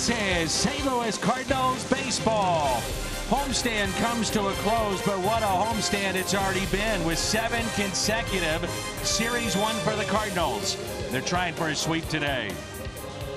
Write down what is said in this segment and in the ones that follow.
This is St. Louis Cardinals baseball. Homestand comes to a close, but what a homestand it's already been with 7 consecutive Series 1 for the Cardinals. They're trying for a sweep today.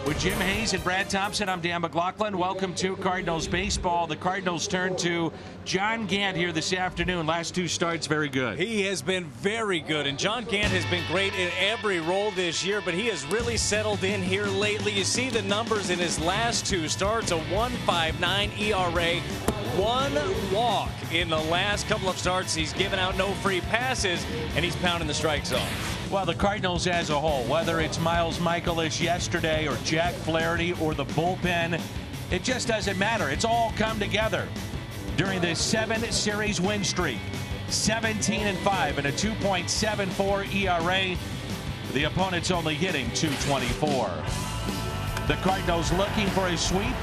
With Jim Hayes and Brad Thompson, I'm Dan McLaughlin. Welcome to Cardinals baseball. The Cardinals turn to John Gant here this afternoon. Last 2 starts, very good. He has been very good, and John Gant has been great in every role this year, but he has really settled in here lately. You see the numbers in his last 2 starts, a 1.59 ERA, 1 walk in the last couple of starts. He's given out no free passes, and he's pounding the strike zone. Well, the Cardinals as a whole, whether it's Miles Michaelis yesterday or Jack Flaherty or the bullpen, it just doesn't matter. It's all come together during this 7-series win streak. 17-5 and a 2.74 ERA. The opponent's only hitting .224. The Cardinals looking for a sweep,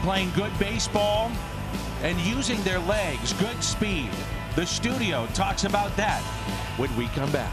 playing good baseball, and using their legs, good speed. The studio talks about that when we come back.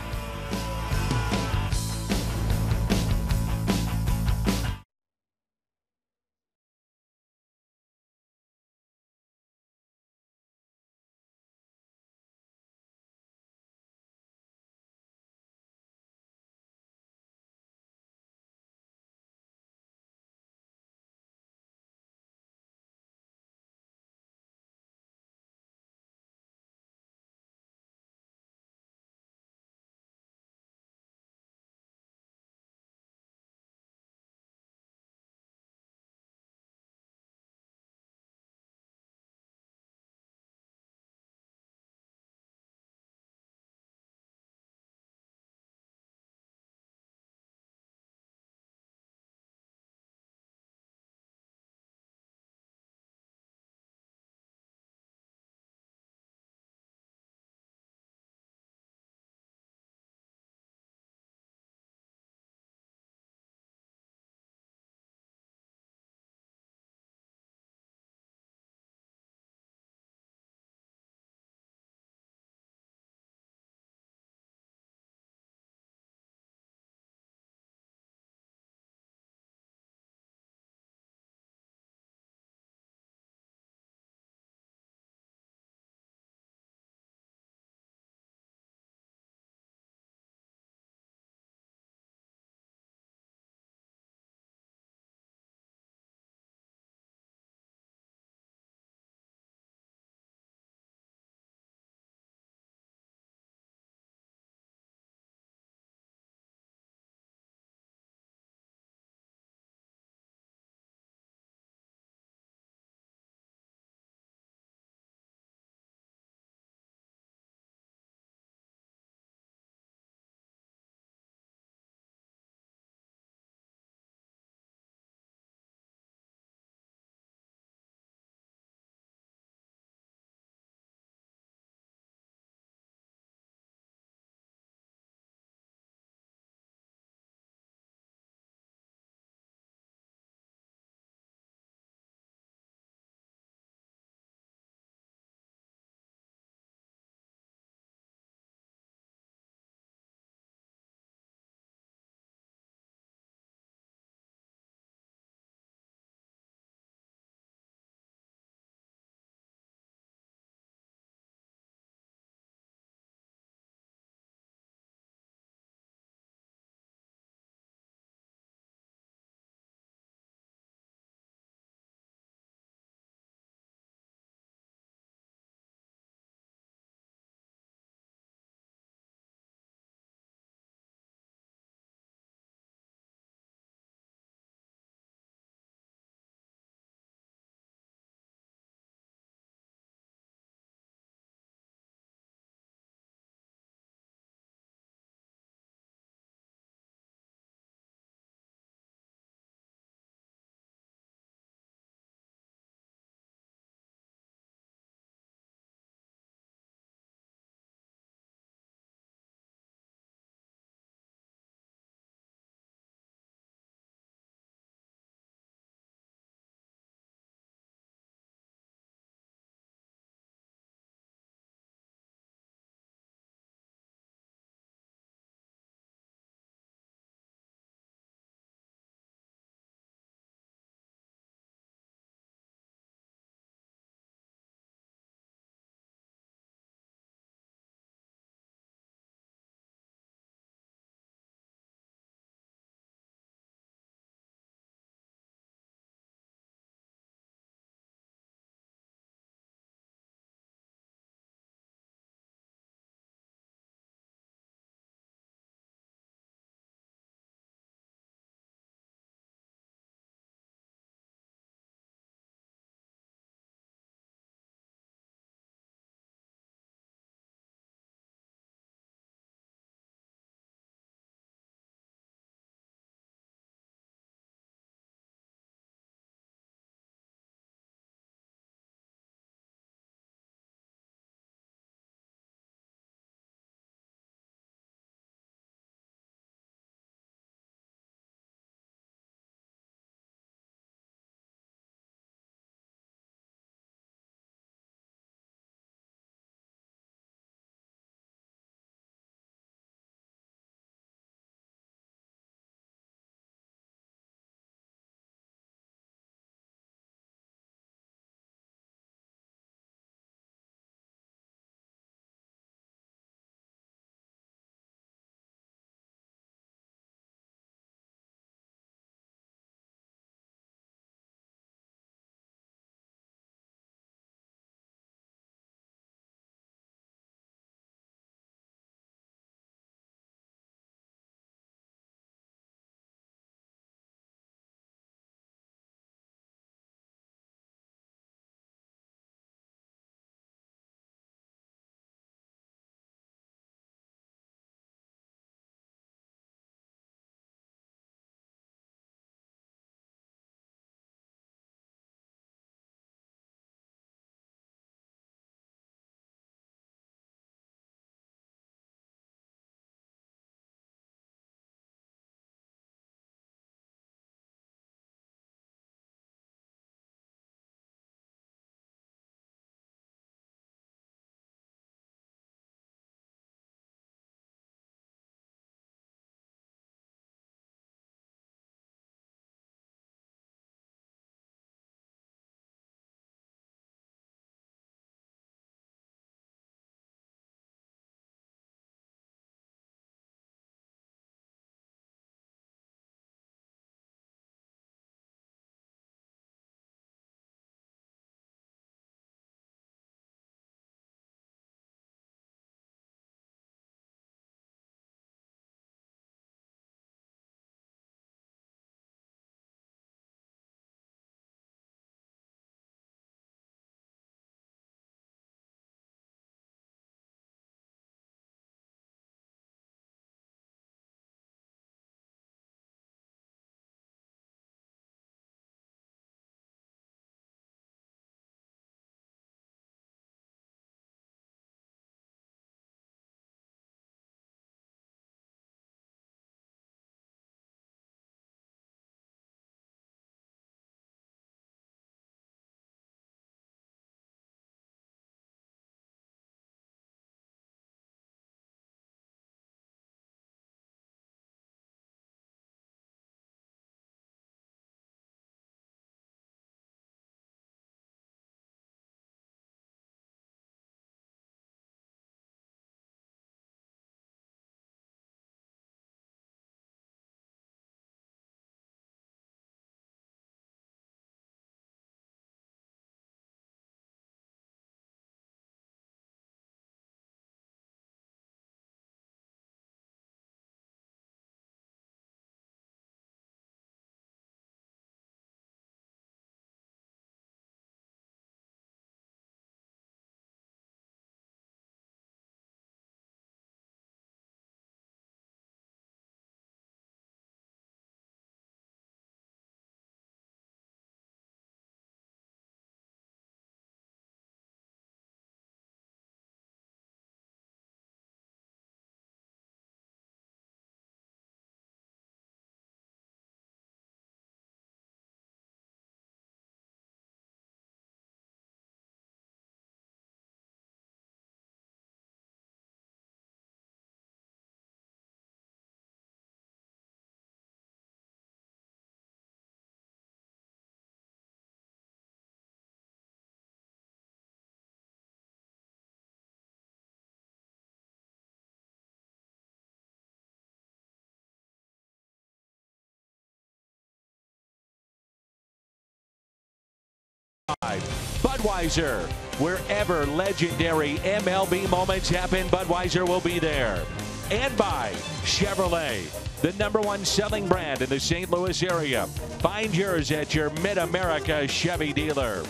Budweiser. Wherever legendary MLB moments happen, Budweiser will be there. And by Chevrolet, the #1 selling brand in the St. Louis area. Find yours at your Mid-America Chevy dealer.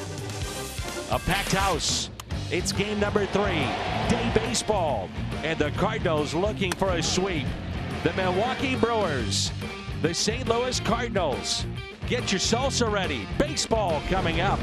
A packed house. It's game number 3, day baseball. And the Cardinals looking for a sweep. The Milwaukee Brewers, the St. Louis Cardinals. Get your salsa ready. Baseball coming up.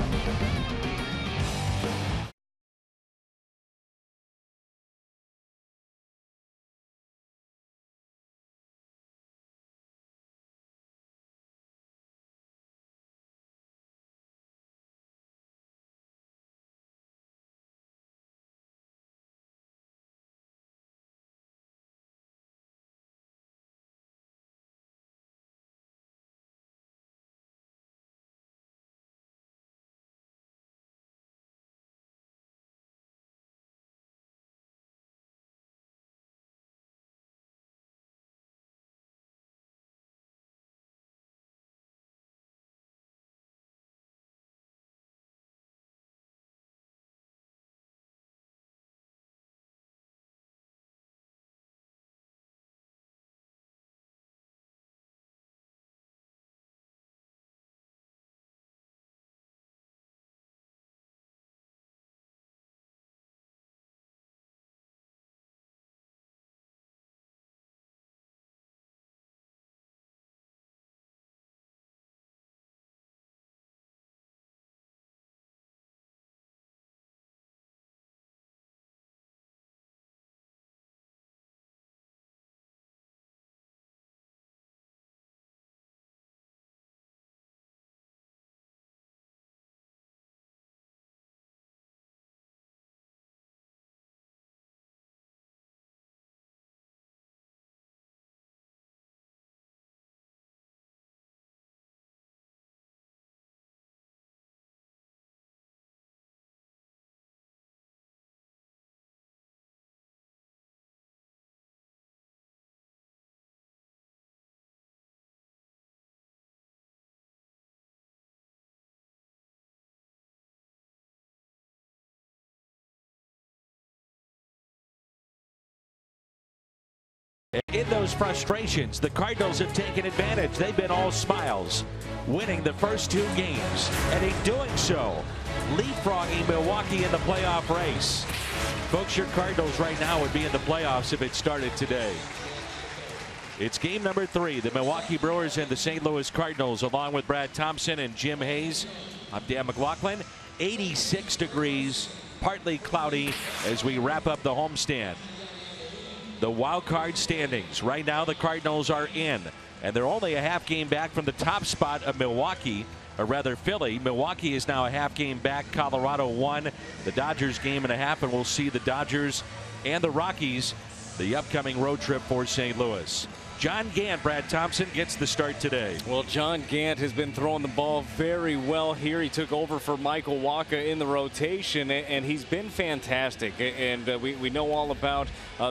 In those frustrations, the Cardinals have taken advantage. They've been all smiles, winning the first 2 games, and in doing so, leapfrogging Milwaukee in the playoff race. Folks, your Cardinals right now would be in the playoffs if it started today. It's game number 3, the Milwaukee Brewers and the St. Louis Cardinals, along with Brad Thompson and Jim Hayes. I'm Dan McLaughlin. 86 degrees, partly cloudy as we wrap up the homestand. The wild card standings. Right now the Cardinals are in, and they're only a half game back from the top spot of Milwaukee, or rather Philly. Milwaukee is now a half game back. Colorado won the Dodgers game and a half, and we'll see the Dodgers and the Rockies the upcoming road trip for St. Louis. John Gant, Brad Thompson gets the start today. Well, John Gant has been throwing the ball very well here. He took over for Michael Wacha in the rotation, and he's been fantastic. And we know all about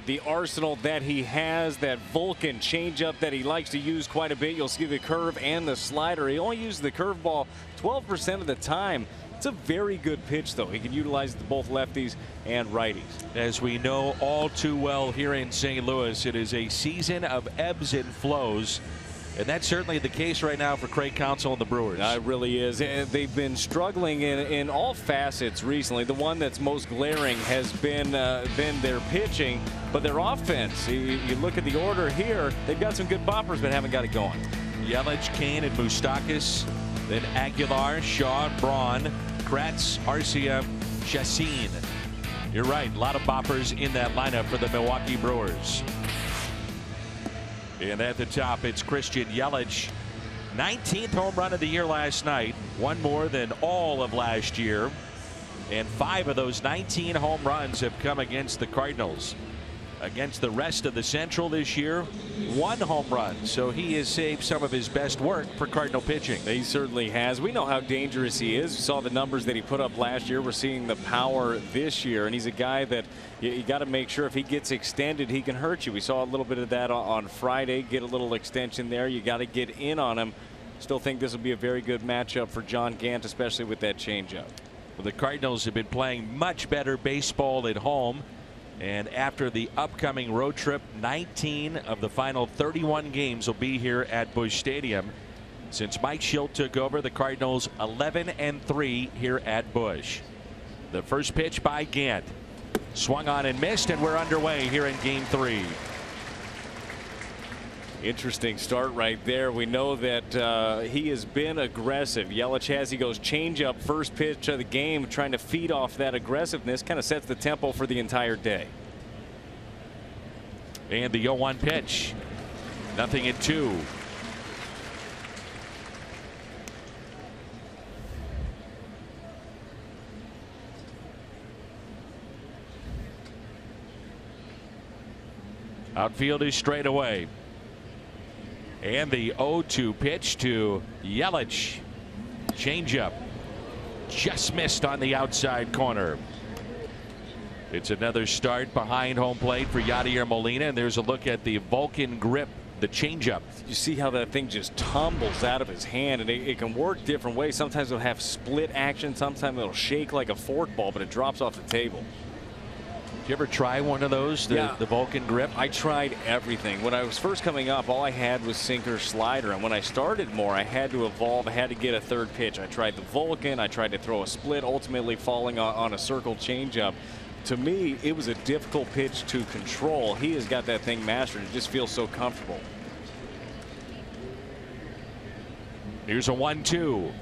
the arsenal that he has, that Vulcan changeup that he likes to use quite a bit. You'll see the curve and the slider. He only uses the curveball 12% of the time. It's a very good pitch, though. He can utilize both lefties and righties. As we know all too well here in St. Louis, it is a season of ebbs and flows. And that's certainly the case right now for Craig Counsell and the Brewers. It really is. And they've been struggling in all facets recently. The one that's most glaring has been their pitching, but their offense. You look at the order here, they've got some good boppers, but haven't got it going. Yelich, Kane, and Moustakas. Then Aguilar, Shaw, Braun, Kratz, Arcia, Chacin. You're right, a lot of boppers in that lineup for the Milwaukee Brewers. And at the top, it's Christian Yelich. 19th home run of the year last night. One more than all of last year. And 5 of those 19 home runs have come against the Cardinals. Against the rest of the Central this year, 1 home run. So he has saved some of his best work for Cardinal pitching. He certainly has. We know how dangerous he is. We saw the numbers that he put up last year. We're seeing the power this year. And he's a guy that you got to make sure if he gets extended, he can hurt you. We saw a little bit of that on Friday. Get a little extension there. You got to get in on him. Still think this will be a very good matchup for John Gant, especially with that changeup. The Cardinals have been playing much better baseball at home, and after the upcoming road trip, 19 of the final 31 games will be here at Busch Stadium. Since Mike Schilt took over, the Cardinals 11-3 here at Busch. The first pitch by Gant. Swung on and missed, and we're underway here in Game 3. Interesting start right there. We know that he has been aggressive. Yelich has. He goes changeup first pitch of the game, trying to feed off that aggressiveness. Kind of sets the tempo for the entire day. And the 0-1 pitch. Nothing at 2. Outfield is straight away. And the 0-2 pitch to Yelich. Changeup. Just missed on the outside corner. It's another start behind home plate for Yadier Molina. And there's a look at the Vulcan grip, the changeup. You see how that thing just tumbles out of his hand, and it can work different ways. Sometimes it'll have split action. Sometimes it'll shake like a forkball, but it drops off the table. Did you ever try one of those, the Vulcan grip? I tried everything. When I was first coming up, all I had was sinker slider. And when I started more, I had to evolve. I had to get a third pitch. I tried the Vulcan. I tried to throw a split, ultimately falling on a circle changeup. To me, it was a difficult pitch to control. He has got that thing mastered. It just feels so comfortable. Here's a 1-2.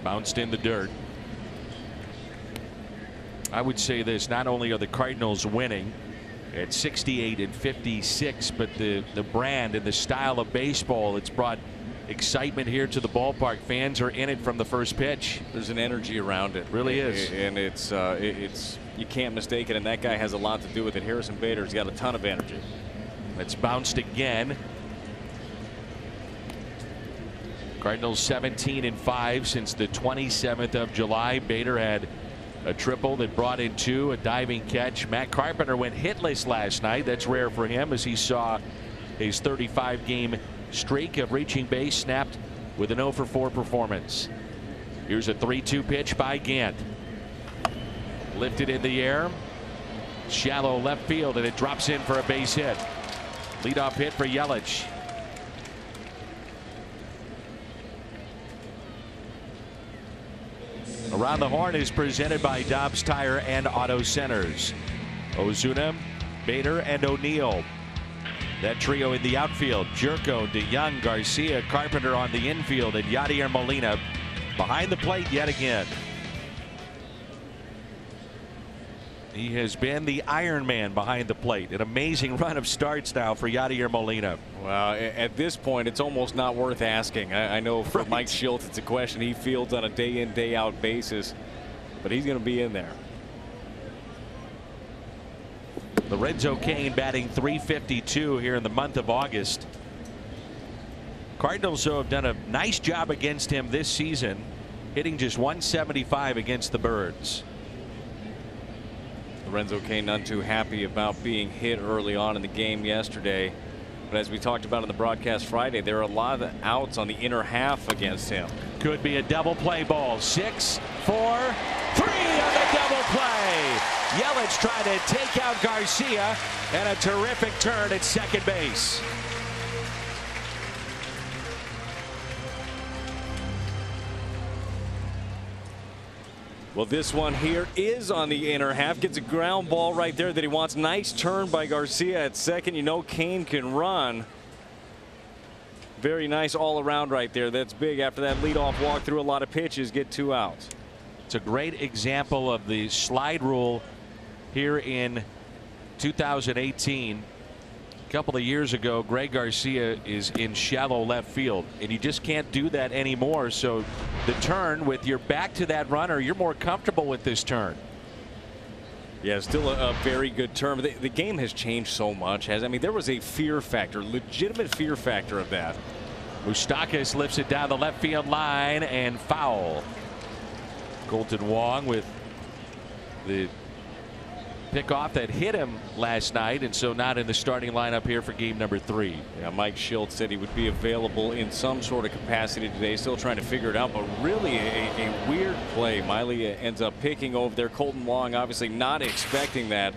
Bounced in the dirt. I would say this, not only are the Cardinals winning at 68-56, but the brand and the style of baseball, it's brought excitement here to the ballpark. Fans are in it from the first pitch. There's an energy around it. Really is. And it's you can't mistake it, and that guy has a lot to do with it. Harrison Bader's got a ton of energy. It's bounced again. Cardinals 17-5 since the 27th of July. Bader had a triple that brought in 2, a diving catch. Matt Carpenter went hitless last night. That's rare for him, as he saw his 35-game streak of reaching base snapped with an 0-for-4 performance. Here's a 3-2 pitch by Gant. Lifted in the air. Shallow left field, and it drops in for a base hit. Leadoff hit for Yelich. Around the Horn is presented by Dobbs Tire and Auto Centers. Ozuna, Bader, and O'Neill. That trio in the outfield. Jerko, DeYoung, Garcia, Carpenter on the infield, and Yadier Molina behind the plate yet again. He has been the Iron Man behind the plate. An amazing run of starts now for Yadier Molina. Well, at this point, it's almost not worth asking. I know for Mike Schilt, it's a question he fields on a day-in, day-out basis, but he's going to be in there. Lorenzo Cain batting .352 here in the month of August. Cardinals, though, have done a nice job against him this season, hitting just .175 against the Birds. Lorenzo Cain none too happy about being hit early on in the game yesterday. But as we talked about on the broadcast Friday, there are a lot of outs on the inner half against him. Could be a double play ball. 6, 4, 3 on the double play. Yelich trying to take out Garcia, and a terrific turn at second base. Well, this one here is on the inner half. Gets a ground ball right there that he wants. Nice turn by Garcia at second. You know Cain can run. Very nice all around right there. That's big after that leadoff walk through a lot of pitches. Get 2 outs. It's a great example of the slide rule here in 2018. A couple of years ago, Greg Garcia is in shallow left field, and you just can't do that anymore. So the turn, with your back to that runner, you're more comfortable with this turn. Yeah, still a very good turn. The game has changed so much. I mean, there was a fear factor, legitimate fear factor of that. Moustakas lifts it down the left field line, and foul. Colton Wong with the pickoff that hit him last night, and so not in the starting lineup here for game number 3. Yeah, Mike Schultz said he would be available in some sort of capacity today. Still trying to figure it out, but really a weird play. Miley ends up picking over there. Colton Wong obviously not expecting that,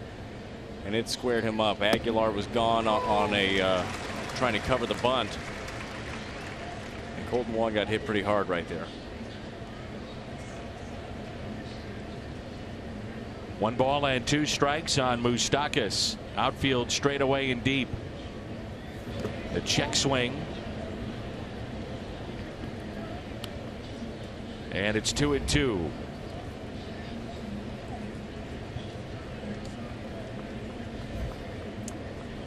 and it squared him up. Aguilar was gone on a trying to cover the bunt, and Colton Wong got hit pretty hard right there. 1 ball and 2 strikes on Moustakas. Outfield straight away and deep. The check swing. And it's 2-2.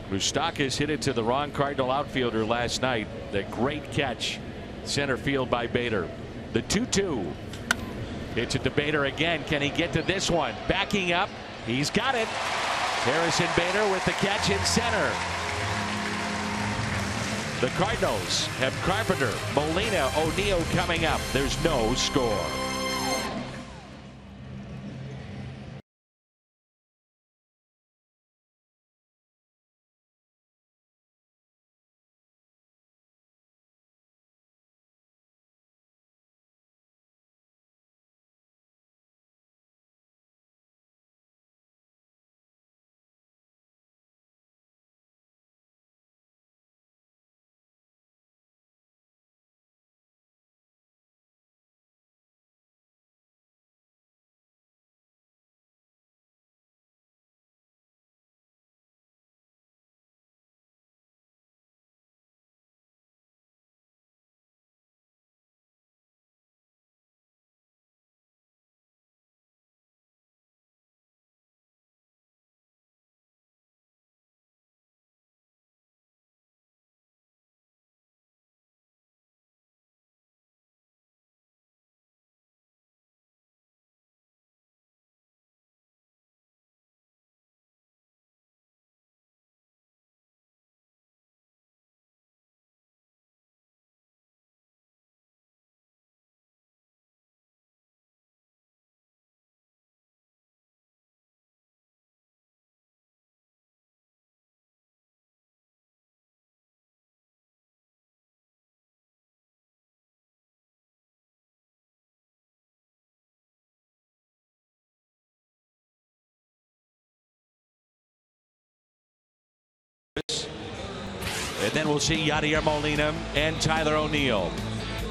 Moustakas hit it to the wrong Cardinal outfielder last night. The great catch center field by Bader. The 2-2. It's a debater again. Can he get to this one? Backing up. He's got it. Harrison Bader with the catch in center. The Cardinals have Carpenter, Molina, O'Neill coming up. There's no score. And then we'll see Yadier Molina and Tyler O'Neill.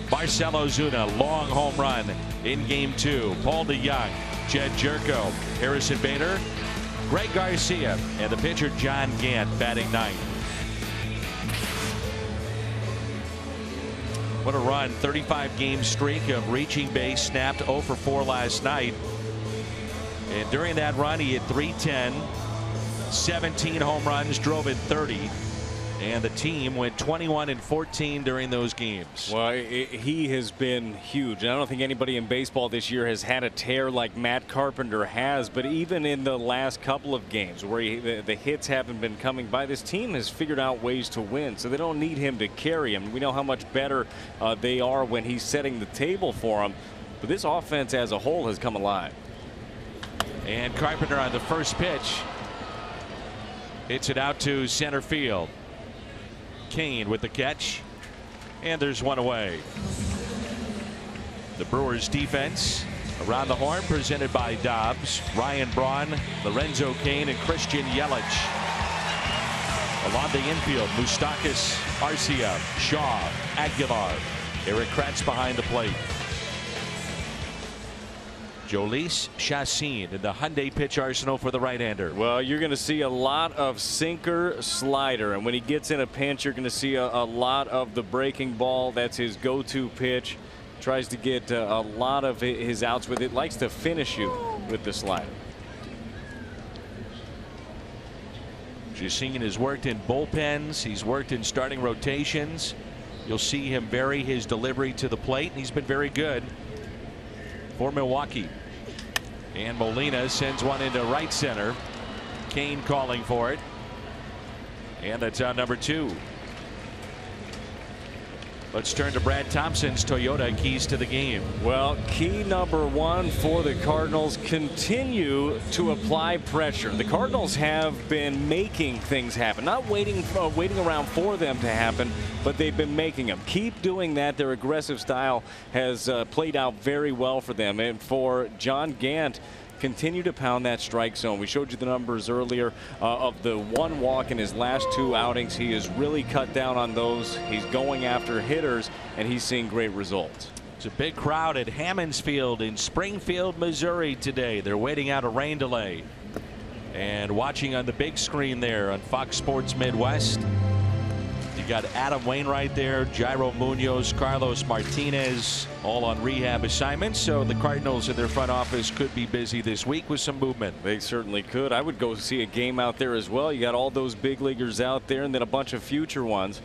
Marcelo Zuna, long home run in game 2. Paul DeYoung, Jed Jerko, Harrison Bader, Greg Garcia, and the pitcher John Gant batting 9th. What a run. 35 game streak of reaching base, snapped 0 for 4 last night. And during that run, he hit .310, 17 home runs, drove in 30. And the team went 21-14 during those games. Well, he has been huge. I don't think anybody in baseball this year has had a tear like Matt Carpenter has. But even in the last couple of games where the hits haven't been coming by, this team has figured out ways to win. So they don't need him to carry him. We know how much better they are when he's setting the table for them. But this offense as a whole has come alive. And Carpenter on the first pitch hits it out to center field. Kane with the catch, and there's one away. The Brewers defense around the horn, presented by Dobbs, Ryan Braun, Lorenzo Kane, and Christian Yelich. Along the infield, Moustakas, Arcia, Shaw, Aguilar, Eric Kratz behind the plate. Jolice Chassin in the Hyundai pitch arsenal for the right-hander. Well, you're going to see a lot of sinker slider, and when he gets in a pinch, you're going to see a lot of the breaking ball. That's his go-to pitch. Tries to get a lot of his outs with it. Likes to finish you with the slider. Chassin has worked in bullpens. He's worked in starting rotations. You'll see him vary his delivery to the plate, and he's been very good for Milwaukee. And Molina sends one into right center. Kane calling for it. And that's on number 2. Let's turn to Brad Thompson's Toyota keys to the game. Well, key number one for the Cardinals: continue to apply pressure. The Cardinals have been making things happen, not waiting around for them to happen, but they've been making them. Keep doing that. Their aggressive style has played out very well for them. And for John Gant, continue to pound that strike zone. We showed you the numbers earlier of the one walk in his last 2 outings. He has really cut down on those. He's going after hitters, and he's seeing great results. It's a big crowd at Hammons Field in Springfield, Missouri today. They're waiting out a rain delay. And watching on the big screen there on Fox Sports Midwest, you got Adam Wainwright there, Jairo Munoz, Carlos Martinez, all on rehab assignments. So the Cardinals and their front office could be busy this week with some movement. They certainly could. I would go see a game out there as well. You got all those big leaguers out there and then a bunch of future ones.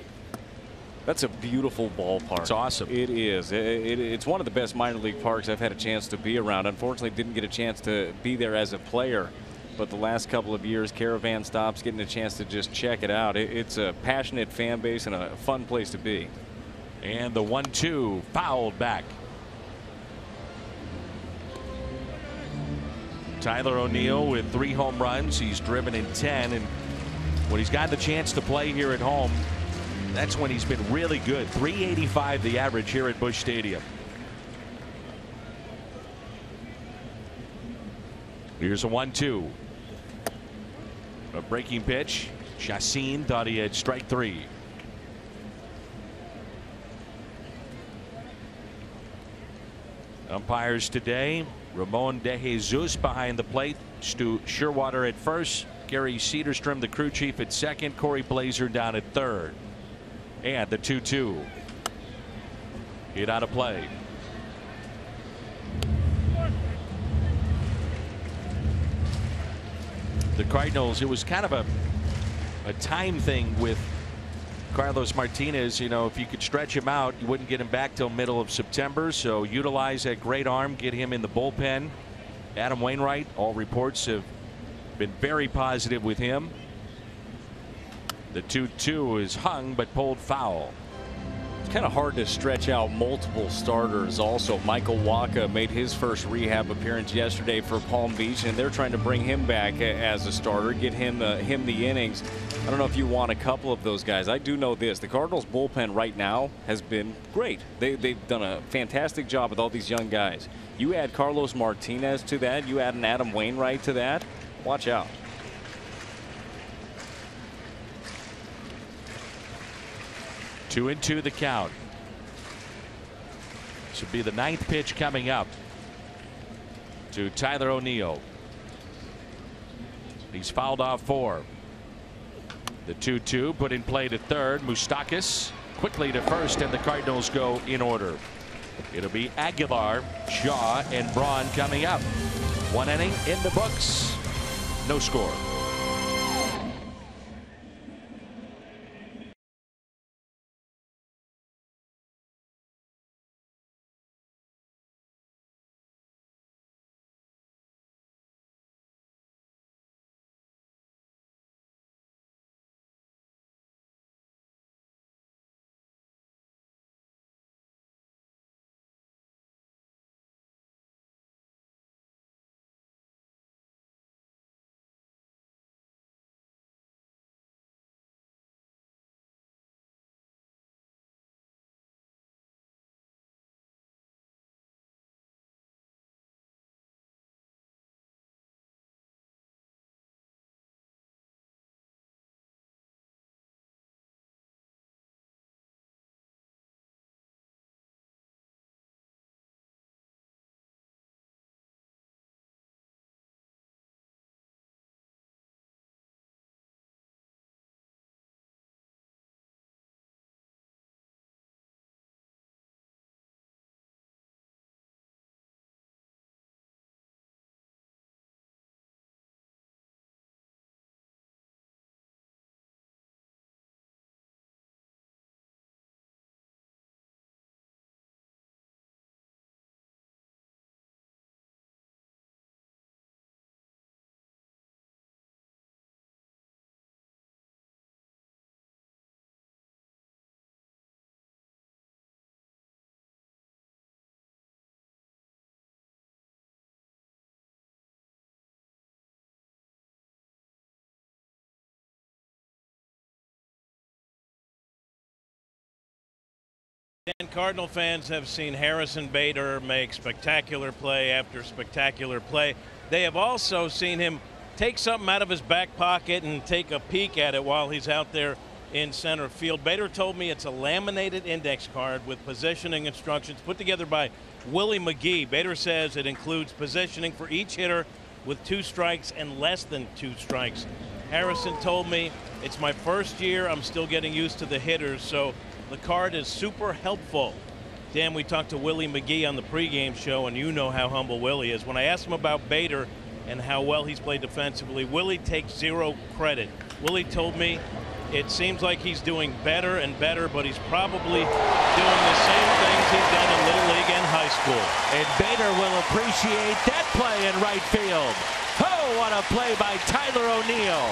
That's a beautiful ballpark. It's awesome. It is. It's one of the best minor league parks I've had a chance to be around. Unfortunately, didn't get a chance to be there as a player. But the last couple of years, caravan stops, getting a chance to just check it out. It's a passionate fan base and a fun place to be. And the 1-2 fouled back. Tyler O'Neill with 3 home runs. He's driven in 10, and when he's got the chance to play here at home, that's when he's been really good. 385 the average here at Busch Stadium. Here's a 1-2. A breaking pitch. Chacin thought he had strike 3. Umpires today: Ramon De Jesus behind the plate, Stu Sherwater at first, Gary Cedarstrom, the crew chief, at second, Corey Blazer down at third. And the 2-2 hit out of play. The Cardinals, it was kind of a time thing with Carlos Martinez. You know, if you could stretch him out, you wouldn't get him back till middle of September. So utilize that great arm, get him in the bullpen. Adam Wainwright, all reports have been very positive with him. The 2-2 is hung but pulled foul. It's kind of hard to stretch out multiple starters. Also, Michael Wacha made his first rehab appearance yesterday for Palm Beach, and they're trying to bring him back as a starter, get him the innings. I don't know if you want a couple of those guys. I do know this: the Cardinals bullpen right now has been great. They've done a fantastic job with all these young guys. You add Carlos Martinez to that, you add an Adam Wainwright to that, watch out. 2-2 the count. Should be the 9th pitch coming up to Tyler O'Neill. He's fouled off 4. The 2-2 put in play to third. Moustakas quickly to first, and the Cardinals go in order. It'll be Aguilar, Shaw, and Braun coming up. 1 inning in the books. No score. And Cardinal fans have seen Harrison Bader make spectacular play after spectacular play. They have also seen him take something out of his back pocket and take a peek at it while he's out there in center field. Bader told me it's a laminated index card with positioning instructions put together by Willie McGee. Bader says it includes positioning for each hitter with 2 strikes and less than 2 strikes. Harrison told me, it's my first year, I'm still getting used to the hitters, so the card is super helpful. Dan, we talked to Willie McGee on the pregame show, and you know how humble Willie is. When I asked him about Bader and how well he's played defensively, Willie takes 0 credit. Willie told me it seems like he's doing better and better, but he's probably doing the same things he's done in Little League and high school. And Bader will appreciate that play in right field. Oh, what a play by Tyler O'Neill.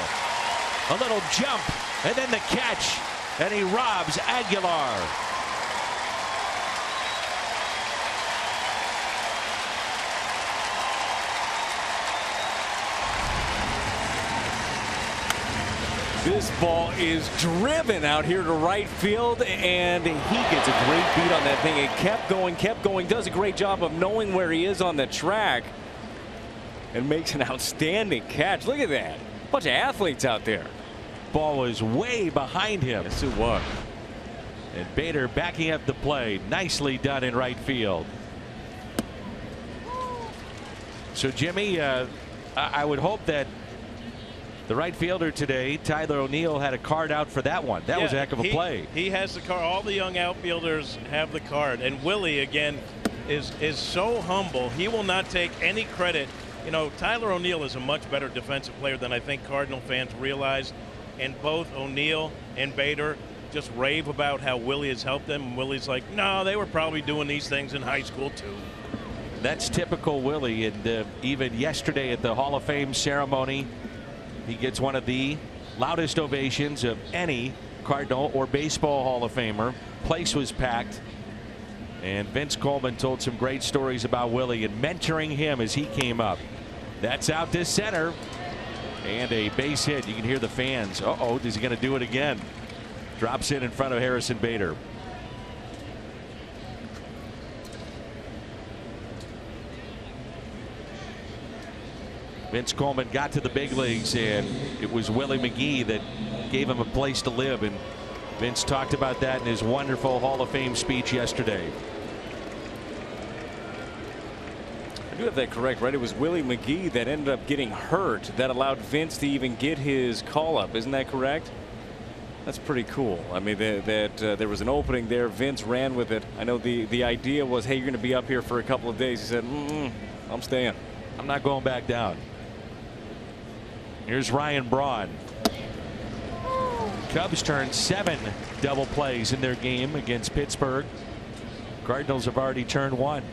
A little jump, and then the catch, and he robs Aguilar. This ball is driven out here to right field, and he gets a great beat on that thing. It kept going, does a great job of knowing where he is on the track, and makes an outstanding catch. Look at that. Bunch of athletes out there. Ball was way behind him. Yes, it was. And Bader backing up the play. Nicely done in right field. So, Jimmy, I would hope that the right fielder today, Tyler O'Neill, had a card out for that one. That was a heck of a play. He has the card. All the young outfielders have the card. And Willie, again, is so humble. He will not take any credit. You know, Tyler O'Neill is a much better defensive player than I think Cardinal fans realize. And both O'Neill and Bader just rave about how Willie has helped them. And Willie's like, no, they were probably doing these things in high school, too. That's typical Willie. And even yesterday at the Hall of Fame ceremony, he gets one of the loudest ovations of any Cardinal or baseball Hall of Famer. Place was packed. And Vince Coleman told some great stories about Willie and mentoring him as he came up. That's out to center. And a base hit. You can hear the fans. Uh-oh, is he going to do it again? Drops in front of Harrison Bader. Vince Coleman got to the big leagues, and it was Willie McGee that gave him a place to live, and Vince talked about that in his wonderful Hall of Fame speech yesterday. I do have that correct, right? It was Willie McGee that ended up getting hurt that allowed Vince to even get his call up. Isn't that correct? That's pretty cool. I mean, there was an opening there. Vince ran with it. I know the idea was, hey, you're going to be up here for a couple of days. He said, I'm staying. I'm not going back down. Here's Ryan Braun. Cubs turned 7 double plays in their game against Pittsburgh. Cardinals have already turned 1.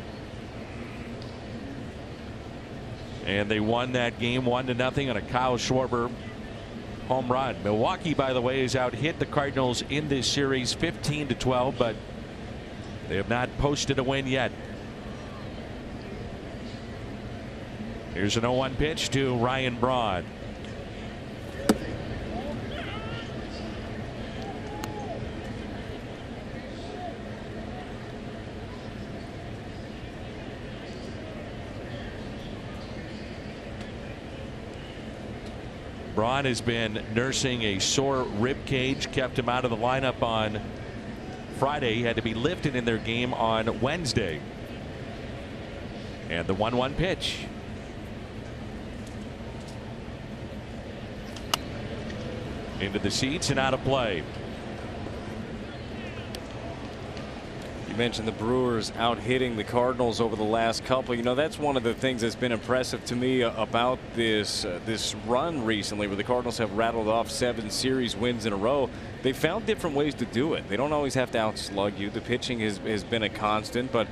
And they won that game 1-0 on a Kyle Schwarber home run. Milwaukee, by the way, has out hit the Cardinals in this series 15-12, but they have not posted a win yet. Here's an 0-1 pitch to Ryan Braun. Braun has been nursing a sore rib cage, kept him out of the lineup on Friday. He had to be lifted in their game on Wednesday. And the 1-1 pitch. Into the seats and out of play. You mentioned the Brewers out hitting the Cardinals over the last couple. You know, that's one of the things that's been impressive to me about this run recently, where the Cardinals have rattled off 7 series wins in a row. They found different ways to do it. They don't always have to outslug you. The pitching has been a constant, but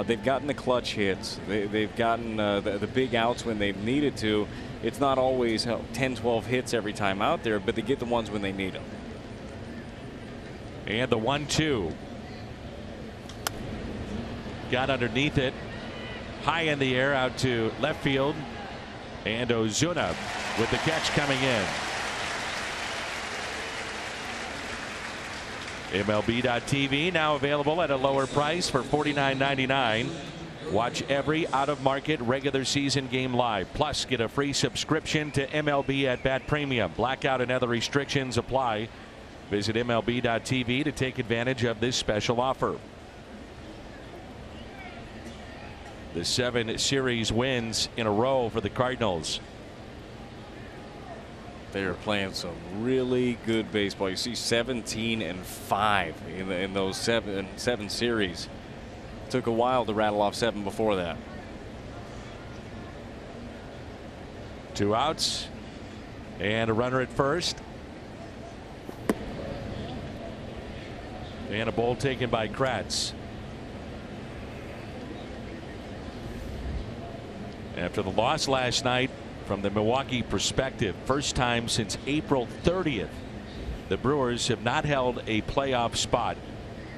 they've gotten the clutch hits. They've gotten the big outs when they've needed to. It's not always 10, 12 hits every time out there, but they get the ones when they need them. And the 1-2. Got underneath it, high in the air out to left field, and Ozuna with the catch coming in. MLB.TV now available at a lower price for $49.99. Watch every out-of-market regular season game live. Plus, get a free subscription to MLB at Bat Premium. Blackout and other restrictions apply. Visit MLB.TV to take advantage of this special offer. The 7 series wins in a row for the Cardinals. They are playing some really good baseball. You see 17-5 in those seven series. Took a while to rattle off 7 before that. 2 outs and a runner at first. And a ball taken by Kratz. After the loss last night, from the Milwaukee perspective, first time since April 30th, the Brewers have not held a playoff spot,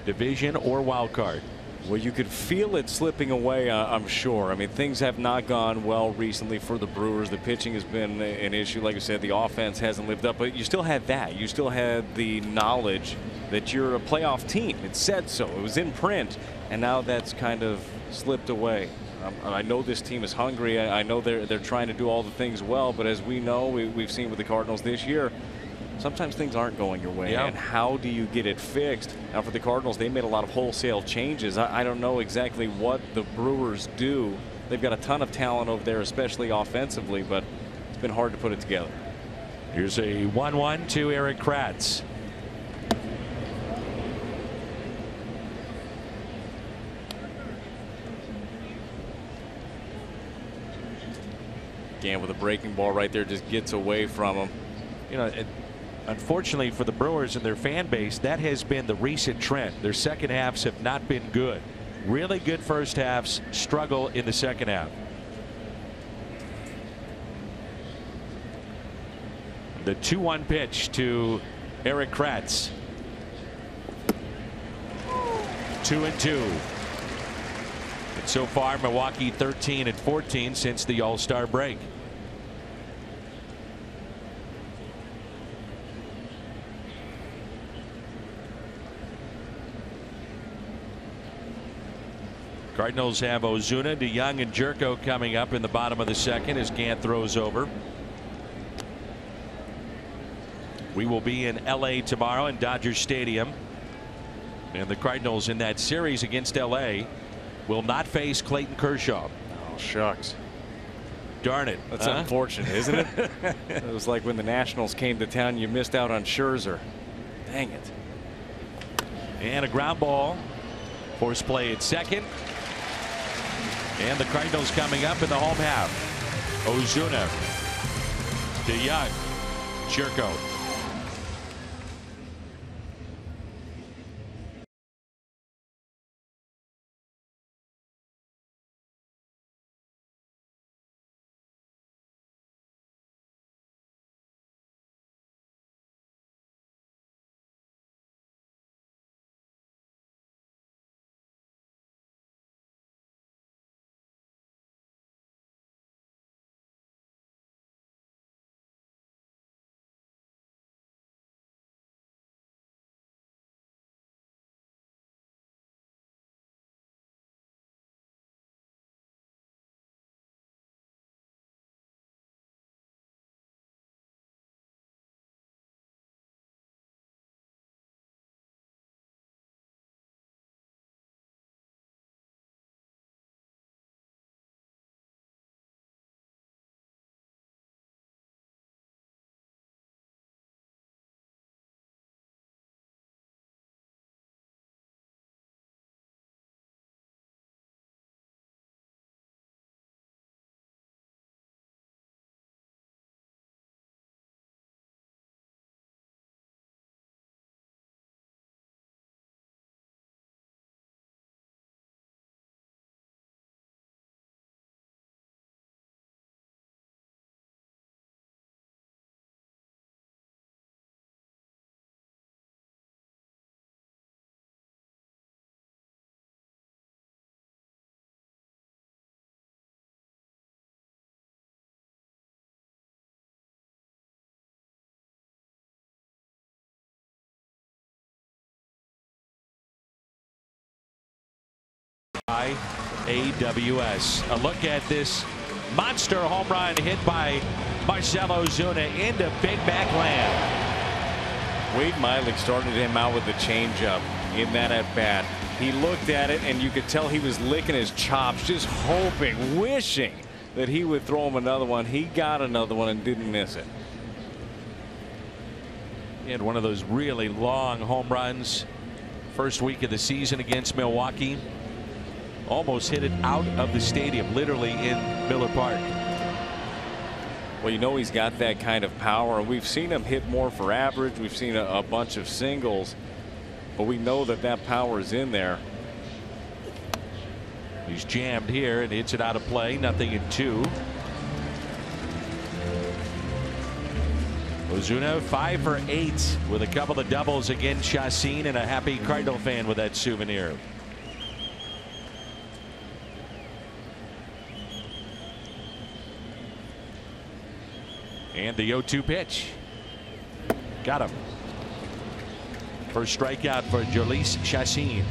division or wild card. Well, you could feel it slipping away, I'm sure. I mean, things have not gone well recently for the Brewers. The pitching has been an issue. Like I said, the offense hasn't lived up. But you still had that. You still had the knowledge that you're a playoff team. It said so. It was in print. And now that's kind of slipped away. I know this team is hungry. I know they're trying to do all the things well. But as we know, we've seen with the Cardinals this year, sometimes things aren't going your way. And how do you get it fixed? Now, for the Cardinals, they made a lot of wholesale changes. I don't know exactly what the Brewers do. They've got a ton of talent over there, especially offensively, but it's been hard to put it together. Here's a 1-1 to Eric Kratz. Again, with a breaking ball right there, just gets away from him. You know, unfortunately for the Brewers and their fan base, that has been the recent trend. Their second halves have not been good. Really good first halves, struggle in the second half. The 2-1 pitch to Eric Kratz. 2-2. And so far, Milwaukee 13-14 since the All-Star break. Cardinals have Ozuna, DeYoung, and Jerko coming up in the bottom of the second as Gant throws over. We will be in LA tomorrow in Dodger Stadium. And the Cardinals in that series against LA will not face Clayton Kershaw. Oh, shucks. Darn it. That's unfortunate, isn't it? It was like when the Nationals came to town, you missed out on Scherzer. Dang it. And a ground ball. Force play at second. And the Cardinals coming up in the home half. Ozuna, DeYoung, Jerko. by AWS. A look at this monster home run hit by Marcell Ozuna into big back land. Wade Miley started him out with the changeup in that at bat. He looked at it and you could tell he was licking his chops, just hoping, wishing that he would throw him another one. He got another one and didn't miss it. He had one of those really long home runs first week of the season against Milwaukee. Almost hit it out of the stadium, literally in Miller Park. Well, you know he's got that kind of power, and we've seen him hit more for average. We've seen a bunch of singles, but we know that that power is in there. He's jammed here and hits it out of play. 0-2. Ozuna 5 for 8 with a couple of doubles against Chacin, and a happy Cardinal fan with that souvenir. And the 0-2 pitch. Got him. First strikeout for Jhoulys Chacin.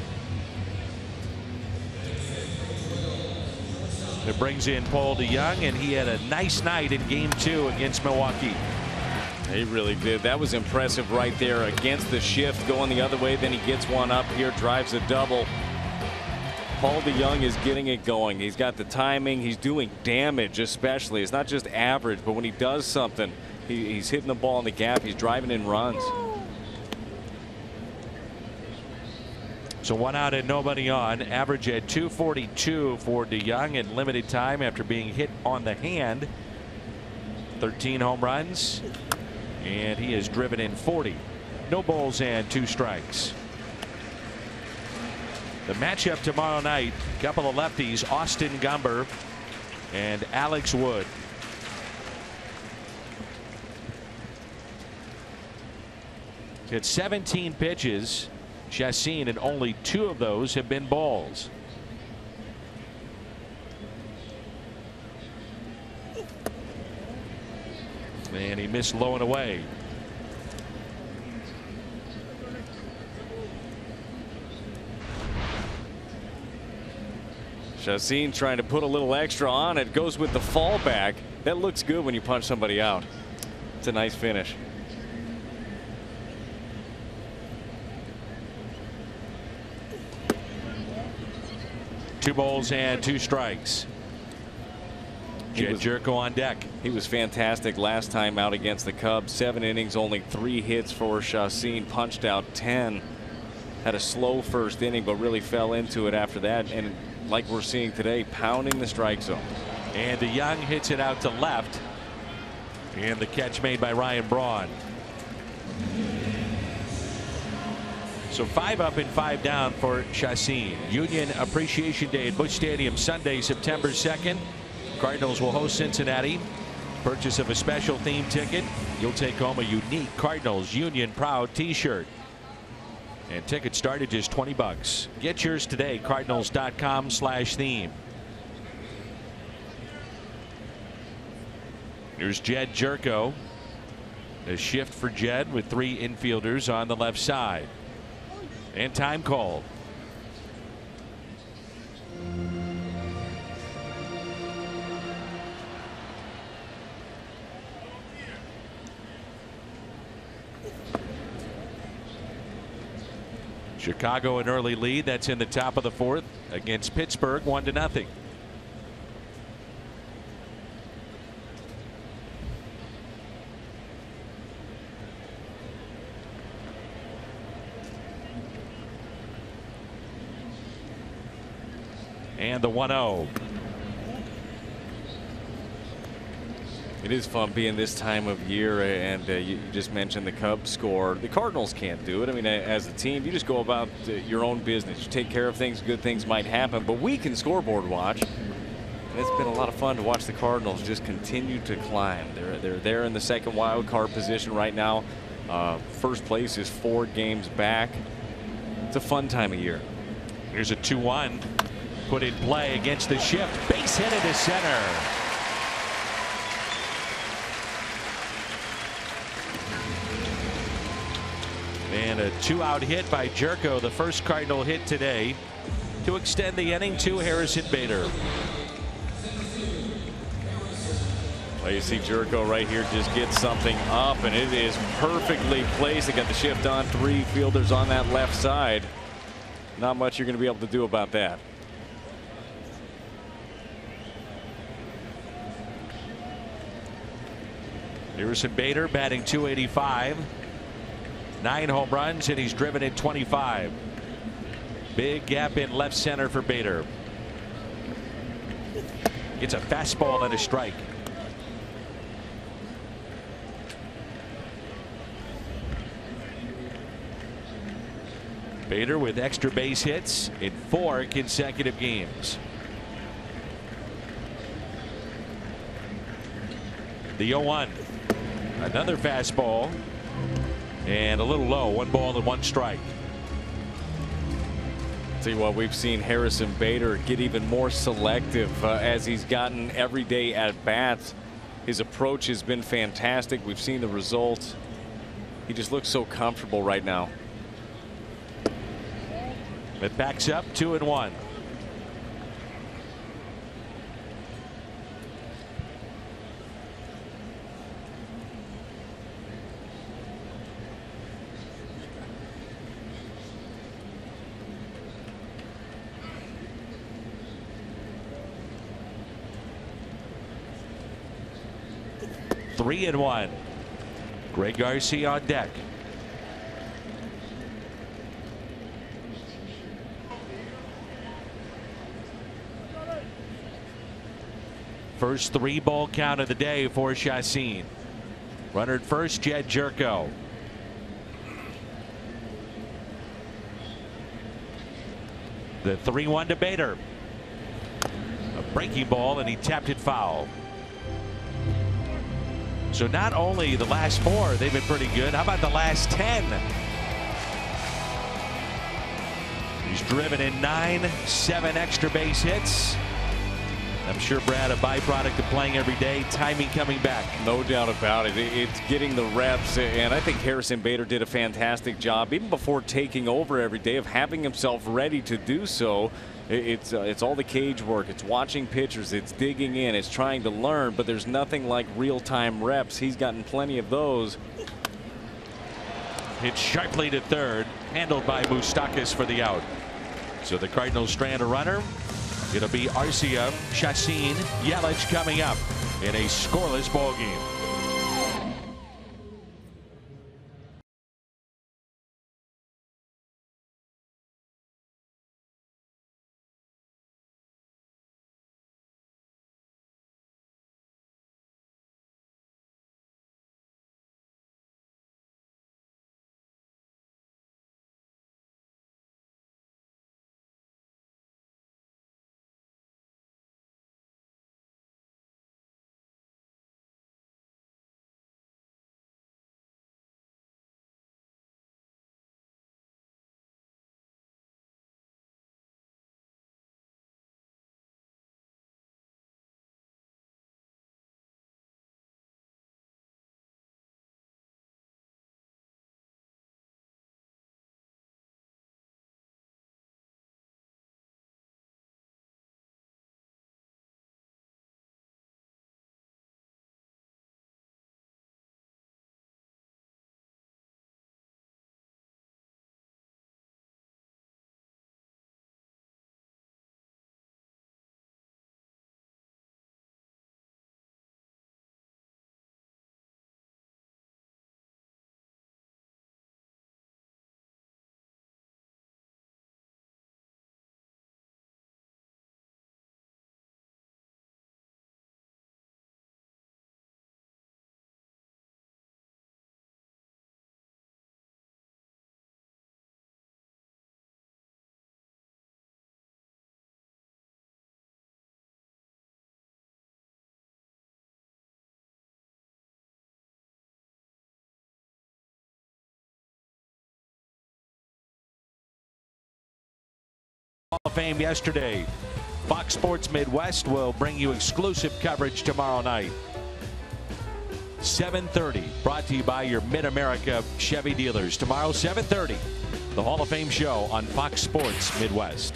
It brings in Paul DeJong, and he had a nice night in game 2 against Milwaukee. He really did. That was impressive right there against the shift, going the other way. Then he gets one up here, drives a double. Paul DeJong is getting it going. He's got the timing. He's doing damage, especially. It's not just average, but when he does something, he's hitting the ball in the gap. He's driving in runs. So 1 out and nobody on. Average at 242 for DeJong in limited time after being hit on the hand. 13 home runs, and he has driven in 40. No balls and 2 strikes. The matchup tomorrow night, a couple of lefties, Austin Gumber and Alex Wood. It's 17 pitches. Chacin, and only 2 of those have been balls. And he missed low and away. Chacin trying to put a little extra on it. Goes with the fallback. That looks good when you punch somebody out. It's a nice finish. Two balls and 2 strikes. Jed Jerko on deck. He was fantastic last time out against the Cubs. 7 innings, only 3 hits for Chacin. Punched out 10. Had a slow first inning, but really fell into it after that. And like we're seeing today, pounding the strike zone. And DeJong hits it out to left. And the catch made by Ryan Braun. So 5 up and 5 down for Chacin. Union Appreciation Day at Busch Stadium Sunday, September 2nd. Cardinals will host Cincinnati. Purchase of a special theme ticket, you'll take home a unique Cardinals Union Proud t-shirt. And tickets start at just $20. Get yours today, cardinals.com/theme. Here's Jed Jerko. A shift for Jed with 3 infielders on the left side. And time called. Chicago an early lead. That's in the top of the 4th against Pittsburgh, 1-0. And the 1-0. It is fun being this time of year, and you just mentioned the Cubs score. The Cardinals can't do it. I mean, as a team, you just go about your own business. You take care of things, good things might happen, but we can scoreboard watch. And it's been a lot of fun to watch the Cardinals just continue to climb. They're there in the second wild card position right now. First place is 4 games back. It's a fun time of year. Here's a 2-1. Put in play against the shift. Base hit into center. And a 2-out hit by Jerko, the first Cardinal hit today. to extend the inning to Harrison Bader. Well, you see Jerko right here just get something up, and it is perfectly placed. They got the shift on, 3 fielders on that left side. Not much you're going to be able to do about that. Harrison Bader batting .285. 9 home runs, and he's driven in 25. Big gap in left center for Bader. Gets a fastball and a strike. Bader with extra base hits in 4 consecutive games. The 0-1. Another fastball. And a little low. 1 ball and 1 strike. See what we've seen Harrison Bader get even more selective as he's gotten everyday at bats. His approach has been fantastic. We've seen the results. He just looks so comfortable right now. It backs up 2-1. Three and 1. Greg Garcia on deck. First 3-ball count of the day for Chassin. Runner at first, Jed Jerko. The 3-1 to Bader. A breaking ball, and he tapped it foul. So not only the last 4, they've been pretty good. How about the last 10? He's driven in 9, 7 extra base hits. I'm sure, Brad, a byproduct of playing every day, timing coming back. No doubt about it. It's getting the reps, and I think Harrison Bader did a fantastic job, even before taking over every day, of having himself ready to do so. It's all the cage work. It's watching pitchers. It's digging in. It's trying to learn, but there's nothing like real-time reps. He's gotten plenty of those. Hit sharply to third, handled by Moustakas for the out. So the Cardinals strand a runner. It'll be Arcia, Chassin, Yelich coming up in a scoreless ball game. Hall of Fame yesterday. Fox Sports Midwest will bring you exclusive coverage tomorrow night. 7:30, brought to you by your Mid-America Chevy dealers. Tomorrow, 7:30, the Hall of Fame show on Fox Sports Midwest.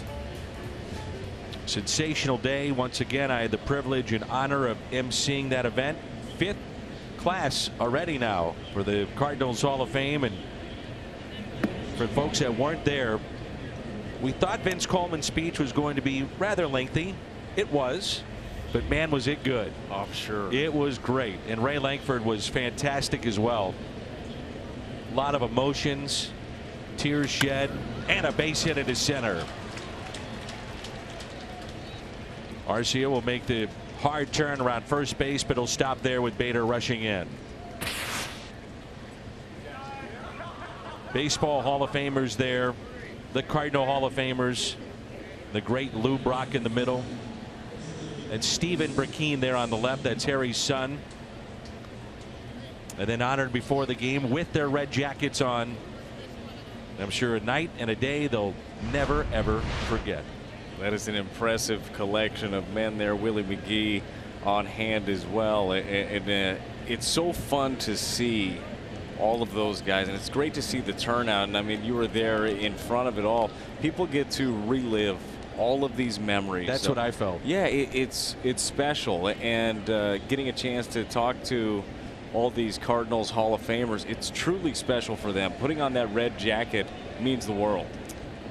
Sensational day. Once again, I had the privilege and honor of emceeing that event. 5th class already now for the Cardinals Hall of Fame. And for folks that weren't there, we thought Vince Coleman's speech was going to be rather lengthy. It was, but man, was it good. Oh, sure. It was great. And Ray Lankford was fantastic as well. A lot of emotions, tears shed, and a base hit into center. Arcia will make the hard turn around first base, but he'll stop there with Bader rushing in. Baseball Hall of Famers there. The Cardinal Hall of Famers. The great Lou Brock in the middle. And Stephen Brackeen there on the left. That's Harry's son. And then honored before the game with their red jackets on. I'm sure a night and a day they'll never, ever forget. That is an impressive collection of men there. Willie McGee on hand as well. And it's so fun to see all of those guys, and it's great to see the turnout. And I mean, you were there in front of it all. People get to relive all of these memories. That's what I felt. Yeah, it's special, and getting a chance to talk to all these Cardinals Hall of Famers, it's truly special for them. Putting on that red jacket means the world.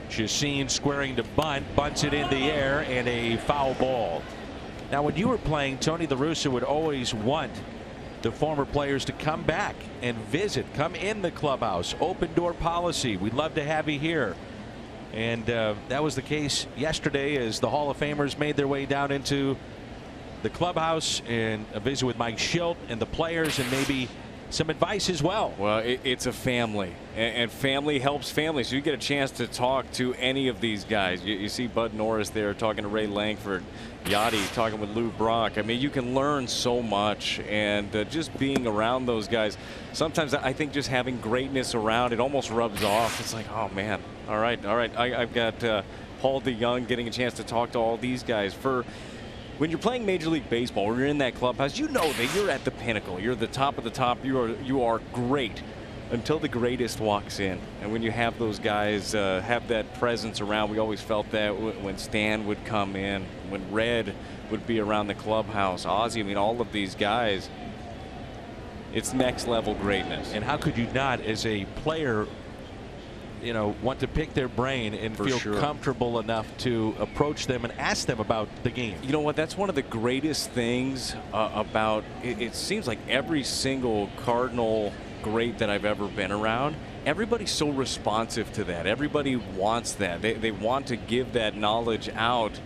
Chassin squaring to bunt, bunts it in the air, and a foul ball. Now, when you were playing, Tony La Russa would always want the former players to come back and visit, come in the clubhouse, open door policy. We'd love to have you here. And that was the case yesterday as the Hall of Famers made their way down into the clubhouse and a visit with Mike Schilt and the players, and maybe some advice as well. Well, it's a family, and family helps family. So you get a chance to talk to any of these guys. You see Bud Norris there talking to Ray Lankford, Yachty talking with Lou Brock. I mean, you can learn so much, and just being around those guys. Sometimes I think just having greatness around, it almost rubs off. It's like, oh man, all right. I've got Paul DeYoung getting a chance to talk to all these guys. When you're playing Major League Baseball, when you're in that clubhouse, you know that you're at the pinnacle. You're the top of the top. You are great until the greatest walks in. And when you have those guys have that presence around, we always felt that when Stan would come in, when Red would be around the clubhouse, Ozzie, I mean, all of these guys, it's next level greatness. And how could you not, as a player, you know, want to pick their brain and feel comfortable enough to approach them and ask them about the game? You know what? That's one of the greatest things about it. It seems like every single Cardinal great that I've ever been around, everybody's so responsive to that. Everybody wants that. They want to give that knowledge out.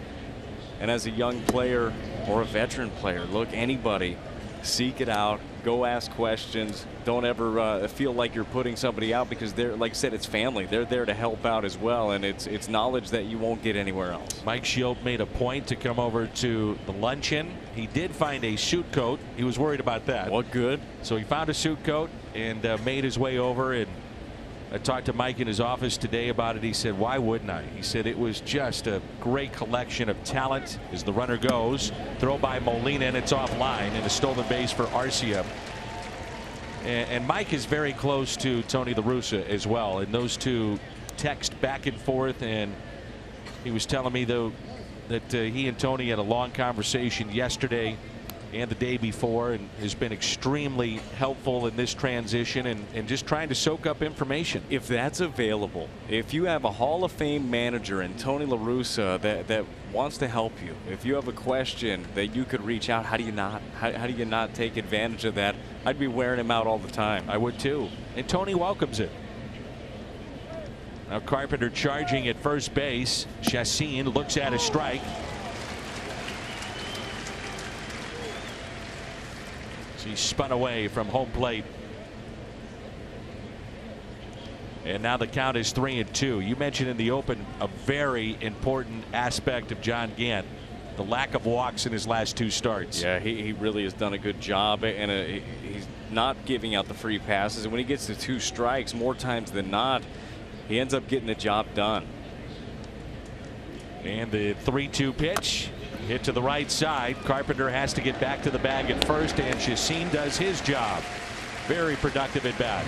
And as a young player or a veteran player, look, anybody, seek it out. Go ask questions. Don't ever feel like you're putting somebody out, because they're, like I said, it's family. They're there to help out as well, and it's knowledge that you won't get anywhere else. Mike Schilt made a point to come over to the luncheon. He did find a suit coat. He was worried about that. What good? So he found a suit coat and made his way over. And I talked to Mike in his office today about it. He said, why wouldn't I? He said it was just a great collection of talent. As the runner goes, throw by Molina, and it's offline, and a stolen base for Arcia. And Mike is very close to Tony La Russa as well, and those two text back and forth. And he was telling me, though, that he and Tony had a long conversation yesterday and the day before, and has been extremely helpful in this transition and just trying to soak up information. If that's available, if you have a Hall of Fame manager in Tony La Russa that wants to help you, if you have a question that you could reach out, how do you not take advantage of that? I'd be wearing him out all the time. I would too. And Tony welcomes it. Now Carpenter charging at first base. Chassin looks at a strike. He spun away from home plate. And now the count is 3-2. You mentioned in the open a very important aspect of John Gant, the lack of walks in his last two starts. Yeah, he really has done a good job, and he's not giving out the free passes. And when he gets to 2 strikes, more times than not, he ends up getting the job done. And the 3-2 pitch. Hit to the right side. Carpenter has to get back to the bag at first, and Chassin does his job. Very productive at bat.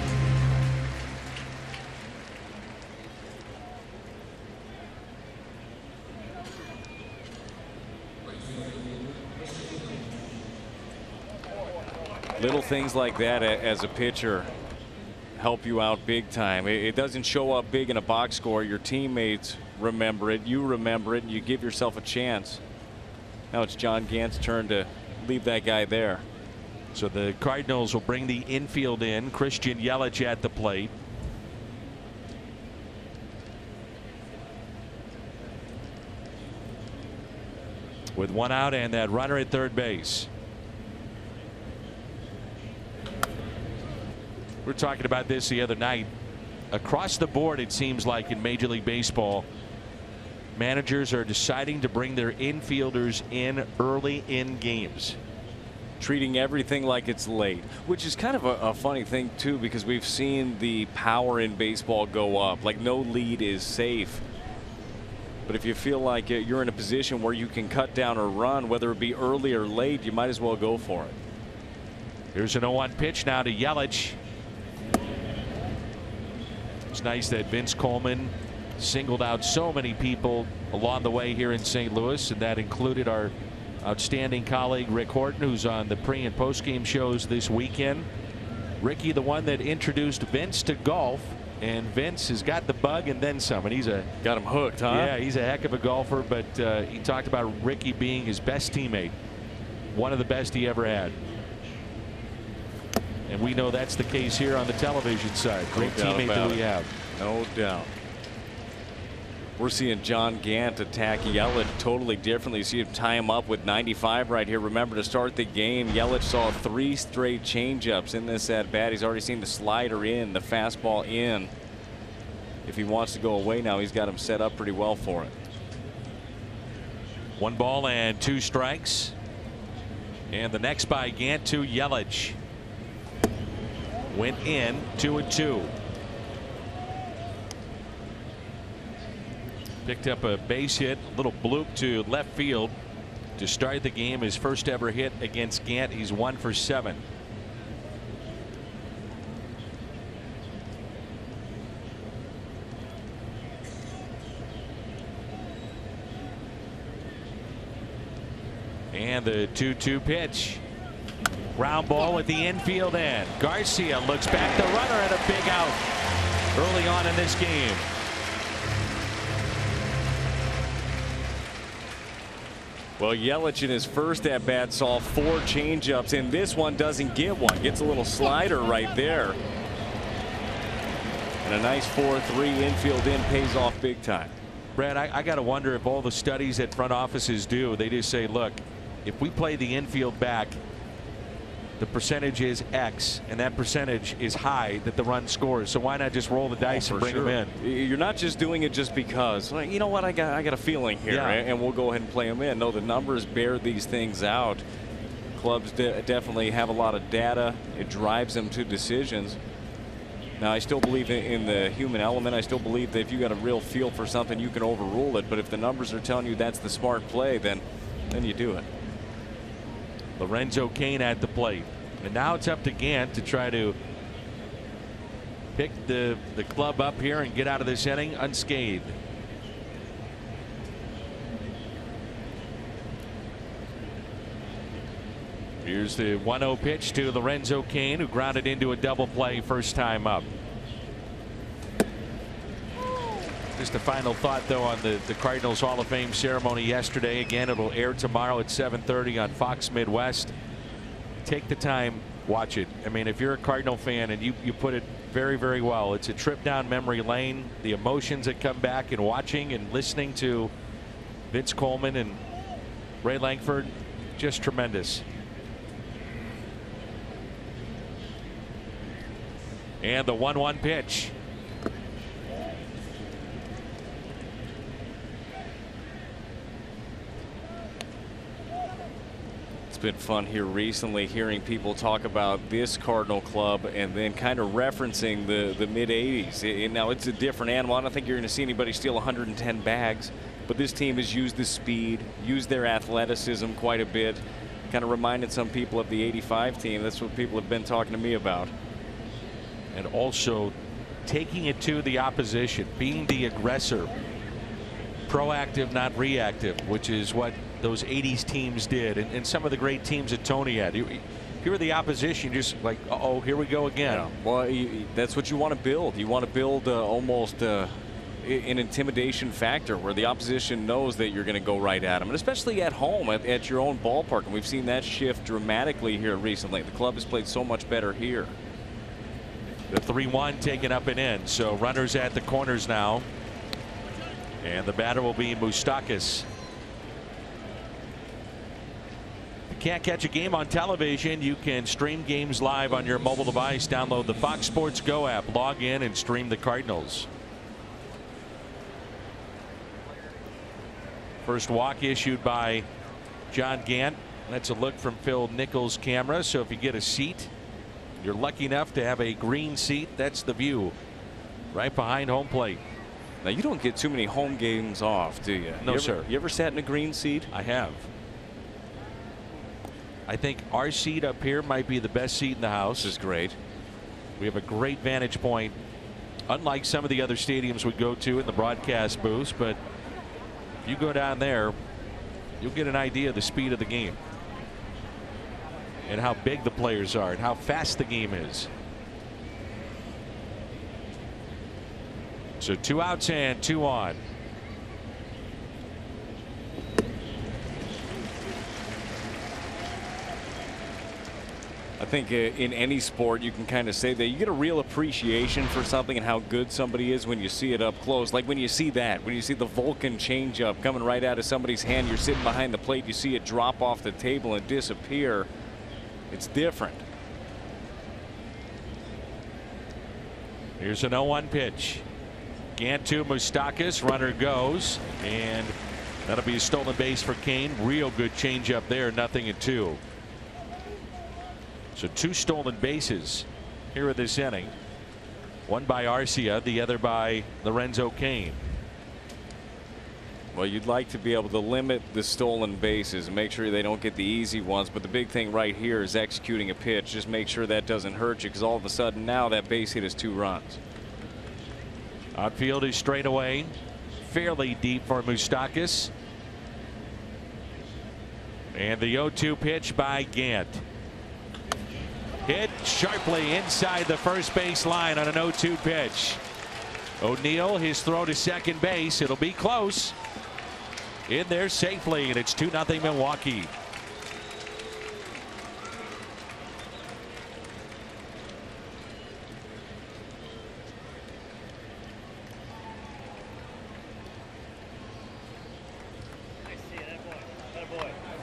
Little things like that as a pitcher help you out big time. It doesn't show up big in a box score. Your teammates remember it, you remember it, and you give yourself a chance. Now it's John Gant's turn to leave that guy there. So the Cardinals will bring the infield in. Christian Yelich at the plate. With one out and that runner at third base. We were talking about this the other night. Across the board, it seems like in Major League Baseball, managers are deciding to bring their infielders in early in games. Treating everything like it's late, which is kind of a funny thing too, because we've seen the power in baseball go up. Like, no lead is safe. But if you feel like you're in a position where you can cut down or run, whether it be early or late, you might as well go for it. Here's an 0-1 pitch now to Yelich. It's nice that Vince Coleman singled out so many people along the way here in St. Louis, and that included our outstanding colleague Rick Horton, who's on the pre and post game shows this weekend. Ricky, the one that introduced Vince to golf, and Vince has got the bug and then some, and he's got him hooked, huh? Yeah, he's a heck of a golfer, but he talked about Ricky being his best teammate, one of the best he ever had. And we know that's the case here on the television side. Great teammate that we have. No doubt. We're seeing John Gant attack Yelich totally differently. You see him tie him up with 95 right here. Remember, to start the game, Yelich saw 3 straight changeups in this at bat. He's already seen the slider in, the fastball in. If he wants to go away now, he's got him set up pretty well for it. 1 ball and 2 strikes. And the next by Gant to Yelich. Went in 2-2. Picked up a base hit, a little bloop to left field to start the game. His first ever hit against Gant. He's 1 for 7. And the 2-2 pitch. Ground ball at the infield end. Garcia looks back, the runner, and a big out early on in this game. Well, Yelich in his first at bat saw 4 changeups, and this one doesn't get one. Gets a little slider right there. And a nice 4-3 infield in pays off big time. Brad, I got to wonder if all the studies that front offices do, they just say, look, if we play the infield back, the percentage is X, and that percentage is high that the run scores. So why not just roll the dice and bring them in? You're not just doing it just because, like, you know what, I got a feeling here, and we'll go ahead and play them in. No, the numbers bear these things out. Clubs definitely have a lot of data. It drives them to decisions. Now, I still believe in the human element. I still believe that if you got a real feel for something, you can overrule it. But if the numbers are telling you that's the smart play, then you do it. Lorenzo Cain at the plate, and now it's up to Gant to try to pick the club up here and get out of this inning unscathed. Here's the 1-0 pitch to Lorenzo Cain, who grounded into a double play first time up. Just a final thought, though, on the Cardinals Hall of Fame ceremony yesterday. Again, it'll air tomorrow at 7:30 on Fox Midwest. Take the time, watch it. I mean, if you're a Cardinal fan, and you put it very, very well, it's a trip down memory lane. The emotions that come back in watching and listening to Vince Coleman and Ray Lankford, just tremendous. And the 1-1 pitch. It's been fun here recently hearing people talk about this Cardinal club and then kind of referencing the mid-'80s. Now, it's a different animal. I don't think you're going to see anybody steal 110 bags, but this team has used the speed, used their athleticism quite a bit, kind of reminded some people of the '85 team. That's what people have been talking to me about. And also taking it to the opposition, being the aggressor, proactive, not reactive, which is what those '80s teams did, and some of the great teams that Tony had. if you're the opposition, you're just like, uh-oh, here we go again. Yeah. Well, that's what you want to build. You want to build almost an intimidation factor where the opposition knows that you're going to go right at them, and especially at home at your own ballpark. And we've seen that shift dramatically here recently. The club has played so much better here. The 3-1 taken up and in. So runners at the corners now. And the batter will be Moustakas. Can't catch a game on television, you can stream games live on your mobile device. Download the Fox Sports Go app, log in and stream the Cardinals. First walk issued by John Gant. That's a look from Phil Nichols' camera. So if you get a seat, you're lucky enough to have a green seat. That's the view right behind home plate. Now, you don't get too many home games off, do you? No, sir. You ever sat in a green seat? I have. I think our seat up here might be the best seat in the house. This is great. We have a great vantage point, unlike some of the other stadiums we go to in the broadcast booths. But if you go down there, you'll get an idea of the speed of the game and how big the players are and how fast the game is. So 2 outs and 2 on. I think in any sport you can kind of say that you get a real appreciation for something and how good somebody is when you see it up close. Like when you see that, when you see the Vulcan changeup coming right out of somebody's hand, you're sitting behind the plate, you see it drop off the table and disappear. It's different. Here's an 0-1 pitch. Gant to Moustakas, runner goes, and that'll be a stolen base for Kane. Real good changeup there, 0-2. So 2 stolen bases here in this inning. One by Arcia, the other by Lorenzo Cain. Well, you'd like to be able to limit the stolen bases and make sure they don't get the easy ones. But the big thing right here is executing a pitch. Just make sure that doesn't hurt you, because all of a sudden now that base hit is 2 runs. Outfield is straight away, fairly deep for Moustakas. And the 0-2 pitch by Gant. Hit sharply inside the first base line on an 0-2 pitch. O'Neill, his throw to second base. It'll be close. In there safely, and it's 2-0 Milwaukee.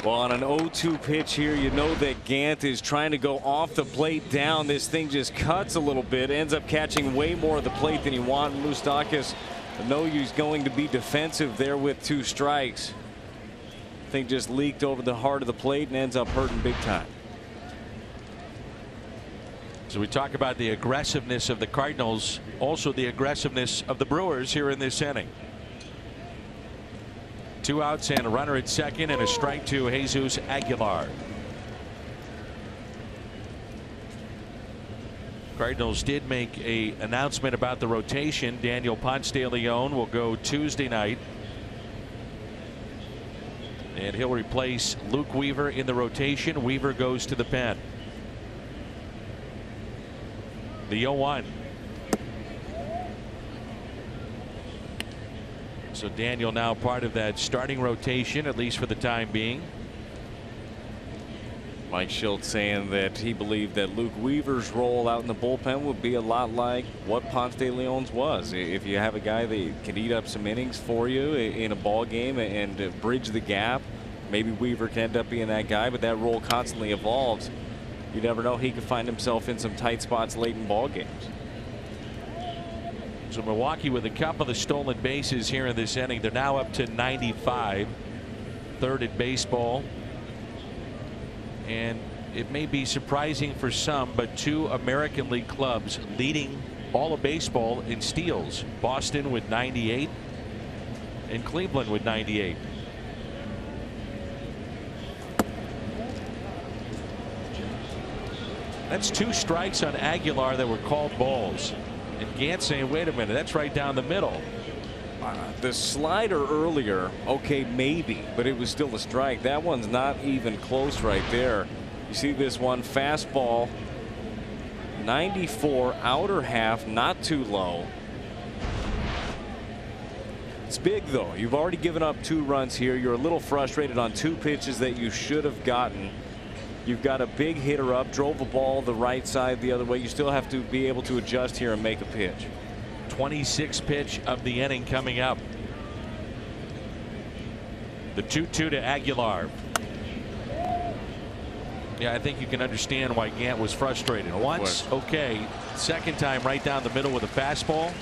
Well, on an 0-2 pitch here, you know that Gant is trying to go off the plate down. This thing just cuts a little bit, ends up catching way more of the plate than you want. Moustakas, I know he's going to be defensive there with 2 strikes. Thing just leaked over the heart of the plate and ends up hurting big time. So we talk about the aggressiveness of the Cardinals, also the aggressiveness of the Brewers here in this inning. 2 outs and a runner at second and a strike to Jesus Aguilar. Cardinals did make an announcement about the rotation. Daniel Ponce de Leon will go Tuesday night, and he'll replace Luke Weaver in the rotation. Weaver goes to the pen. The 0-1. So Daniel now part of that starting rotation, at least for the time being. Mike Schultz saying that he believed that Luke Weaver's role out in the bullpen would be a lot like what Ponce de Leon's was. If you have a guy that can eat up some innings for you in a ball game and bridge the gap, maybe Weaver can end up being that guy, but that role constantly evolves. You never know, he could find himself in some tight spots late in ball games. So Milwaukee with a couple of stolen bases here in this inning. They're now up to 95, third in baseball. And it may be surprising for some, but 2 American League clubs leading all of baseball in steals. Boston with 98 and Cleveland with 98. That's 2 strikes on Aguilar that were called balls. And Gant saying, wait a minute, that's right down the middle. The slider earlier, okay, maybe, but it was still a strike. That one's not even close right there. You see this one fastball, 94 outer half, not too low. It's big though. You've already given up 2 runs here. You're a little frustrated on 2 pitches that you should have gotten. You've got a big hitter up, drove a ball the right side the other way. You still have to be able to adjust here and make a pitch. 26th pitch of the inning coming up. The 2-2 to Aguilar. Yeah, I think you can understand why Gant was frustrated. Once, okay. Second time, right down the middle with a fastball.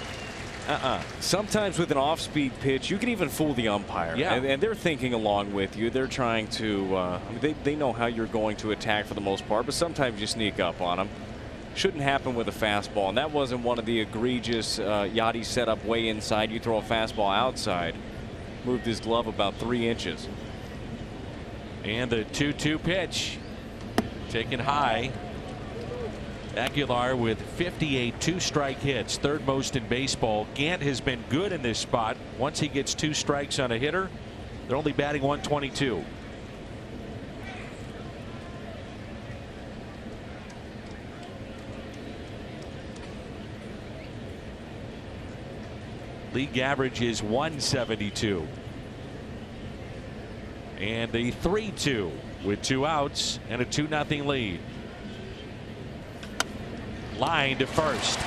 Sometimes with an off-speed pitch, you can even fool the umpire. Yeah. And they're thinking along with you. They're trying to, I mean, they know how you're going to attack for the most part, but sometimes you sneak up on them. Shouldn't happen with a fastball, and that wasn't one of the egregious Yachty set up way inside. You throw a fastball outside. Moved his glove about 3 inches. And the 2-2 pitch taken high. Aguilar with 58 2-strike hits, 3rd most in baseball. Gant has been good in this spot. Once he gets 2 strikes on a hitter, they're only batting 122. League average is 172. And the 3-2 with 2 outs and a 2-0 lead. Line to first.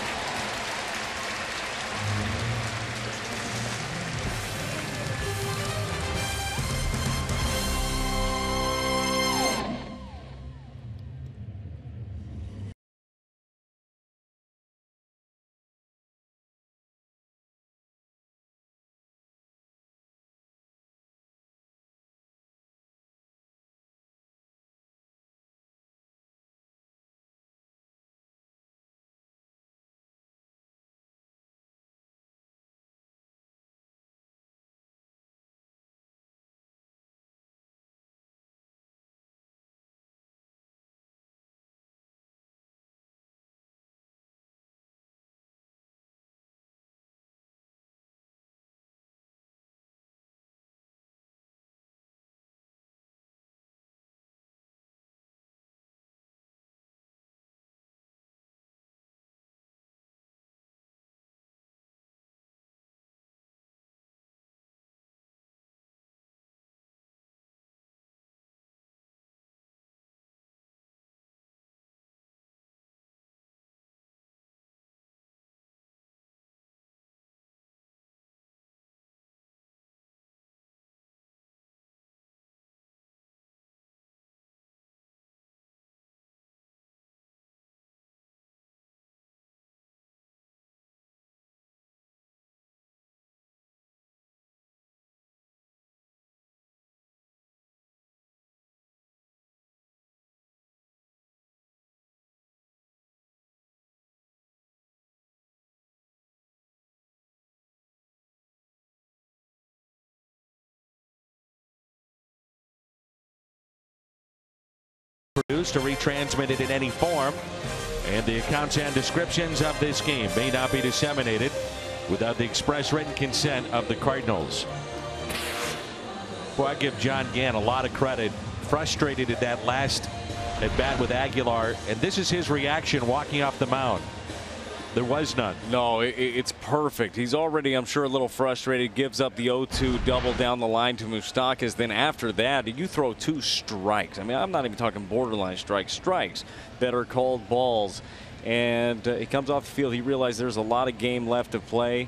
Produced or retransmitted in any form, and the accounts and descriptions of this game may not be disseminated without the express written consent of the Cardinals. Boy, I give John Gant a lot of credit. Frustrated at that last at bat with Aguilar, and this is his reaction walking off the mound. There was none. No, it's perfect. He's already, I'm sure, a little frustrated. Gives up the 0-2 double down the line to Moustakas. Then after that, you throw 2 strikes. I mean, I'm not even talking borderline strikes. Strikes that are called balls. And he comes off the field. He realized there's a lot of game left to play.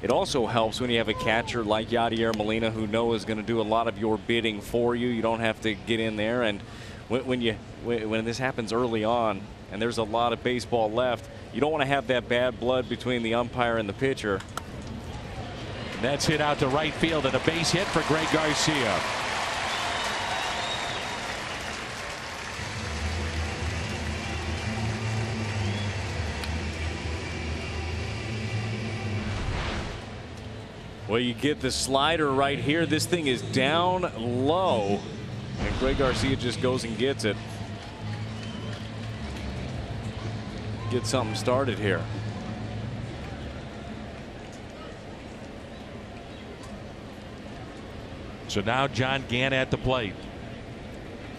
It also helps when you have a catcher like Yadier Molina, who is going to do a lot of your bidding for you. You don't have to get in there. And when this happens early on and there's a lot of baseball left, you don't want to have that bad blood between the umpire and the pitcher. And that's hit out to right field and a base hit for Greg Garcia. Well, you get the slider right here. This thing is down low, and Greg Garcia just goes and gets it. Get something started here. So now John Gant at the plate.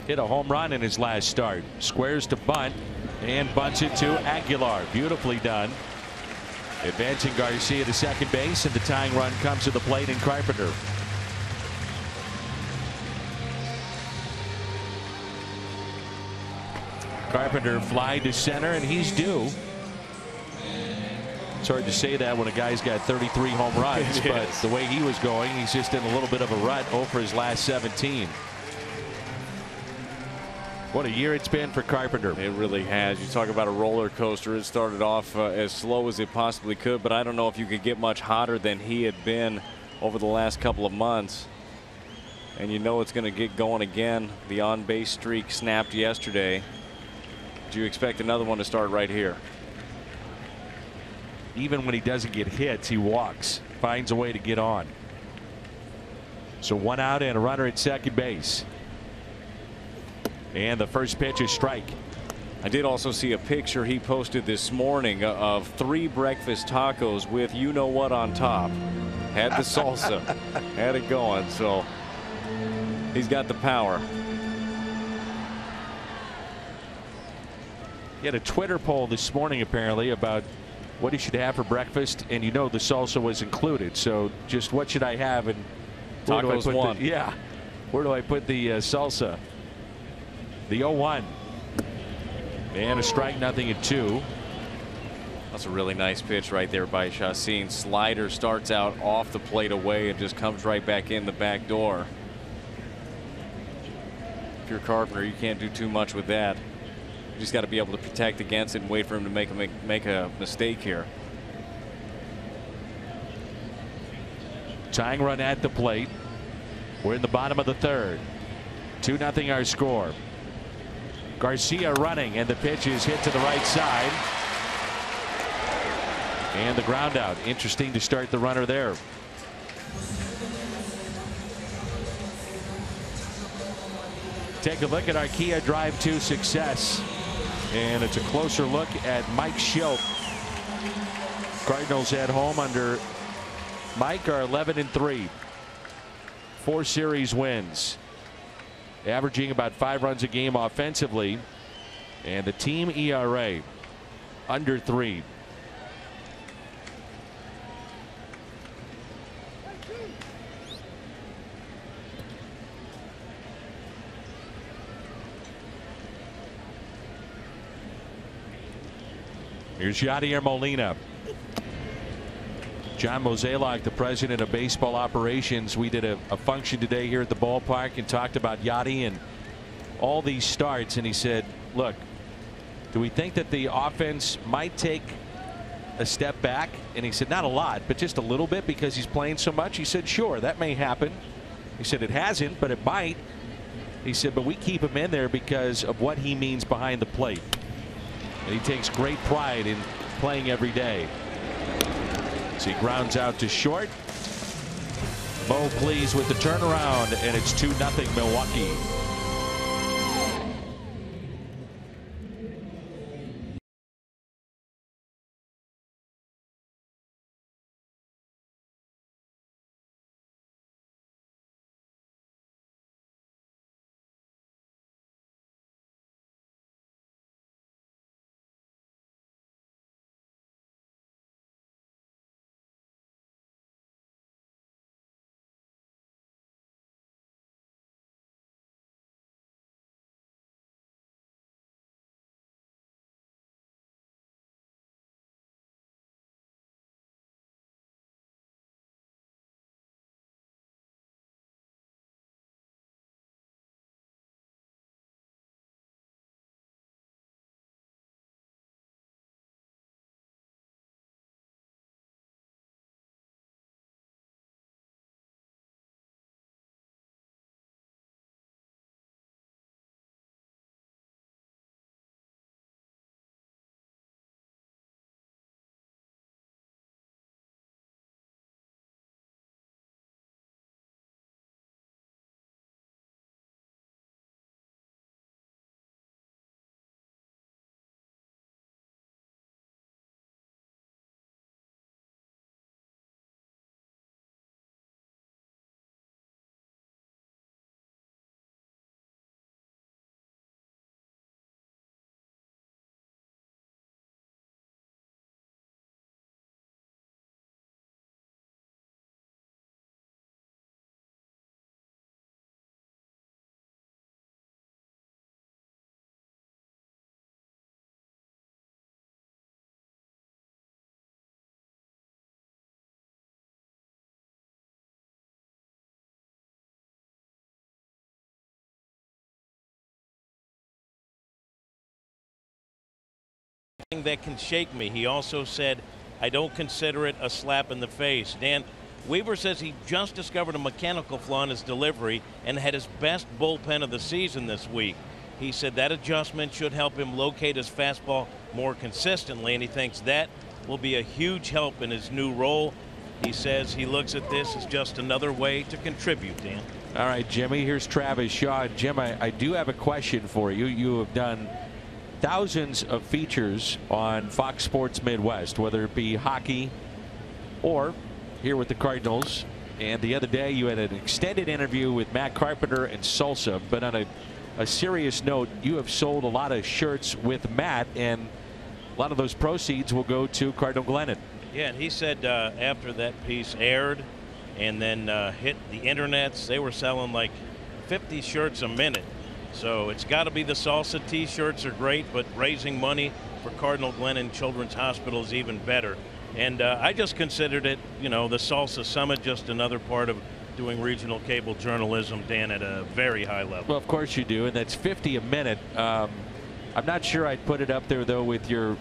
hit a home run in his last start. Squares to bunt and bunts it to Aguilar. Beautifully done. Advancing Garcia to second base, and the tying run comes to the plate in Carpenter. Carpenter fly to center, and he's due. It's hard to say that when a guy's got 33 home runs, but the way he was going, he's just in a little bit of a rut over his last 17. What a year it's been for Carpenter. It really has. You talk about a roller coaster. It started off as slow as it possibly could, but I don't know if you could get much hotter than he had been over the last couple of months. And you know it's going to get going again. The on-base streak snapped yesterday. Do you expect another one to start right here? Even when he doesn't get hits, he walks, finds a way to get on. So one out and a runner at second base. And the first pitch is strike. I did also see a picture he posted this morning of 3 breakfast tacos with you know what on top. Had the salsa, had it going, so he's got the power. He had a Twitter poll this morning apparently about what he should have for breakfast, and you know the salsa was included. So just what should I have, and where do I Tacos put one. where do I put the salsa? The 0-1 and a strike, nothing at 2. That's a really nice pitch right there by Chacin. Slider starts out off the plate away and just comes right back in the back door. If you're Carpenter, you can't do too much with that. You just got to be able to protect against it and wait for him to make a mistake here. Tying run at the plate. We're in the bottom of the third. 2-0 our score. Garcia running, and the pitch is hit to the right side. And the ground out. Interesting to start the runner there. Take a look at our Kia drive to success. And it's a closer look at Mike Schopp. Cardinals at home under Mike are 11-3. 4 series wins. Averaging about 5 runs a game offensively. And the team ERA under 3. Here's Yadier Molina. John Mozeliak, the president of baseball operations. We did a function today here at the ballpark and talked about Yadi and all these starts. And he said, look, do we think that the offense might take a step back? And he said, not a lot, but just a little bit because he's playing so much. He said, sure, that may happen. He said, it hasn't, but it might. He said, but we keep him in there because of what he means behind the plate. And he takes great pride in playing every day. So he grounds out to short. Mo pleased with the turnaround, and it's 2-0 Milwaukee. that can shake me. He also said, I don't consider it a slap in the face. Dan, Weaver says he just discovered a mechanical flaw in his delivery and had his best bullpen of the season this week. He said that adjustment should help him locate his fastball more consistently, and he thinks that will be a huge help in his new role. He says he looks at this as just another way to contribute, Dan. All right, Jimmy, here's Travis Shaw. Jim, I do have a question for you. You have done thousands of features on Fox Sports Midwest, whether it be hockey or here with the Cardinals. And the other day you had an extended interview with Matt Carpenter and Salsa. But on a serious note, you have sold a lot of shirts with Matt, and a lot of those proceeds will go to Cardinal Glennon. Yeah, and he said after that piece aired and then hit the internets, they were selling like 50 shirts a minute. So it's got to be the Salsa T-shirts are great, but raising money for Cardinal Glennon Children's Hospital is even better. And I just considered it, you know, the Salsa Summit, just another part of doing regional cable journalism, Dan, at a very high level. Well, of course you do, and that's 50 a minute. I'm not sure I'd put it up there, though, with your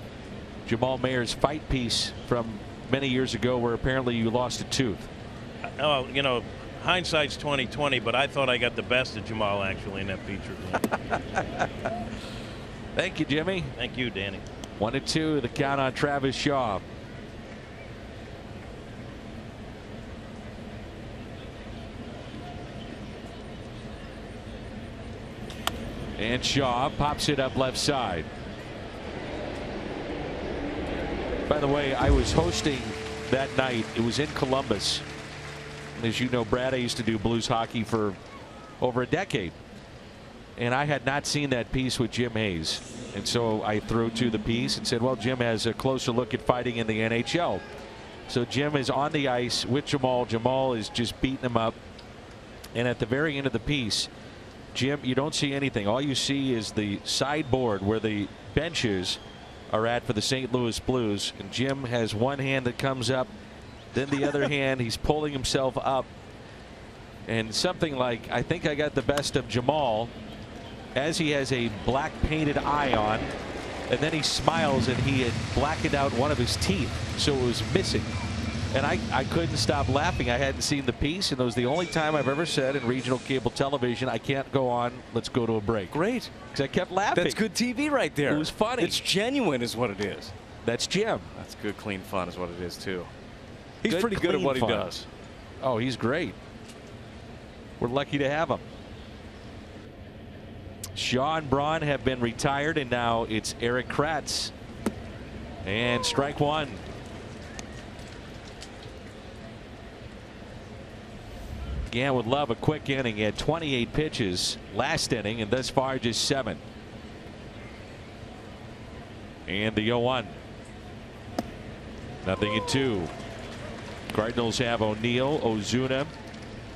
Jamal Mayer's fight piece from many years ago where apparently you lost a tooth. Oh, you know, hindsight's 20/20, but I thought I got the best of Jamal actually in that feature. Thank you, Jimmy. Thank you, Danny. 1-2, the count on Travis Shaw. And Shaw pops it up left side. By the way, I was hosting that night. It was in Columbus. As you know, Brad, I used to do blues hockey for over a decade. And I had not seen that piece with Jim Hayes. And so I threw to the piece and said, well, Jim has a closer look at fighting in the NHL. So Jim is on the ice with Jamal. Jamal is just beating him up. And at the very end of the piece, Jim, you don't see anything. All you see is the sideboard where the benches are at for the St. Louis Blues. And Jim has one hand that comes up, then the other hand, he's pulling himself up. And something like, I think I got the best of Jamal as he has a black painted eye on. And then he smiles and he had blackened out one of his teeth. So it was missing. And I couldn't stop laughing. I hadn't seen the piece, and it was the only time I've ever said in regional cable television, I can't go on, let's go to a break. Great. Because I kept laughing. That's good TV right there. It was funny. It's genuine is what it is. That's Jim. That's good, clean fun is what it is, too. He's Good, pretty good at what fun. he does. Oh, he's great. We're lucky to have him. Shaw and Braun have been retired, and now it's Eric Kratz. And strike one. Gant would love a quick inning. He had 28 pitches last inning, and thus far just 7. And the 0-1. Nothing in 2. Cardinals have O'Neill, Ozuna,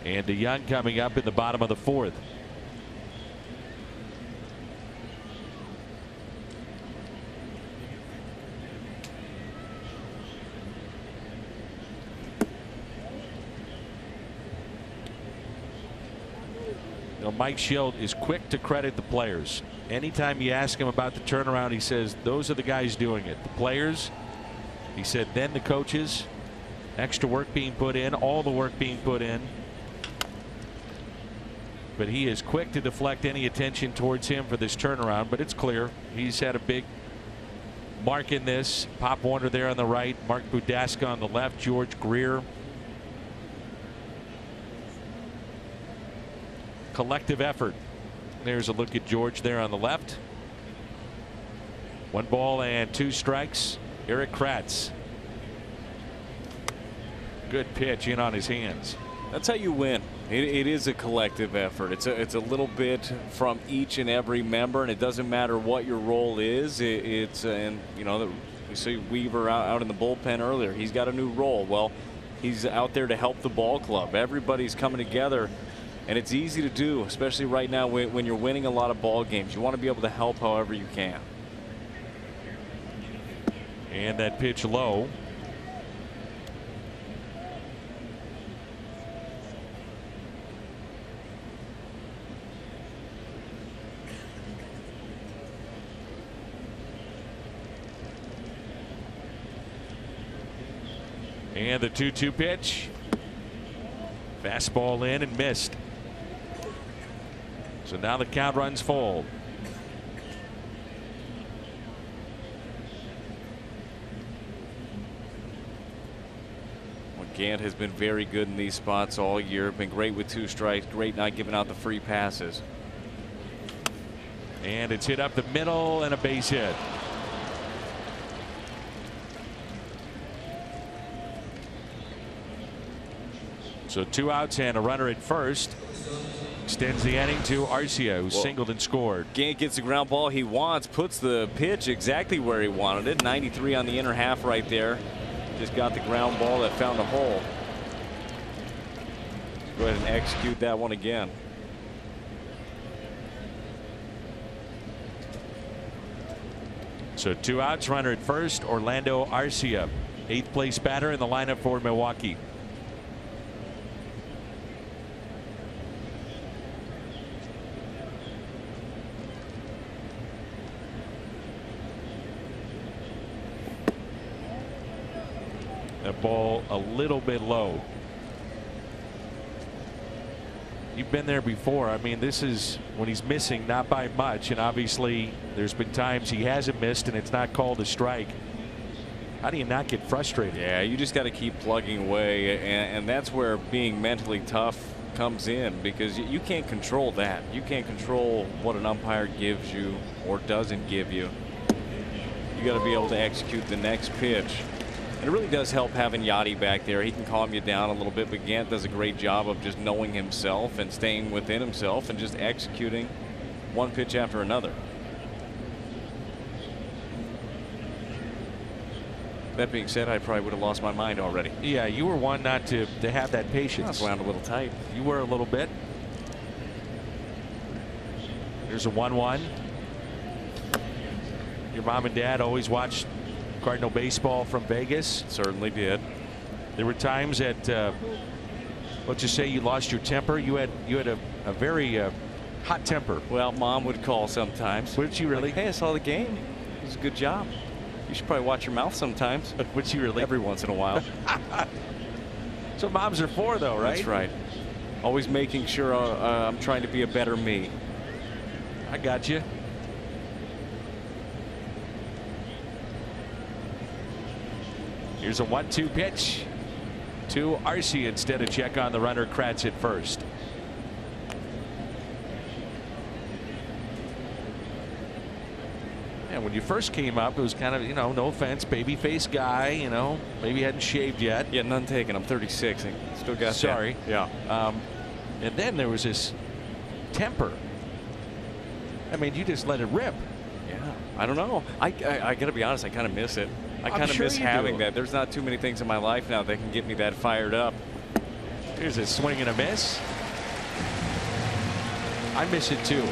and DeYoung coming up in the bottom of the 4th. Mike Schild is quick to credit the players. Anytime you ask him about the turnaround, he says those are the guys doing it. The players, he said, then the coaches. Extra work being put in, all the work being put in. But he is quick to deflect any attention towards him for this turnaround. But it's clear he's had a big mark in this. Pop Warner there on the right, Mark Budaska on the left, George Greer. Collective effort. There's a look at George there on the left. 1 ball and 2 strikes. Eric Kratz. Good pitch in on his hands. That's how you win. It is a collective effort. It's a little bit from each and every member, and it doesn't matter what your role is. And you know, we see Weaver out in the bullpen earlier. He's got a new role. Well, he's out there to help the ball club. Everybody's coming together. And it's easy to do, especially right now when you're winning a lot of ball games. You want to be able to help however you can. And that pitch low. And the 2-2 pitch. Fastball in and missed. So now the count runs full. Gant has been very good in these spots all year. Been great with 2 strikes. Great not giving out the free passes. And it's hit up the middle and a base hit. So 2 outs and a runner at first. Extends the inning to Arcia, who singled and scored. Gant gets the ground ball he wants. Puts the pitch exactly where he wanted it. 93 on the inner half right there. Just got the ground ball that found a hole. Go ahead and execute that one again. So 2 outs, runner at first. Orlando Arcia, 8th place batter in the lineup for Milwaukee. That ball a little bit low. You've been there before. I mean, this is when he's missing, not by much, and obviously there's been times he hasn't missed and it's not called a strike. How do you not get frustrated? Yeah, you just got to keep plugging away, and that's where being mentally tough comes in, because you can't control that. You can't control what an umpire gives you or doesn't give you. You got to be able to execute the next pitch. And it really does help having Yachty back there. He can calm you down a little bit, but Gant does a great job of just knowing himself and staying within himself and just executing one pitch after another. That being said, I probably would have lost my mind already. Yeah, you were one not to have that patience. I was wound a little tight. You were a little bit. There's a 1-1. Your mom and dad always watched Cardinal baseball from Vegas? Certainly did. There were times that let's just say you lost your temper. You had a very hot temper. Well, Mom would call sometimes. Would she really? Like, hey, I saw the game. It was a good job. You should probably watch your mouth sometimes. Would she really? Every once in a while. That's what moms are for, though, right? That's right. Always making sure I'm trying to be a better me. I got you. Here's a 1-2 pitch to Arcia instead of check on the runner. Kratz at first. And when you first came up, it was kind of, you know, no offense, baby face guy, you know, maybe hadn't shaved yet. Yeah, none taken. I'm 36. I still got Sorry. that. Yeah. And then there was this temper. I mean, you just let it rip. Yeah. I don't know. I got to be honest. I kind of miss it. I kind of miss having that. There's not too many things in my life now that can get me that fired up. Here's a swing and a miss. I miss it too.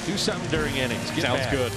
Do something during innings. Get Sounds back. good.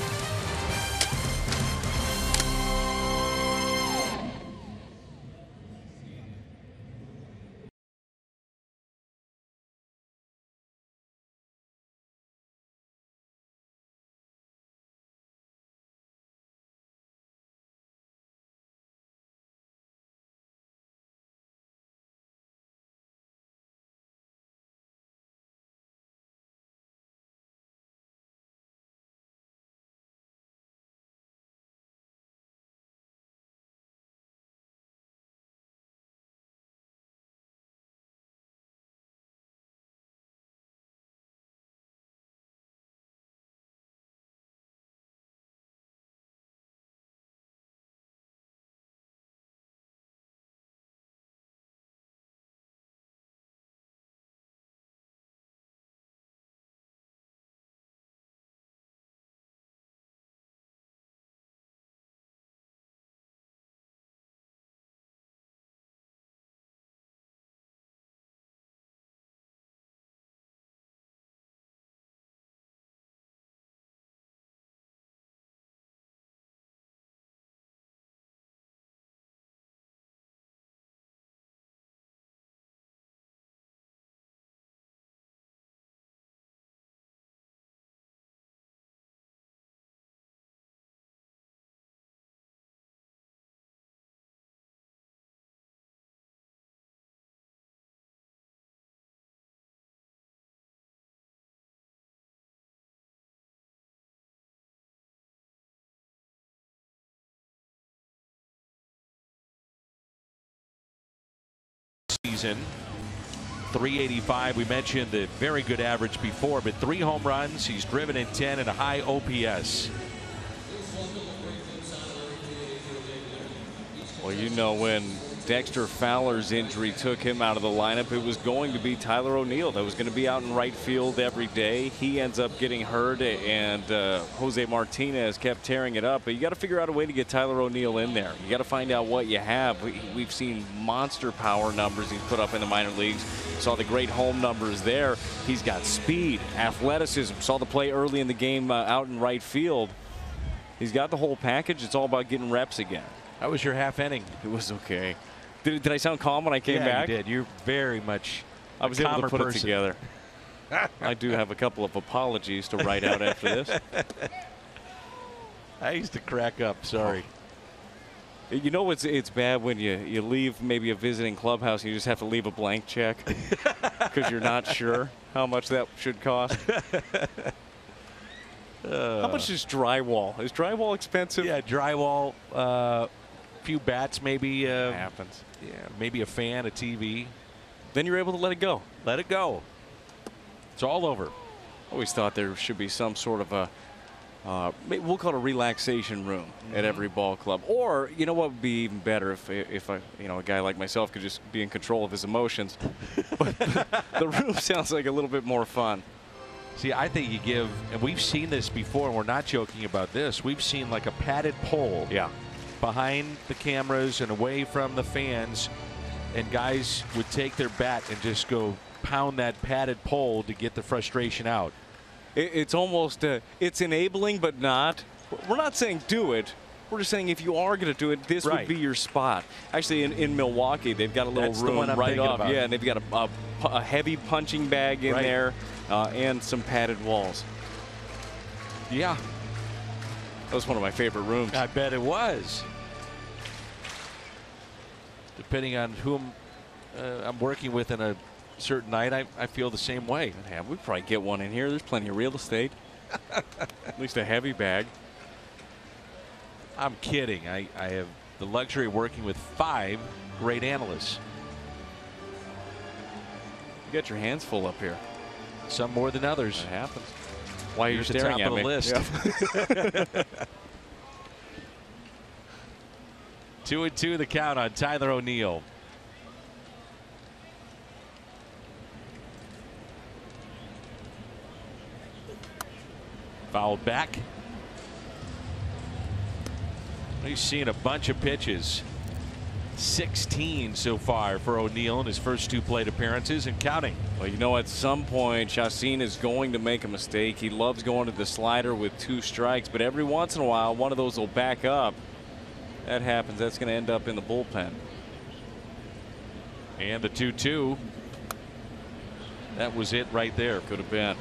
season. 385. We mentioned the very good average before, but 3 home runs. He's driven in 10 and a high OPS. Well, you know, when Dexter Fowler's injury took him out of the lineup, it was going to be Tyler O'Neill that was going to be out in right field every day. He ends up getting hurt, and Jose Martinez kept tearing it up. But you got to figure out a way to get Tyler O'Neill in there. You got to find out what you have. We've seen monster power numbers he's put up in the minor leagues. Saw the great home numbers there. He's got speed, athleticism. Saw the play early in the game out in right field. He's got the whole package. It's all about getting reps again. That was your half inning. It was okay. Did I sound calm when I came back? Yeah, you did. You're very much I was able to put it together. I do have a couple of apologies to write out after this. I used to crack up. Sorry. You know it's bad when you leave maybe a visiting clubhouse and you just have to leave a blank check because you're not sure how much that should cost. How much is drywall? Is drywall expensive? Yeah, drywall. Few bats maybe. Happens. Yeah, maybe a fan, a TV. Then you're able to let it go. Let it go. It's all over. Always thought there should be some sort of a we'll call it a relaxation room at every ball club. Or you know what would be even better if a guy like myself could just be in control of his emotions. But the room sounds like a little bit more fun. See, I think you give, and we've seen this before, and we're not joking about this. We've seen like a padded pole. Yeah. Behind the cameras and away from the fans, and guys would take their bat and just go pound that padded pole to get the frustration out. It's almost it's enabling, but not. We're not saying do it. We're just saying if you are going to do it, this would be your spot. Actually, in Milwaukee, they've got a little room right off. Yeah, and they've got a heavy punching bag in there and some padded walls. Yeah. That was one of my favorite rooms. I bet it was. Depending on whom I'm working with in a certain night, I feel the same way. We'd probably get one in here. There's plenty of real estate. At least a heavy bag. I'm kidding. I have the luxury of working with 5 great analysts. You got your hands full up here. Some more than others. That happens. Why are you staring at me? List. Yeah. 2-2 the count on Tyler O'Neill. Fouled back. He's seen a bunch of pitches. 16 so far for O'Neill in his first 2 plate appearances and counting. Well, you know, at some point, Chacin is going to make a mistake. He loves going to the slider with 2 strikes, but every once in a while, one of those will back up. That happens. That's going to end up in the bullpen. And the 2-2. That was it right there. Could have been.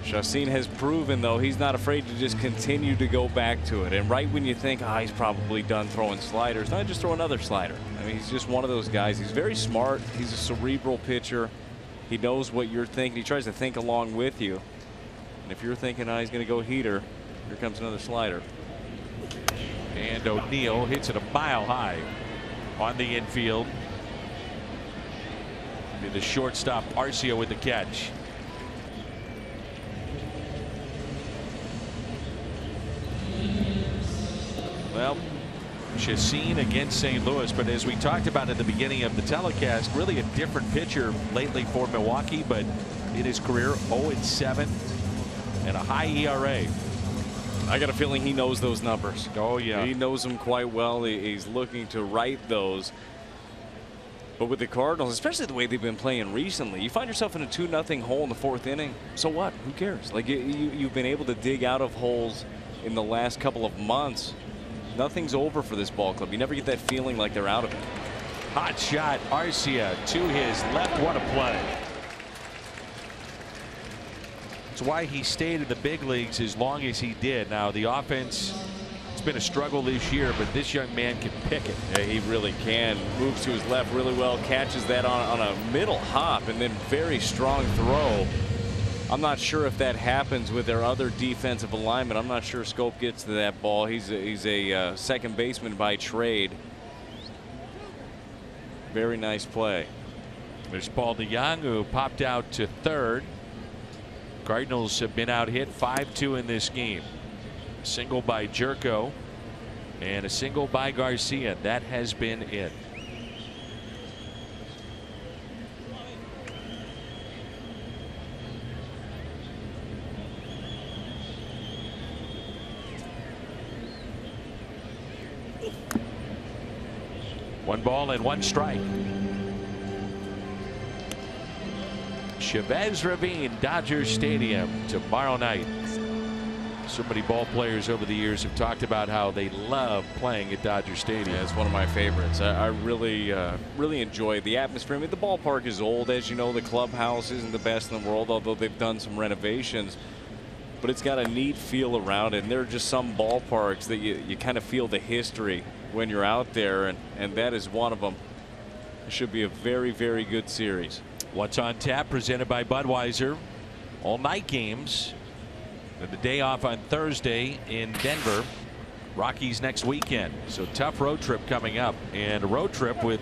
Chacin has proven, though, he's not afraid to just continue to go back to it. And right when you think, he's probably done throwing sliders, now just throw another slider. I mean, he's just one of those guys. He's very smart. He's a cerebral pitcher. He knows what you're thinking. He tries to think along with you. And if you're thinking, he's going to go heater, here comes another slider. And O'Neill hits it a mile high on the infield. The shortstop Arcia with the catch. Well, Chacin against St. Louis, but as we talked about at the beginning of the telecast, really a different pitcher lately for Milwaukee, but in his career 0-7 and a high ERA. I got a feeling he knows those numbers. Oh, yeah. He knows them quite well. He's looking to right those. But with the Cardinals, especially the way they've been playing recently, you find yourself in a 2-0 hole in the 4th inning. So what? Who cares? Like you've been able to dig out of holes in the last couple of months. Nothing's over for this ball club. You never get that feeling like they're out of it. Hot shot, Arcia to his left. What a play. It's why he stayed in the big leagues as long as he did. Now, the offense, it's been a struggle this year, but this young man can pick it. Yeah, he really can. Moves to his left really well, catches that on a middle hop, and then very strong throw. I'm not sure if that happens with their other defensive alignment. I'm not sure Scope gets to that ball. He's a second baseman by trade. Very nice play. There's Paul DeYoung, who popped out to third. Cardinals have been out hit 5-2 in this game. A single by Jerko and a single by Garcia. That has been it. One ball and one strike. Chavez Ravine, Dodger Stadium tomorrow night. So many ball players over the years have talked about how they love playing at Dodger Stadium. Yeah, it's one of my favorites. I really enjoy the atmosphere. I mean, the ballpark is old, as you know. The clubhouse isn't the best in the world, although they've done some renovations. But it's got a neat feel around it. And there are just some ballparks that you kind of feel the history when you're out there, and that is one of them. It should be a very, very good series. What's on tap, presented by Budweiser. All night games. And the day off on Thursday in Denver. Rockies next weekend. So tough road trip coming up, and a road trip with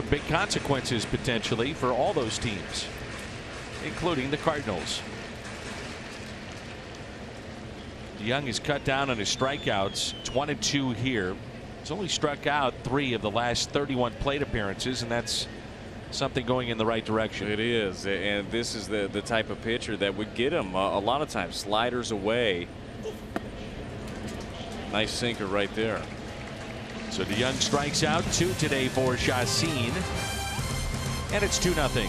big consequences potentially for all those teams, including the Cardinals. DeYoung is cut down on his strikeouts, 22 here. He's only struck out 3 of the last 31 plate appearances, and that's something going in the right direction. It is, and this is the type of pitcher that would get him a lot of times sliders away. Nice sinker right there. So DeYoung strikes out 2 today for Chacin, and it's 2-0.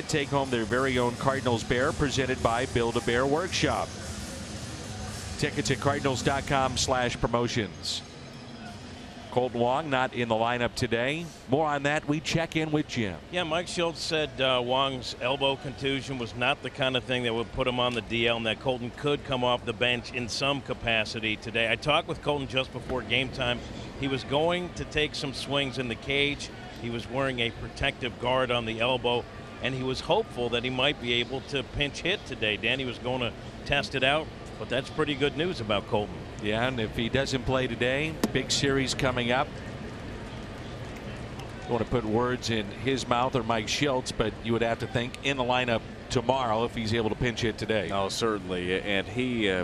Take home their very own Cardinals Bear, presented by Build-A-Bear Workshop. Tickets at cardinals.com/promotions. Colton Wong not in the lineup today. More on that. We check in with Jim. Yeah, Mike Schultz said Wong's elbow contusion was not the kind of thing that would put him on the DL, and that Colton could come off the bench in some capacity today. I talked with Colton just before game time. He was going to take some swings in the cage. He was wearing a protective guard on the elbow, and he was hopeful that he might be able to pinch hit today. Danny was going to test it out, but that's pretty good news about Colton. Yeah, and if he doesn't play today, big series coming up. Don't want to put words in his mouth or Mike Schultz, but you would have to think in the lineup tomorrow if he's able to pinch hit today. Oh, certainly. And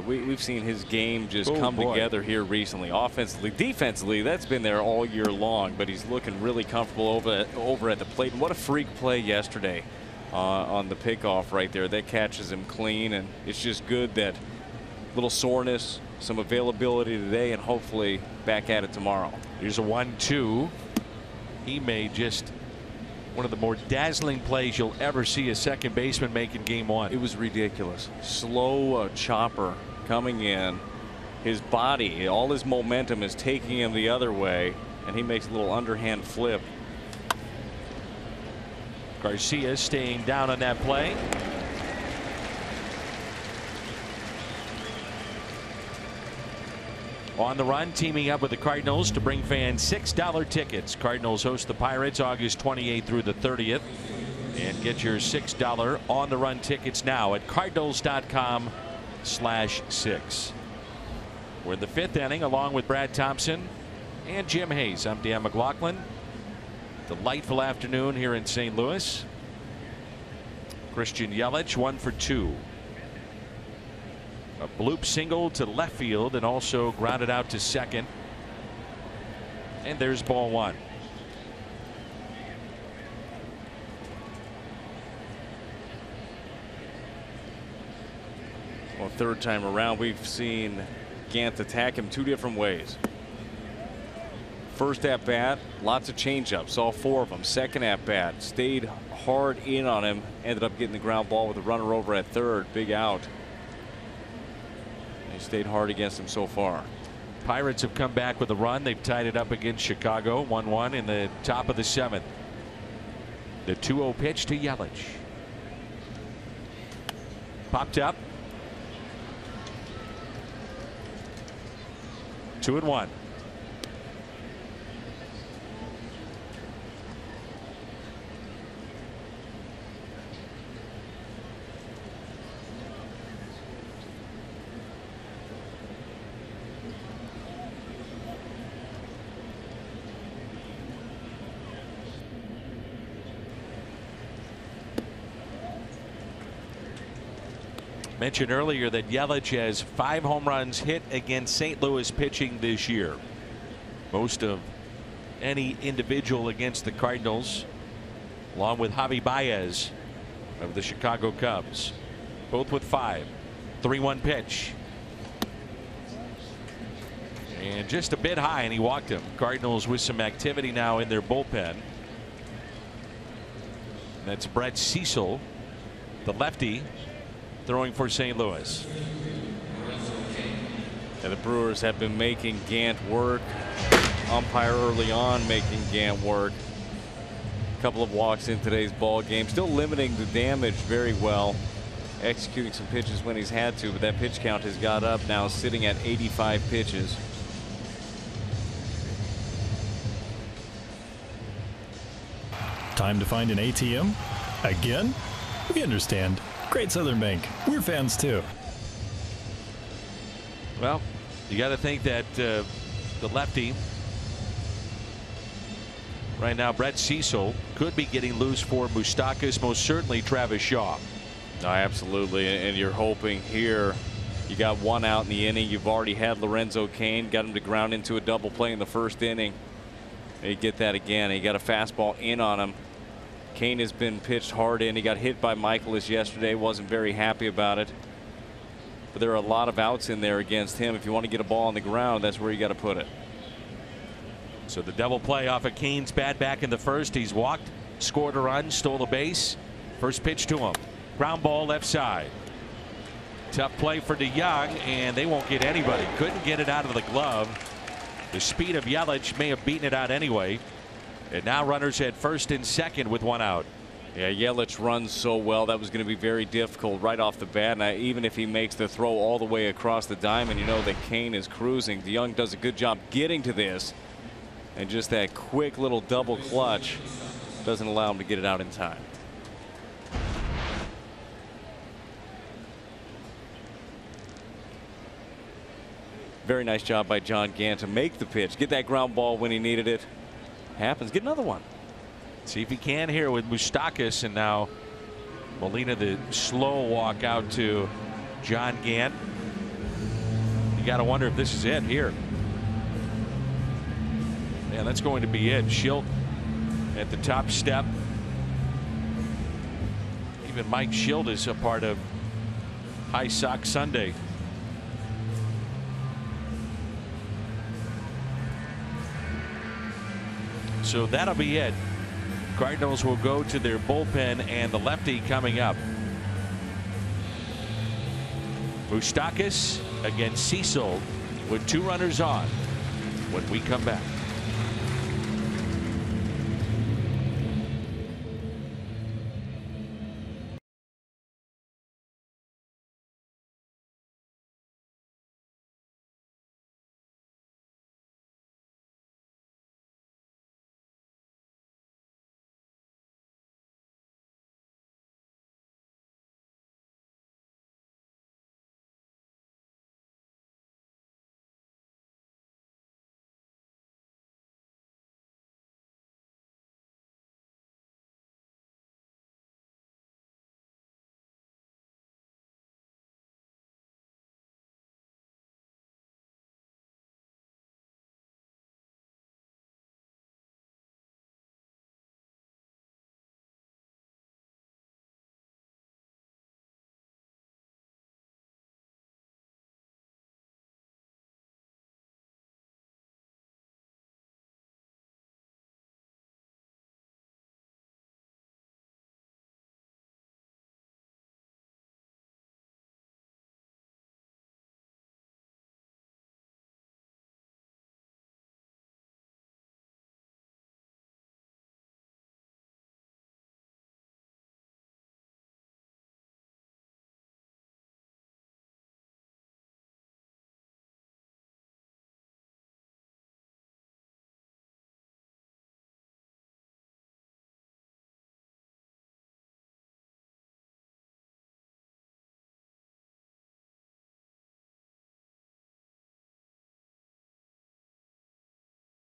we've seen his game just come together here recently. Offensively, defensively, that's been there all year long, but he's looking really comfortable over at the plate. And what a freak play yesterday on the pickoff right there. That catches him clean, and it's just good that little soreness, some availability today, and hopefully back at it tomorrow. Here's a 1-2. He made just one of the more dazzling plays you'll ever see a second baseman make in game one. It was ridiculous. Slow chopper coming in, his body, all his momentum is taking him the other way, and he makes a little underhand flip. Garcia staying down on that play. On the run, teaming up with the Cardinals to bring fans $6 tickets. Cardinals host the Pirates August 28th through the 30th. And get your $6 on the run tickets now at cardinals.com/6. We're in the 5th inning along with Brad Thompson and Jim Hayes. I'm Dan McLaughlin. Delightful afternoon here in St. Louis. Christian Yelich 1 for 2. A bloop single to left field and also grounded out to second. And there's ball 1. Well, third time around, we've seen Gant attack him 2 different ways. First at bat, lots of changeups, all 4 of them. Second at bat, stayed hard in on him, ended up getting the ground ball with a runner over at third, big out. He stayed hard against him so far. Pirates have come back with a run. They've tied it up against Chicago 1-1 in the top of the 7th. The 2-0 pitch to Yelich. Popped up. 2-1. Mentioned earlier that Yelich has 5 home runs hit against St. Louis pitching this year. Most of any individual against the Cardinals, along with Javi Baez of the Chicago Cubs. Both with 5. 3-1 pitch. And just a bit high, and he walked him. Cardinals with some activity now in their bullpen. That's Brett Cecil, the lefty, throwing for St. Louis. And the Brewers have been making Gant work. Umpire early on making Gant work. A couple of walks in today's ball game. Still limiting the damage very well. Executing some pitches when he's had to, but that pitch count has got up now, sitting at 85 pitches. Time to find an ATM? Again? We understand. Great Southern Bank. We're fans too. Well, you got to think that the lefty right now, Brett Cecil, could be getting loose for Moustakas, most certainly Travis Shaw. No, absolutely, and you're hoping here. You got 1 out in the inning. You've already had Lorenzo Cain, got him to ground into a double play in the first inning. And you get that again. He got a fastball in on him. Cain has been pitched hard in. He got hit by Michaelis yesterday. Wasn't very happy about it. But there are a lot of outs in there against him. If you want to get a ball on the ground, that's where you got to put it. So the double play off of Cain's bat back in the first. He's walked, scored a run, stole a base. First pitch to him. Ground ball left side. Tough play for DeYoung, and they won't get anybody. Couldn't get it out of the glove. The speed of Yelich may have beaten it out anyway. And now runners at first and second with 1 out. Yeah, Yelich runs so well. That was going to be very difficult right off the bat. And even if he makes the throw all the way across the diamond, you know that Cain is cruising. DeYoung does a good job getting to this. And just that quick little double clutch doesn't allow him to get it out in time. Very nice job by John Gant to make the pitch, get that ground ball when he needed it. Happens. Get another one. See if he can here with Moustakas, and now Molina, the slow walk out to John Gant. You got to wonder if this is it here. Yeah, that's going to be it. Schilt at the top step. Even Mike Schilt is a part of High Sox Sunday. So that'll be it. Cardinals will go to their bullpen, and the lefty coming up. Moustakas against Cecil with 2 runners on when we come back.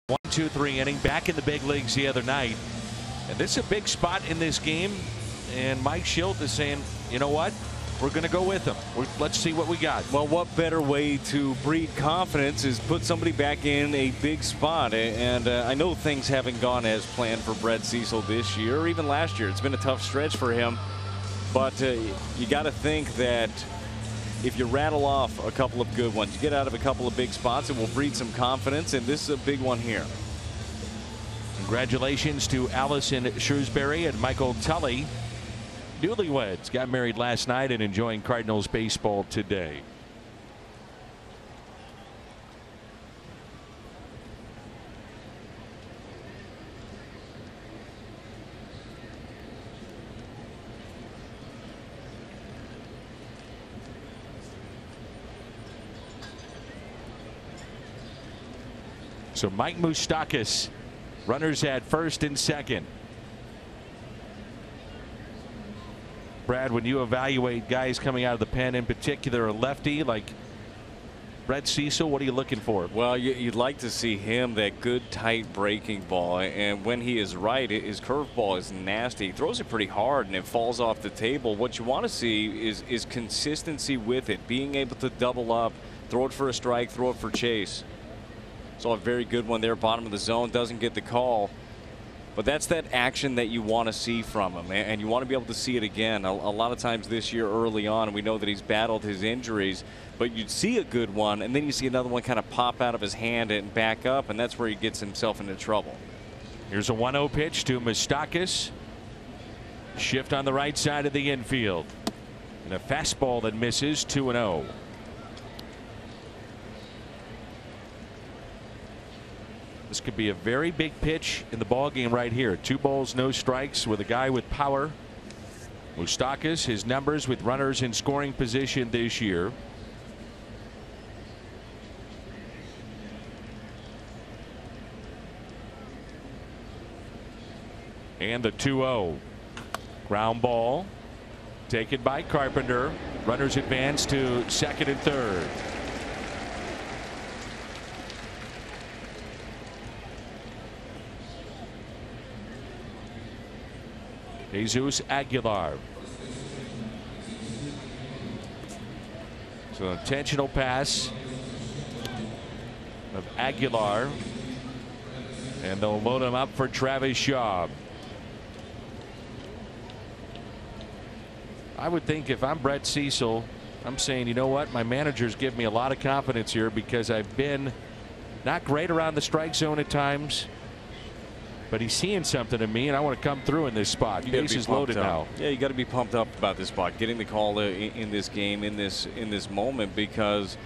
One, 2, 3 inning, back in the big leagues the other night. And this is a big spot in this game. And Mike Schilt is saying, you know what? We're going to go with them. Let's see what we got. Well, what better way to breed confidence is put somebody back in a big spot. And I know things haven't gone as planned for Brett Cecil this year, or even last year. It's been a tough stretch for him. But you got to think that if you rattle off a couple of good ones, you get out of a couple of big spots, it will breed some confidence, and this is a big one here. Congratulations to Allison Shrewsbury and Michael Tully. Newlyweds got married last night and enjoying Cardinals baseball today. So Mike Moustakas, runners at first and second. Brad, when you evaluate guys coming out of the pen, in particular a lefty like Brett Cecil, what are you looking for? Well, you'd like to see him that good tight breaking ball, and when he is right, his curveball is nasty. He throws it pretty hard and it falls off the table. What you want to see is consistency with it, being able to double up, throw it for a strike, throw it for chase. Saw a very good one there, bottom of the zone, doesn't get the call. But that's that action that you want to see from him, and you want to be able to see it again. A lot of times this year early on, and we know that he's battled his injuries, but you'd see a good one, and then you see another one kind of pop out of his hand and back up, and that's where he gets himself into trouble. Here's a 1-0 pitch to Moustakas. Shift on the right side of the infield. And a fastball that misses, 2-0. This could be a very big pitch in the ball game right here. 2 balls, no strikes with a guy with power. Moustakas, his numbers with runners in scoring position this year. And the 2-0. Ground ball taken by Carpenter. Runners advance to second and third. Jesus Aguilar. So intentional pass of Aguilar, and they'll load him up for Travis Shaw. I would think if I'm Brett Cecil, I'm saying, you know what, my managers give me a lot of confidence here because I've been not great around the strike zone at times. But he's seeing something in me, and I want to come through in this spot. Base is loaded now. Yeah, you got to be pumped up about this spot, getting the call in this game, in this moment, because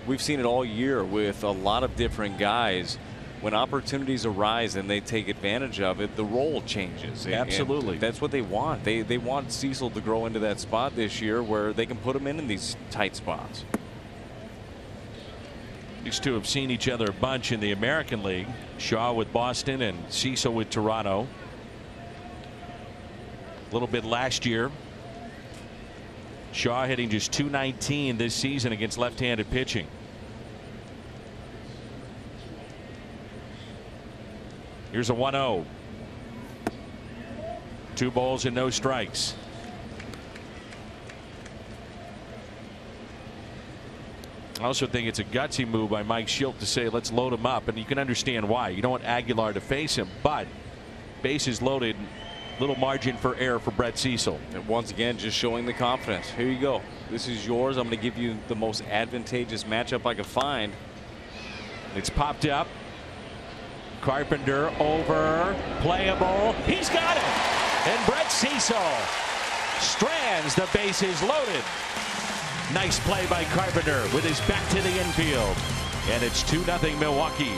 we've seen it all year with a lot of different guys. When opportunities arise and they take advantage of it, the role changes. Absolutely. And that's what they want. They want Cecil to grow into that spot this year where they can put him in these tight spots. These two have seen each other a bunch in the American League. Shaw with Boston and Cecil with Toronto. A little bit last year. Shaw hitting just .219 this season against left-handed pitching. Here's a 1-0. 2 balls and no strikes. I also think it's a gutsy move by Mike Schilt to say let's load him up, and you can understand why. You don't want Aguilar to face him, but bases loaded, little margin for error for Brett Cecil. And once again, just showing the confidence. Here you go. This is yours. I'm going to give you the most advantageous matchup I could find. It's popped up. Carpenter over, playable. He's got it. And Brett Cecil strands the bases loaded. Nice play by Carpenter with his back to the infield. And it's 2-0 Milwaukee.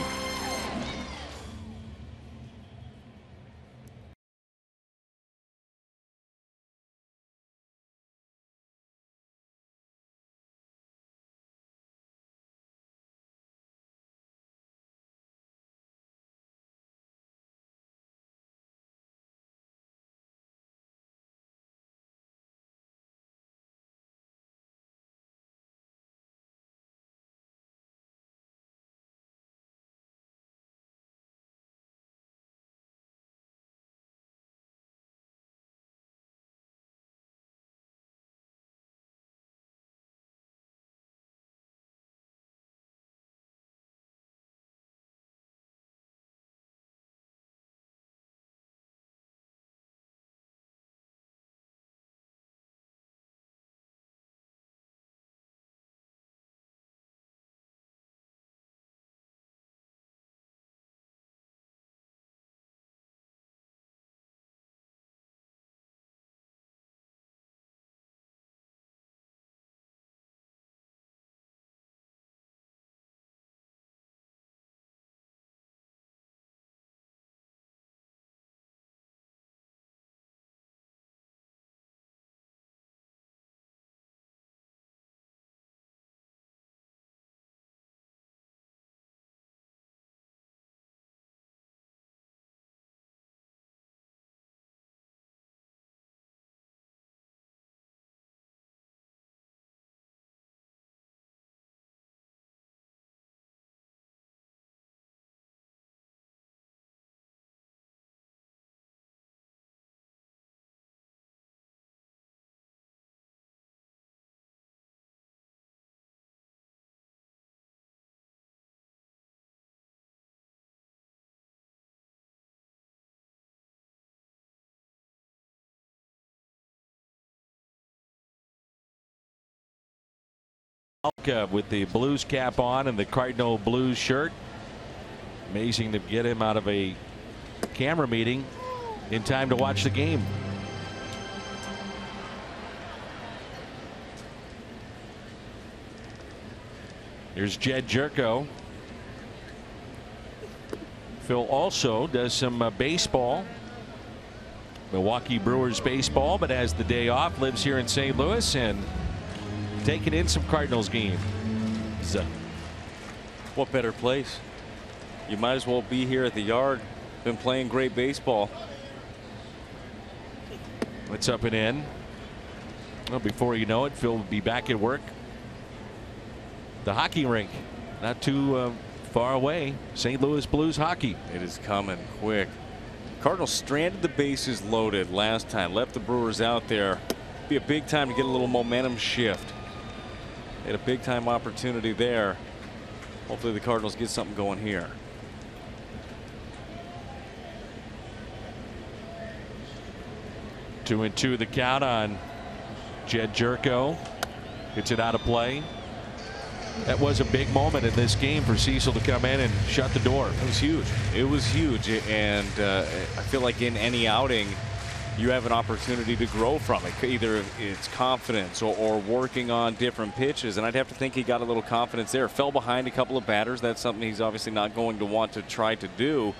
With the Blues cap on and the Cardinal Blues shirt. Amazing to get him out of a camera meeting in time to watch the game. Here's Jed Jerko. Phil also does some baseball. Milwaukee Brewers baseball, but has the day off, lives here in St. Louis and taking in some Cardinals games. What better place? You might as well be here at the yard. Been playing great baseball. It's up and in. Well, before you know it, Phil will be back at work. The hockey rink, not too far away. St. Louis Blues hockey. It is coming quick. Cardinals stranded the bases loaded last time. Left the Brewers out there. Be a big time to get a little momentum shift. Had a big time opportunity there. Hopefully the Cardinals get something going here. Two and two the count on Jed Jerko. Hits it out of play. That was a big moment in this game for Cecil to come in and shut the door. It was huge. It was huge. And I feel like in any outing, you have an opportunity to grow from it. Either it's confidence or working on different pitches. And I'd have to think he got a little confidence there. Fell behind a couple of batters. That's something he's obviously not going to want to try to do.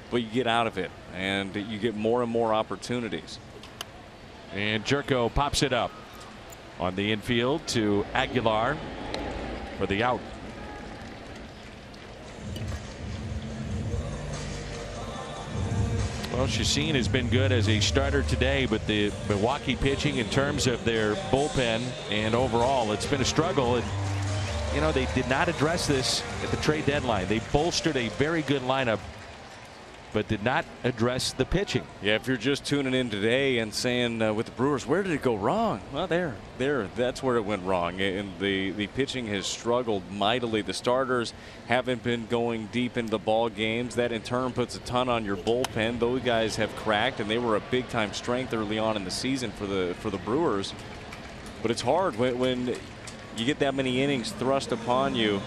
But you get out of it, and you get more and more opportunities. And Jerko pops it up on the infield to Aguilar for the out. Well, Chacin has been good as a starter today, but the Milwaukee pitching in terms of their bullpen and overall, it's been a struggle. And, you know, they did not address this at the trade deadline. They bolstered a very good lineup, but did not address the pitching. Yeah, if you're just tuning in today and saying with the Brewers, where did it go wrong? Well, that's where it went wrong. And the pitching has struggled mightily. The starters haven't been going deep into the ball games. That in turn puts a ton on your bullpen. Those guys have cracked, and they were a big time strength early on in the season for the Brewers. But it's hard when you get that many innings thrust upon you.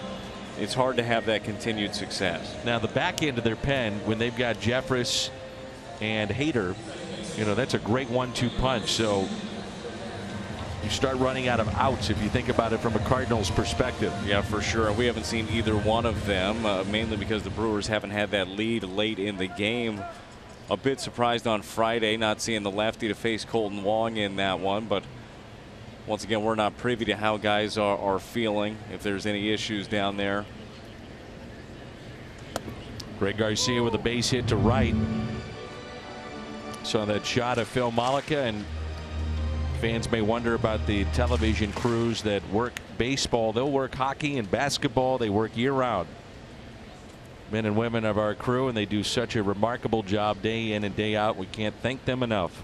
It's hard to have that continued success. Now the back end of their pen, when they've got Jeffress and Hader, you know, that's a great 1-2 punch. So you start running out of outs if you think about it from a Cardinals perspective. Yeah, for sure. And we haven't seen either one of them, mainly because the Brewers haven't had that lead late in the game. A bit surprised on Friday not seeing the lefty to face Colton Wong in that one, but once again, we're not privy to how guys are feeling, if there's any issues down there. Greg Garcia with a base hit to right. Saw that shot of Phil Malika, and fans may wonder about the television crews that work baseball. They'll work hockey and basketball. They work year-round. Men and women of our crew, and they do such a remarkable job day in and day out. We can't thank them enough.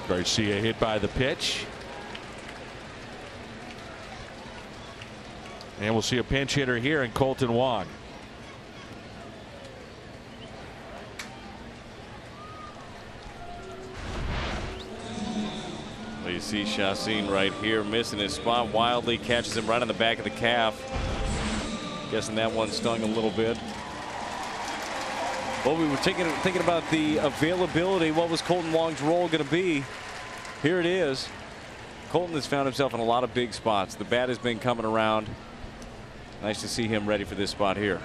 Garcia hit by the pitch. And we'll see a pinch hitter here in Colton Wong. Well, you see Chacin right here missing his spot wildly, catches him right on the back of the calf. Guessing that one stung a little bit. Well, we were thinking about the availability. What was Colton Wong's role going to be? Here it is. Colton has found himself in a lot of big spots. The bat has been coming around. Nice to see him ready for this spot here.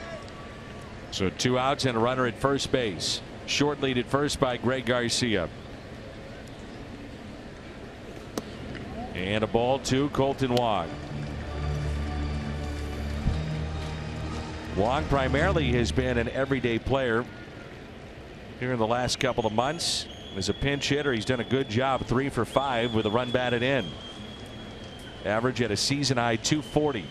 So 2 outs and a runner at first base. Short lead at first by Greg Garcia. And a ball to Colton Wong. Wong primarily has been an everyday player here in the last couple of months. As a pinch hitter, he's done a good job. 3 for 5 with a run batted in. Average at a season high 240.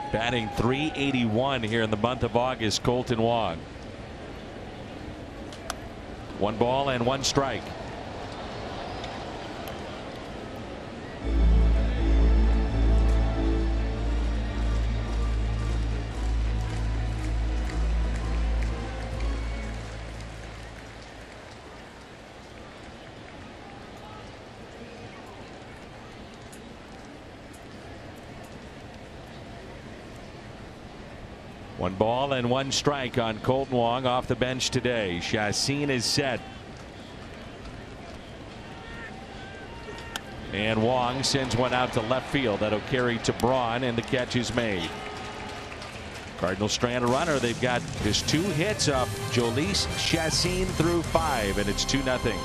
Batting .381 here in the month of August, Colton Wong. 1 ball and 1 strike. One ball and 1 strike on Colton Wong off the bench today. Chacin is set. And Wong sends one out to left field. That'll carry to Braun, and the catch is made. Cardinals strand a runner. They've got just 2 hits up Jhoulys Chacin through 5, and it's 2-0.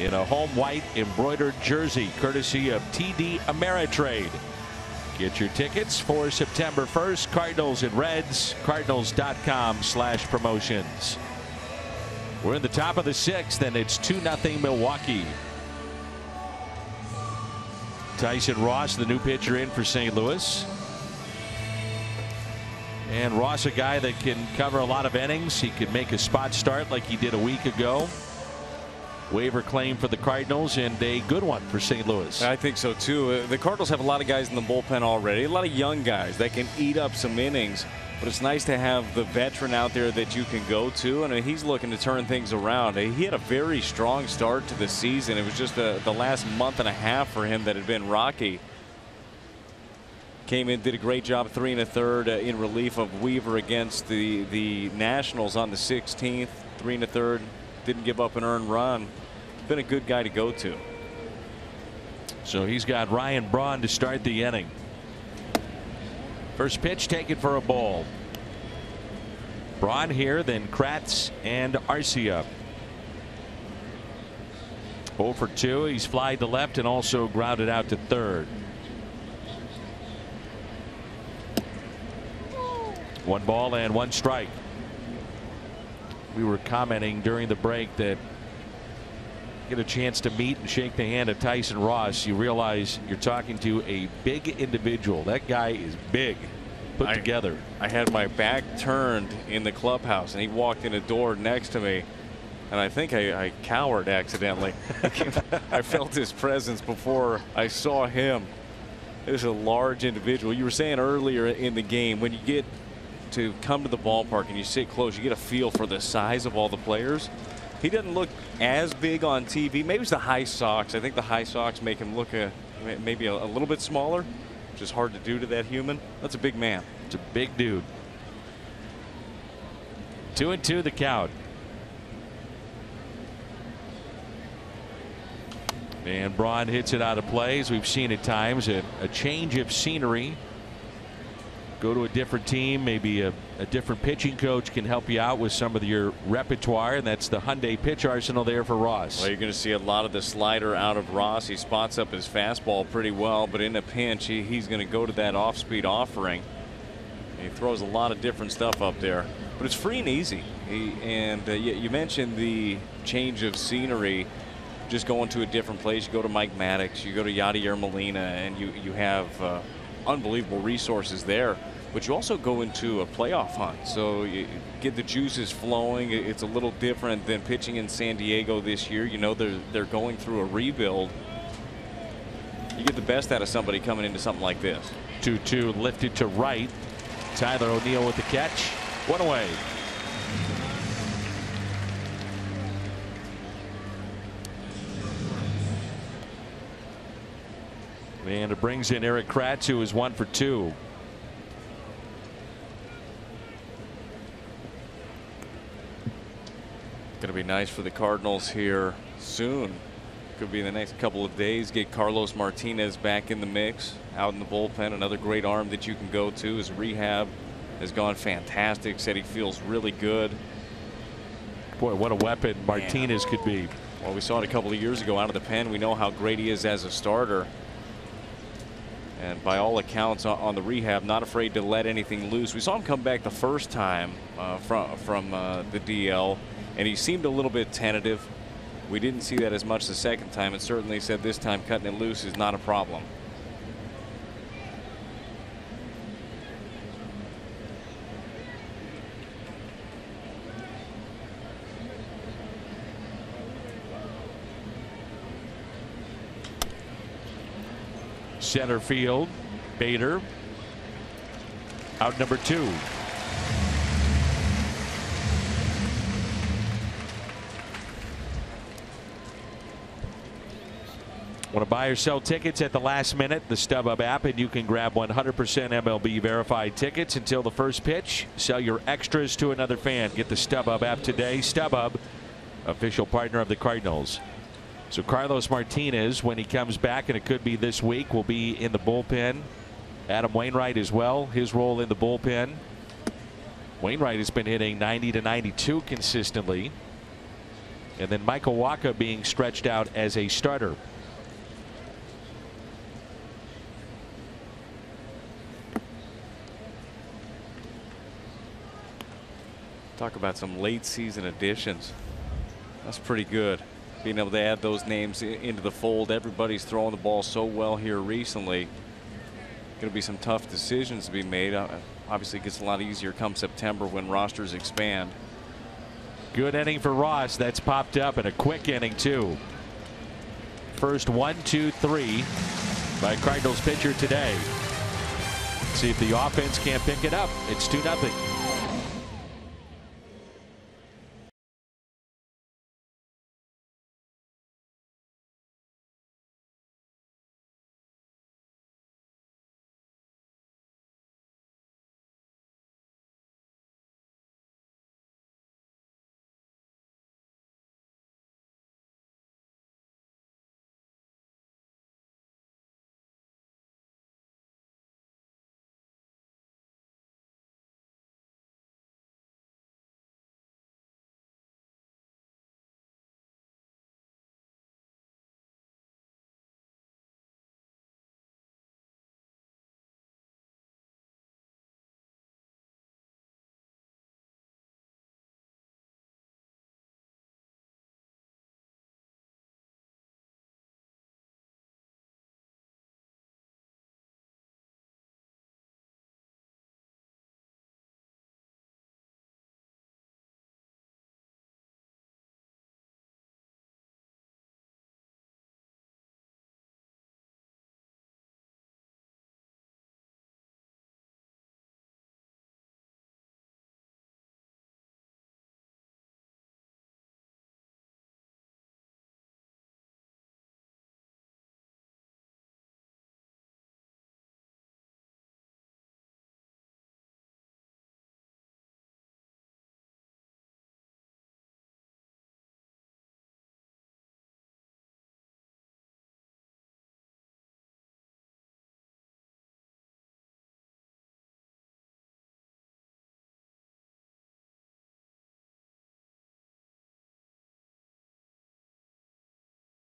in a home white embroidered jersey courtesy of TD Ameritrade. Get your tickets for September 1st. Cardinals and Reds. Cardinals.com/promotions. We're in the top of the 6th, and it's 2-0 Milwaukee. Tyson Ross, the new pitcher, in for St. Louis. And Ross, a guy that can cover a lot of innings. He can make a spot start like he did a week ago. Waiver claim for the Cardinals, and a good one for St. Louis. I think so too. The Cardinals have a lot of guys in the bullpen already, a lot of young guys that can eat up some innings, but it's nice to have the veteran out there that you can go to, and he's looking to turn things around. He had a very strong start to the season. It was just the last month and a half for him that had been rocky. Came in, did a great job, 3 1/3 in relief of Weaver against the Nationals on the 16th. 3 1/3, didn't give up an earned run. Been a good guy to go to. So he's got Ryan Braun to start the inning. First pitch taken for a ball. Braun here, then Kratz and Arcia. 0 for 2. He's flied to left and also grounded out to third. 1 ball and 1 strike. We were commenting during the break that get a chance to meet and shake the hand of Tyson Ross, you realize you're talking to a big individual. That guy is big, put together. I had my back turned in the clubhouse, and he walked in a door next to me, and I think I cowered accidentally. I felt his presence before I saw him. This is a large individual. You were saying earlier in the game, when you get to come to the ballpark and you sit close, you get a feel for the size of all the players. He doesn't look as big on TV. Maybe it's the high socks. I think the high socks make him look maybe a little bit smaller, which is hard to do to that human. That's a big man. It's a big dude. 2-2 the count. And Braun hits it out of play, as we've seen at times. A change of scenery. Go to a different team, maybe a different pitching coach can help you out with some of your repertoire, and that's the Hyundai pitch arsenal there for Ross. Well, you're going to see a lot of the slider out of Ross. He spots up his fastball pretty well, but in a pinch, he's going to go to that off-speed offering. He throws a lot of different stuff up there, but it's free and easy. You mentioned the change of scenery, just going to a different place. You go to Mike Maddox, you go to Yadier Molina, and you have unbelievable resources there. But you also go into a playoff hunt, so you get the juices flowing. It's a little different than pitching in San Diego this year. You know, they're going through a rebuild. You get the best out of somebody coming into something like this. 2-2 lifted to right. Tyler O'Neill with the catch. 1 away. And it brings in Eric Kratz, who is 1 for 2. Going to be nice for the Cardinals here soon. Could be in the next couple of days. Get Carlos Martinez back in the mix, out in the bullpen. Another great arm that you can go to. His rehab has gone fantastic. Said he feels really good. Boy, what a weapon Martinez could be. Well, we saw it a couple of years ago out of the pen. We know how great he is as a starter. And by all accounts on the rehab, not afraid to let anything loose. We saw him come back the first time from the DL, and he seemed a little bit tentative. We didn't see that as much the second time, and certainly said this time cutting it loose is not a problem. Center field, Bader. Out number 2. Want to buy or sell tickets at the last minute? The StubHub app, and you can grab 100% MLB verified tickets until the first pitch. Sell your extras to another fan. Get the StubHub app today. StubHub, official partner of the Cardinals. So Carlos Martinez, when he comes back, and it could be this week, will be in the bullpen. Adam Wainwright as well, his role in the bullpen. Wainwright has been hitting 90 to 92 consistently. and then Michael Wacha being stretched out as a starter. Talk about some late season additions. That's pretty good. Being able to add those names into the fold. Everybody's throwing the ball so well here recently. Going to be some tough decisions to be made. Obviously it gets a lot easier come September when rosters expand. Good inning for Ross. That's popped up, and a quick inning too. First 1, 2, 3 by Cardinals pitcher today. See if the offense can't pick it up. It's 2-0.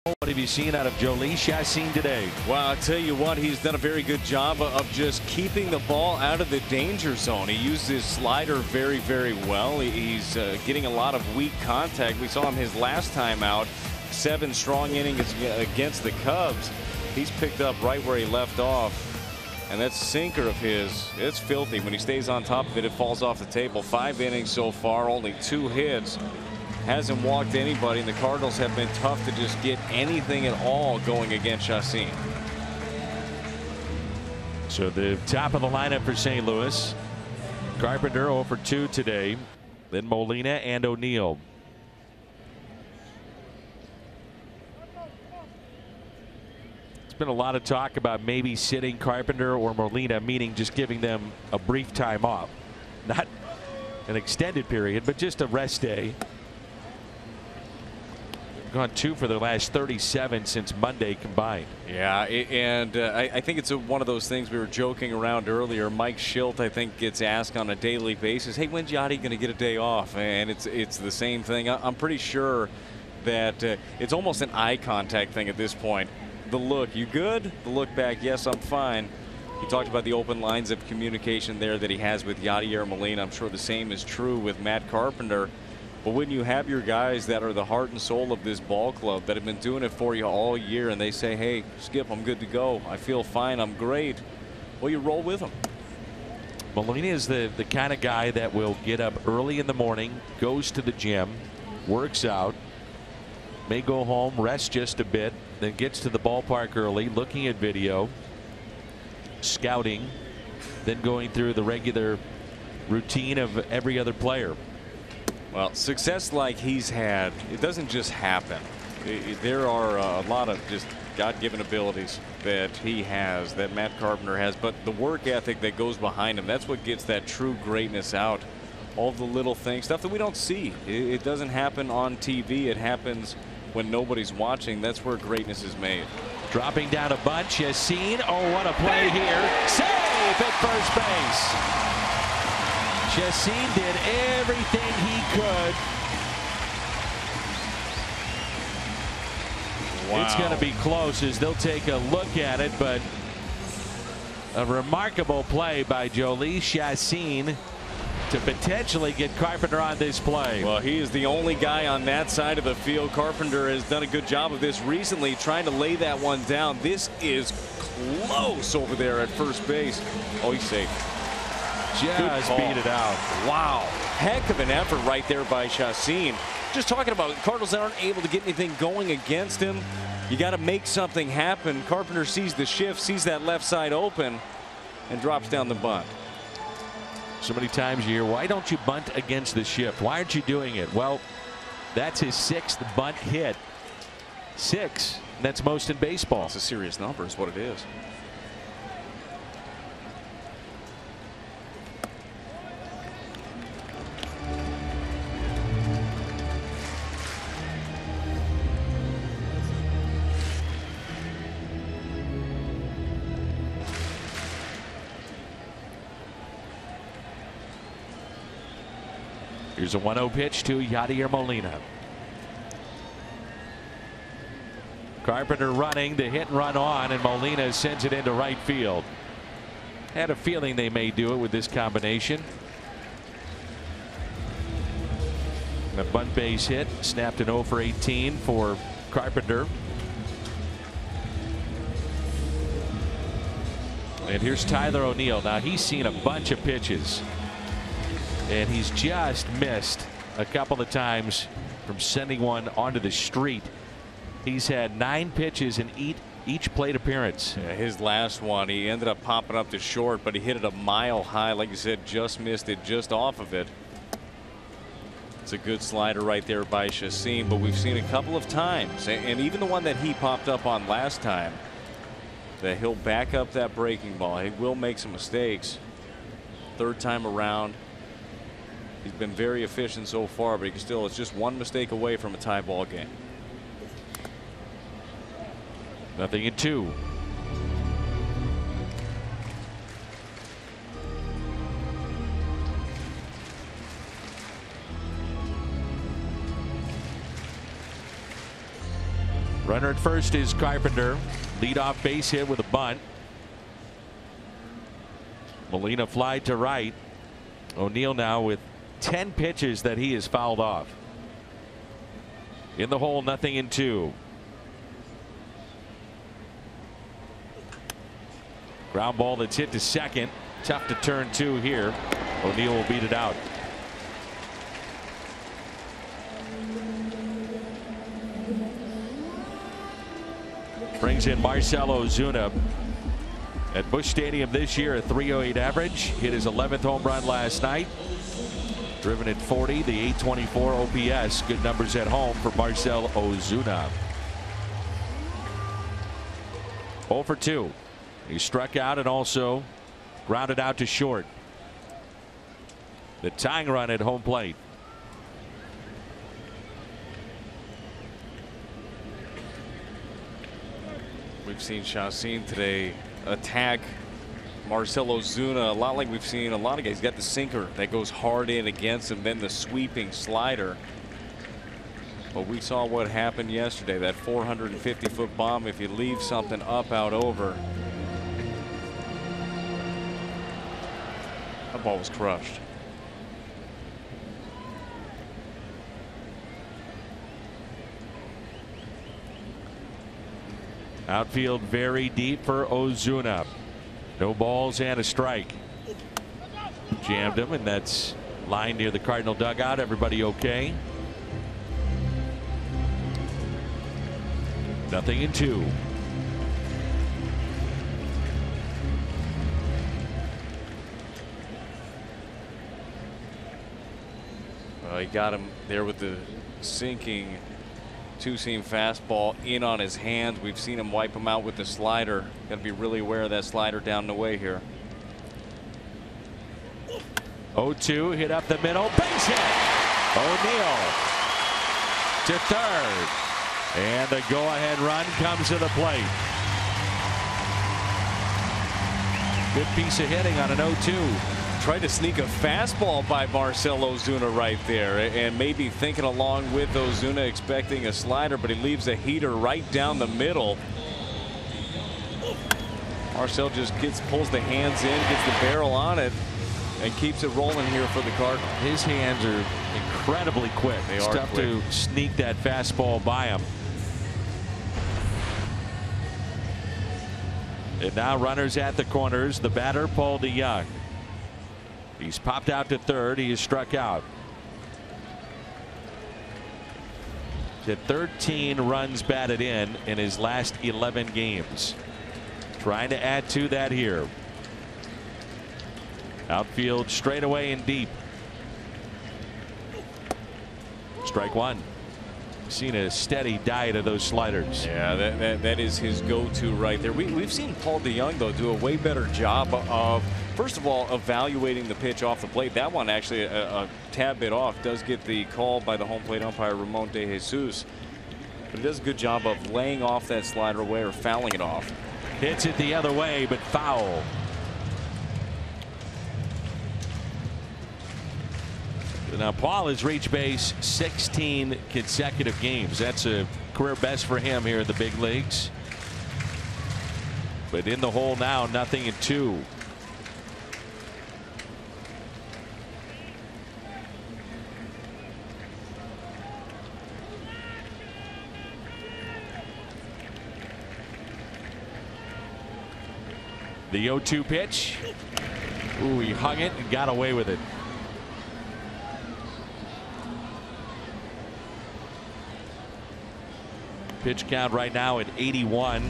What have you seen out of Jolie Chassin today? Well, I'll tell you what, he's done a very good job of just keeping the ball out of the danger zone. He used his slider very, very well. He's getting a lot of weak contact. We saw him his last time out, 7 strong innings against the Cubs. He's picked up right where he left off. And that sinker of his, it's filthy. When he stays on top of it, it falls off the table. 5 innings so far, only 2 hits. Hasn't walked anybody, and the Cardinals have been tough to just get anything at all going against Chassin. So the top of the lineup for St. Louis. Carpenter 0 for 2 today. Then Molina and O'Neill. There's been a lot of talk about maybe sitting Carpenter or Molina, meaning just giving them a brief time off. Not an extended period, but just a rest day. Gone 2 for their last 37 since Monday combined. Yeah, and I think it's one of those things we were joking around earlier. Mike Schilt, I think, gets asked on a daily basis, hey, when's Yachty going to get a day off? And it's the same thing. I'm pretty sure that it's almost an eye contact thing at this point. The look, you good? The look back, yes, I'm fine. He talked about the open lines of communication there that he has with Yadier Molina. I'm sure the same is true with Matt Carpenter. But when you have your guys that are the heart and soul of this ball club that have been doing it for you all year, and they say, hey, Skip, I'm good to go. I feel fine. I'm great. Well, you roll with them. Molina is the kind of guy that will get up early in the morning, goes to the gym, works out, may go home, rest just a bit, then gets to the ballpark early, looking at video, scouting, then going through the regular routine of every other player. Well, success like he's had, it doesn't just happen. There are a lot of just God-given abilities that he has, that Matt Carpenter has, but the work ethic that goes behind him, that's what gets that true greatness out. All the little things, stuff that we don't see. It doesn't happen on TV. It happens when nobody's watching. That's where greatness is made. Dropping down a bunch, Chassin. Oh, what a play here. Safe at first base. Chassin did everything he could Wow. It's going to be close as they'll take a look at it, but a remarkable play by Jolie Chassin to potentially get Carpenter on this play. Well, he is the only guy on that side of the field. Carpenter has done a good job of this recently, trying to lay that one down. This is close over there at first base. Oh, he's safe. Just beat it out. Wow. Heck of an effort right there by Chassin. Just talking about Cardinals that aren't able to get anything going against him. You got to make something happen. Carpenter sees the shift, sees that left side open, and drops down the bunt. So many times you hear, why don't you bunt against the shift? Why aren't you doing it? Well, that's his 6th bunt hit. 6. That's most in baseball. It's a serious number is what it is. Here's a 1-0 pitch to Yadier Molina. Carpenter running, the hit and run on, and Molina sends it into right field. Had a feeling they may do it with this combination. A bunt base hit, snapped an 0 for 18 for Carpenter. And here's Tyler O'Neill. Now he's seen a bunch of pitches, and he's just missed a couple of times from sending one onto the street. He's had 9 pitches in each plate appearance. Yeah, his last one, he ended up popping up to short, but he hit it a mile high. Like you said, just missed it just off of it. It's a good slider right there by Chassin, but we've seen a couple of times, and even the one that he popped up on last time, that he'll back up that breaking ball. He will make some mistakes. 3rd time around. He's been very efficient so far, but he still is just one mistake away from a tie ball game. 0-2. Runner at first is Carpenter. Leadoff base hit with a bunt. Molina fly to right. O'Neill now with 10 pitches that he has fouled off. In the hole, 0-2. Ground ball that's hit to second. Tough to turn 2 here. O'Neill will beat it out. Brings in Marcell Ozuna. At Busch Stadium this year, a .308 average. Hit his 11th home run last night. Driven at 40, the .824 OPS. Good numbers at home for Marcell Ozuna. 0 for 2. He struck out and also grounded out to short. The tying run at home plate. We've seen Chassin today attack Marcell Ozuna a lot like we've seen a lot of guys. He's got the sinker that goes hard in against him, then the sweeping slider. But we saw what happened yesterday, that 450-foot bomb. If you leave something up out over, that ball was crushed. Outfield very deep for Ozuna. No balls and a strike. Jammed him, and that's line near the Cardinal dugout. Everybody okay? 0-2. He got him there with the sinking two-seam fastball in on his hands. We've seen him wipe him out with the slider. Got to be really aware of that slider down the way here. 0-2, hit up the middle, base hit. O'Neill to third, and the go-ahead run comes to the plate. Good piece of hitting on an 0-2. Tried to sneak a fastball by Marcell Ozuna right there, and maybe thinking along with Ozuna, expecting a slider, but he leaves a heater right down the middle. Marcell just pulls the hands in, gets the barrel on it, and keeps it rolling here for the Cardinals. His hands are incredibly quick. They are tough quick to sneak that fastball by him. And now runners at the corners. The batter, Paul DeYoung. He's popped out to third. He is struck out. He had 13 runs batted in his last 11 games. Trying to add to that here. Outfield straightaway and deep. Strike one. Seen a steady diet of those sliders. Yeah, that is his go-to right there. We've seen Paul DeYoung though do a way better job of, first of all, evaluating the pitch off the plate. That one actually a tad bit off. Does get the call by the home plate umpire Ramon De Jesus, but he does a good job of laying off that slider away or fouling it off. Hits it the other way, but foul. Now Paul has reached base 16 consecutive games. That's a career best for him here in the big leagues. But in the hole now, 0-2. The 0-2 pitch. Ooh, he hung it and got away with it. Pitch count right now at 81.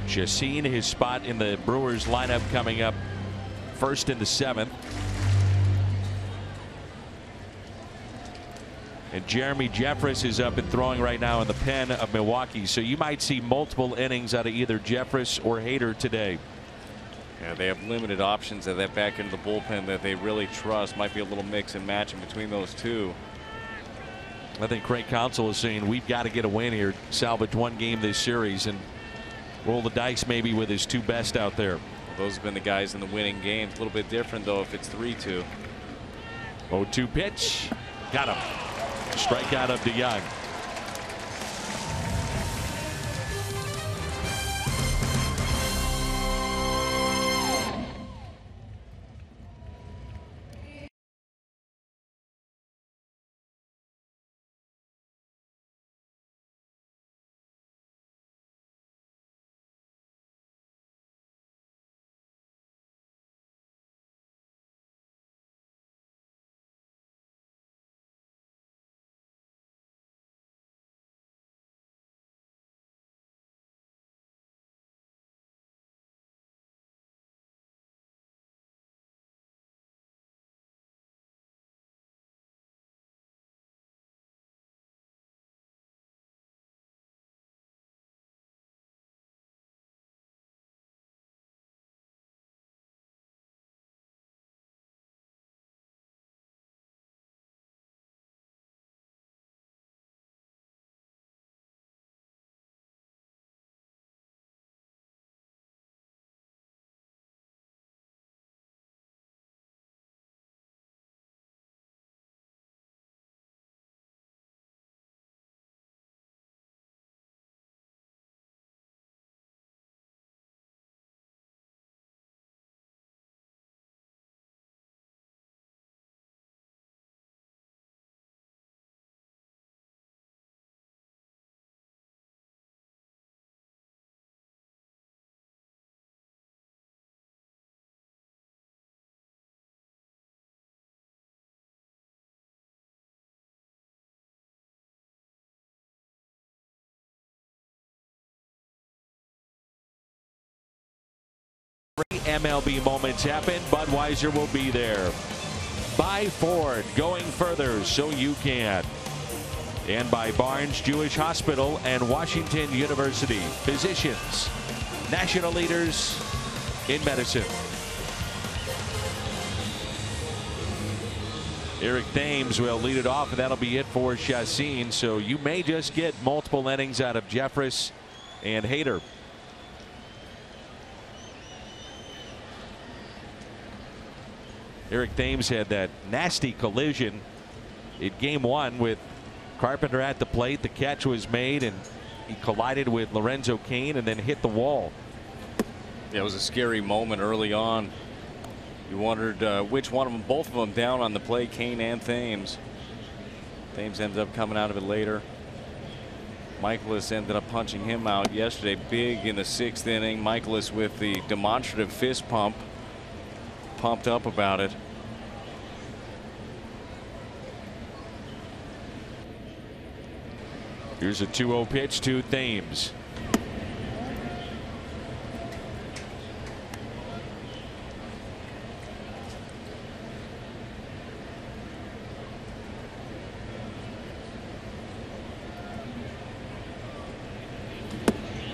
Chacin, his spot in the Brewers lineup coming up first in the 7th. And Jeremy Jeffress is up and throwing right now in the pen of Milwaukee. So you might see multiple innings out of either Jeffress or Hader today. Yeah, they have limited options at that back end of the bullpen that they really trust. Might be a little mix and match in between those two. I think Craig Counsell is saying we've got to get a win here, salvage one game this series, and roll the dice maybe with his two best out there. Those have been the guys in the winning games. A little bit different though if it's 3-2. 0-2 pitch. Got him. Strikeout of DeYoung. MLB moments happen. Budweiser will be there. By Ford, going further so you can. And by Barnes Jewish Hospital and Washington University. Physicians, national leaders in medicine. Eric Thames will lead it off, and that'll be it for Chacin. So you may just get multiple innings out of Jeffress and Hader. Eric Thames had that nasty collision in game 1 with Carpenter at the plate. The catch was made and he collided with Lorenzo Cain and then hit the wall. Yeah, it was a scary moment early on. You wondered which one of them, both of them down on the play, Cain and Thames. Thames ended up coming out of it later. Michaelis ended up punching him out yesterday big in the 6th inning. Michaelis with the demonstrative fist pump, pumped up about it. Here's a 2-0 pitch to Thames.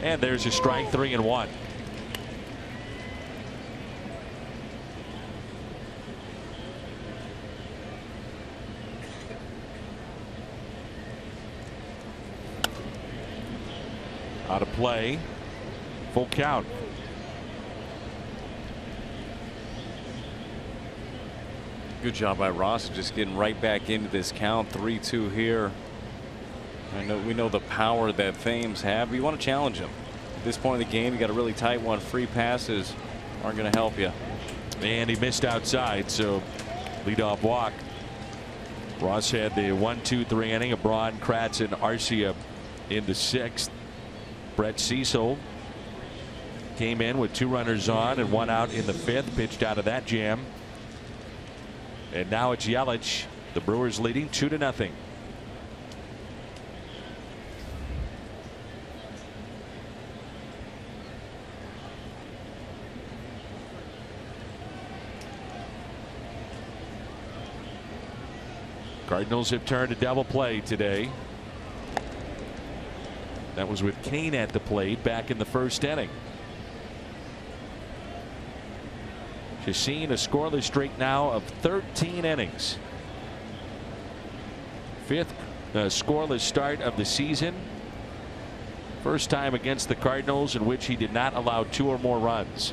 And there's a strike, 3-1. Out of play. Full count. Good job by Ross, just getting right back into this count. 3-2 here. We know the power that Thames have, but you want to challenge him. At this point in the game, you got a really tight one. Free passes aren't going to help you. And he missed outside, so leadoff walk. Ross had the 1-2-3 inning of Braun, Kratz, and Arcia in the 6th. Brett Cecil came in with 2 runners on and 1 out in the 5th, pitched out of that jam. And now it's Yelich. The Brewers leading 2-0. Cardinals have turned a double play today. That was with Cain at the plate back in the 1st inning. Chacin a scoreless streak now of 13 innings. 5th scoreless start of the season. First time against the Cardinals in which he did not allow 2 or more runs.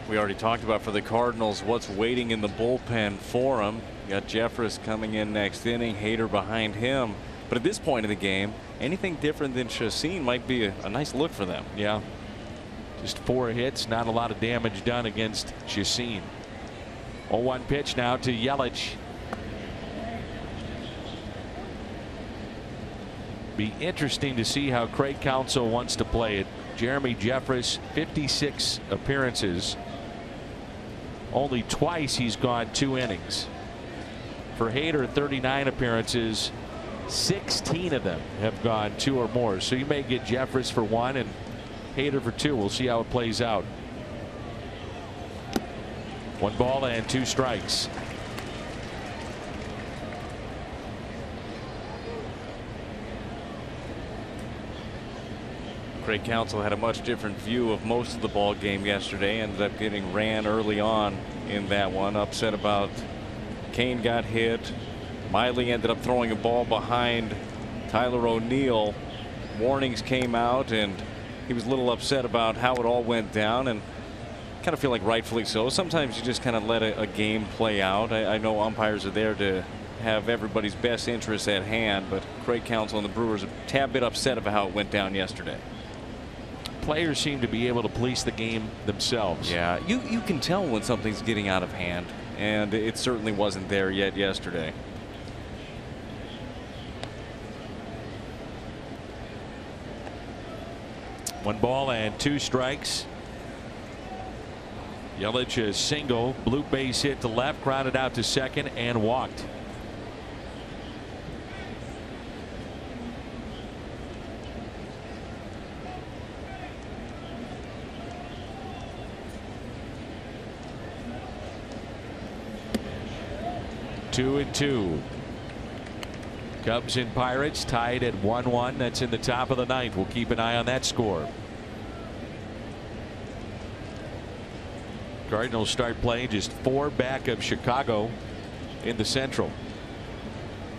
We already talked about for the Cardinals what's waiting in the bullpen for him. You got Jeffress coming in next inning, Hader behind him. But at this point in the game, anything different than Chacin might be a nice look for them. Yeah. Just 4 hits, not a lot of damage done against Chacin. 0-1 pitch now to Yelich. Be interesting to see how Craig Counsell wants to play it. Jeremy Jeffress, 56 appearances. Only twice he's gone 2 innings. For Hader, 39 appearances. 16 of them have gone 2 or more. So you may get Jeffress for 1 and Hader for 2. We'll see how it plays out. 1 ball and 2 strikes. Craig Counsell had a much different view of most of the ball game yesterday. Ended up getting ran early on in that one. Upset about Cain got hit. Miley ended up throwing a ball behind Tyler O'Neill. Warnings came out and he was a little upset about how it all went down, and kind of feel like rightfully so. Sometimes you just kind of let a game play out. I know umpires are there to have everybody's best interests at hand, but Craig Counsell and the Brewers are a tad bit upset about how it went down yesterday. Players seem to be able to police the game themselves. Yeah, you can tell when something's getting out of hand, and it certainly wasn't there yet yesterday. One ball and 2 strikes. Yelich a single, blue base hit to left, grounded out to second and walked. Two and 2. Cubs and Pirates tied at 1-1. That's in the top of the 9th. We'll keep an eye on that score. Cardinals start playing just 4 back of Chicago in the Central.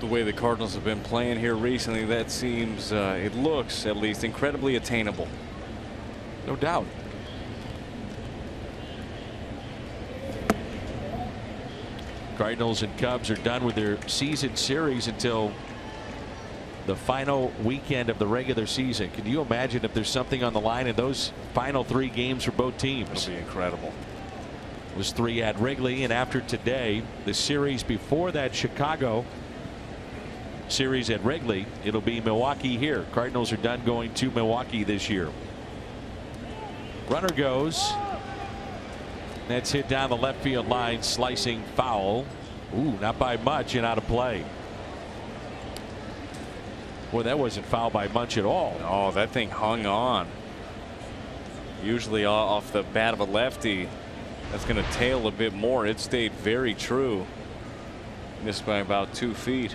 The way the Cardinals have been playing here recently, that seems it looks at least incredibly attainable. No doubt. Cardinals and Cubs are done with their season series until the final weekend of the regular season. Can you imagine if there's something on the line in those final 3 games for both teams? It'll be incredible. It was 3 at Wrigley, and after today, the series before that Chicago series at Wrigley, it'll be Milwaukee here. Cardinals are done going to Milwaukee this year. Runner goes. That's hit down the left field line, slicing foul. Ooh, not by much and out of play. Boy, that wasn't foul by much at all. Oh, that thing hung on. Usually off the bat of a lefty, that's going to tail a bit more. It stayed very true. Missed by about 2 feet.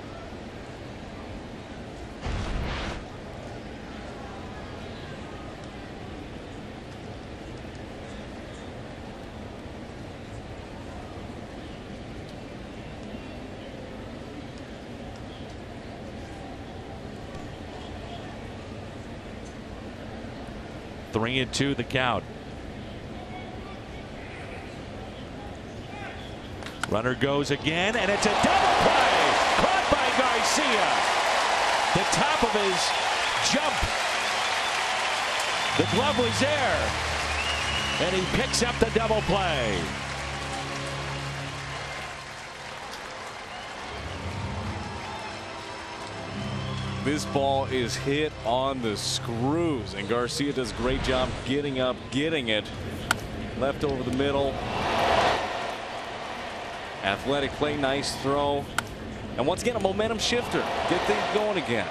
Three and 2 the count. Runner goes again, and it's a double play. Caught by Garcia. The top of his jump. The glove was there, and he picks up the double play. This ball is hit on the screws, and Garcia does a great job getting up, getting it. Left over the middle. Athletic play, nice throw. And once again, a momentum shifter. Get things going again.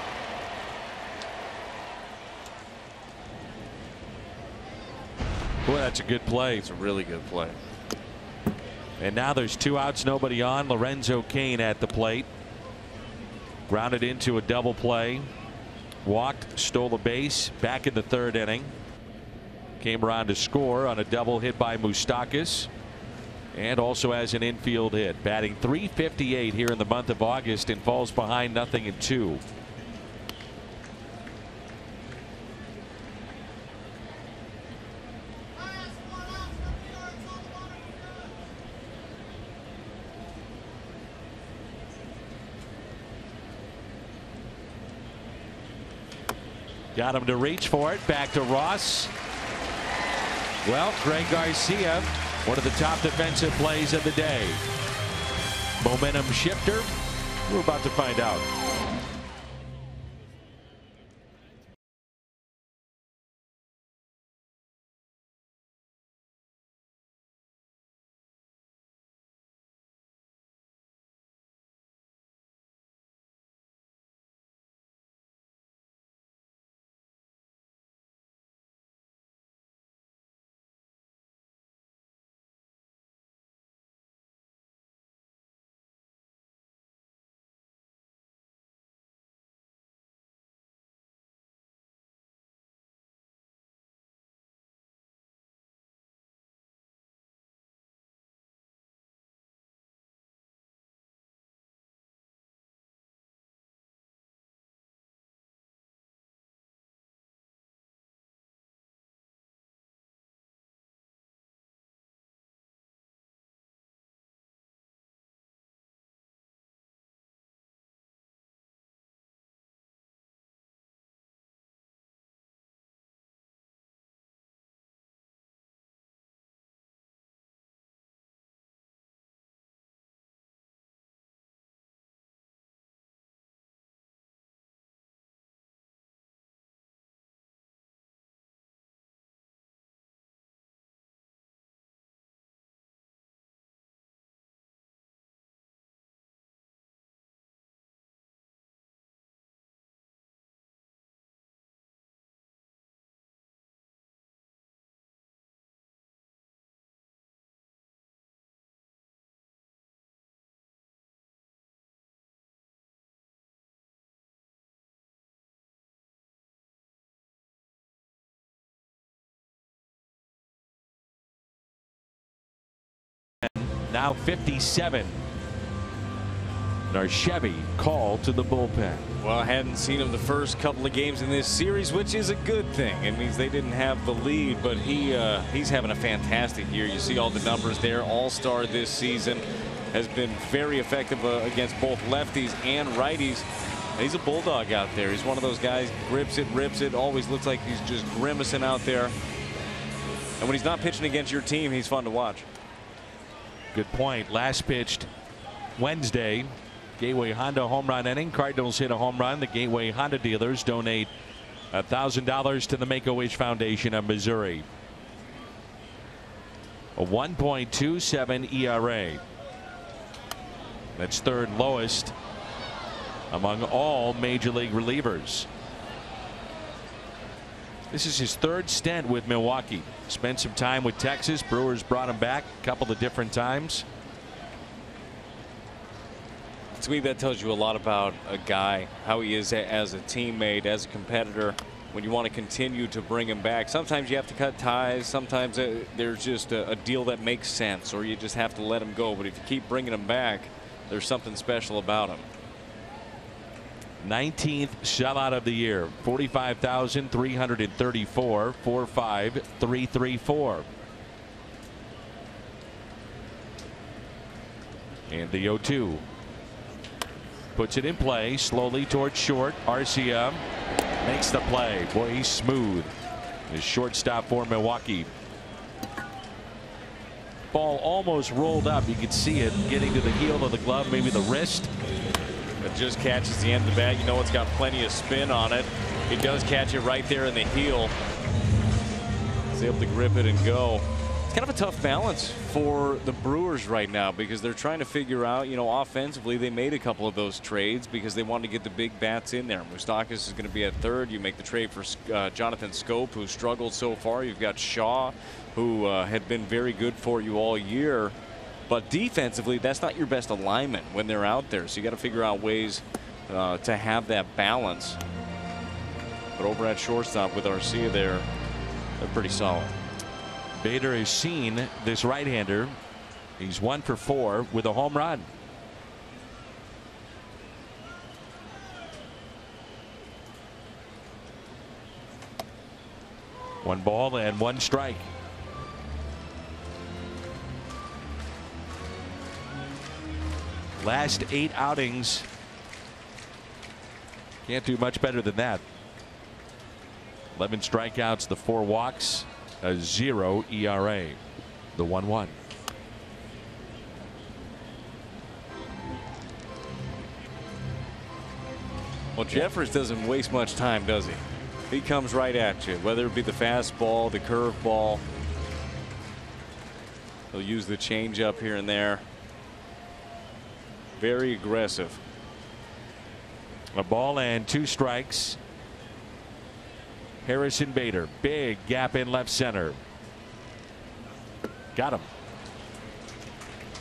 Boy, that's a good play. It's a really good play. And now there's 2 outs, nobody on. Lorenzo Cain at the plate. Grounded into a double play. Walked, stole a base back in the 3rd inning. Came around to score on a double hit by Moustakas. And also has an infield hit. Batting .358 here in the month of August and falls behind 0-2. Got him to reach for it. Back to Ross. Well, Greg Garcia, one of the top defensive plays of the day. Momentum shifter. We're about to find out. Now 57. And our Chevy call to the bullpen. Well, I hadn't seen him the first couple of games in this series, which is a good thing. It means they didn't have the lead, but he's having a fantastic year. You see all the numbers there. All-star this season. has been very effective against both lefties and righties. And he's a bulldog out there. He's one of those guys, grips it, rips it, always looks like he's just grimacing out there. And when he's not pitching against your team, he's fun to watch. Good point. Last pitched Wednesday, Gateway Honda home run inning. Cardinals hit a home run. The Gateway Honda dealers donate $1,000 to the Make-A-Wish Foundation of Missouri. A 1.27 ERA. That's third lowest among all major league relievers. This is his third stint with Milwaukee. Spent some time with Texas. Brewers brought him back a couple of different times. To me, that tells you a lot about a guy, how he is as a teammate, as a competitor. When you want to continue to bring him back, sometimes you have to cut ties. Sometimes there's just a deal that makes sense, or you just have to let him go. But if you keep bringing him back, there's something special about him. 19th shutout of the year. 45,334. 4.5334. And the 0-2. Puts it in play slowly towards short. Arcia makes the play. Boy, he's smooth. His shortstop for Milwaukee. Ball almost rolled up. You could see it getting to the heel of the glove, maybe the wrist. It just catches the end of the bat. You know it's got plenty of spin on it. He does catch it right there in the heel. He's able to grip it and go. It's kind of a tough balance for the Brewers right now because they're trying to figure out, you know, offensively they made a couple of those trades because they wanted to get the big bats in there. Moustakas is going to be at third. You make the trade for Jonathan Scope, who struggled so far. You've got Shaw, who had been very good for you all year. But defensively, that's not your best alignment when they're out there. So you got to figure out ways to have that balance. But over at shortstop with Arcia there, they're pretty solid. Bader has seen this right-hander. He's 1 for 4 with a home run. One ball and one strike. Last 8 outings. Can't do much better than that. 11 strikeouts, the 4 walks, a 0 ERA. The 1-1. Well, Jeffers doesn't waste much time, does he? He comes right at you, whether it be the fastball, the curveball. He'll use the changeup here and there. Very aggressive. A ball and 2 strikes. Harrison Bader, big gap in left center. Got him.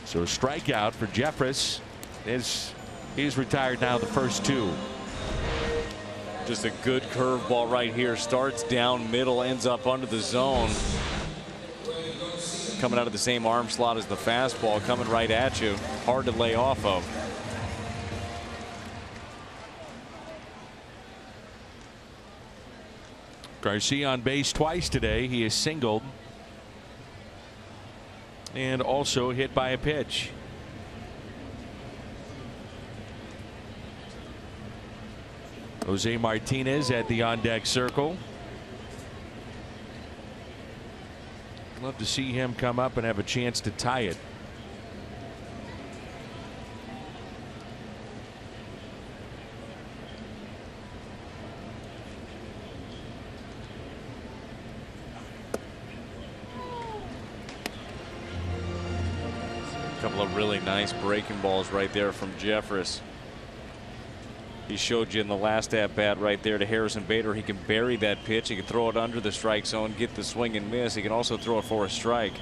So strikeout for Jeffress. He's retired now the first 2. Just a good curveball right here. Starts down middle, ends up under the zone. Coming out of the same arm slot as the fastball, coming right at you. Hard to lay off of. Garcia on base twice today. He is singled and also hit by a pitch. Jose Martinez at the on-deck circle. Love to see him come up and have a chance to tie it. A couple of really nice breaking balls right there from Jeffress. He showed you in the last at bat right there to Harrison Bader. He can bury that pitch. He can throw it under the strike zone, get the swing and miss. He can also throw it for a strike.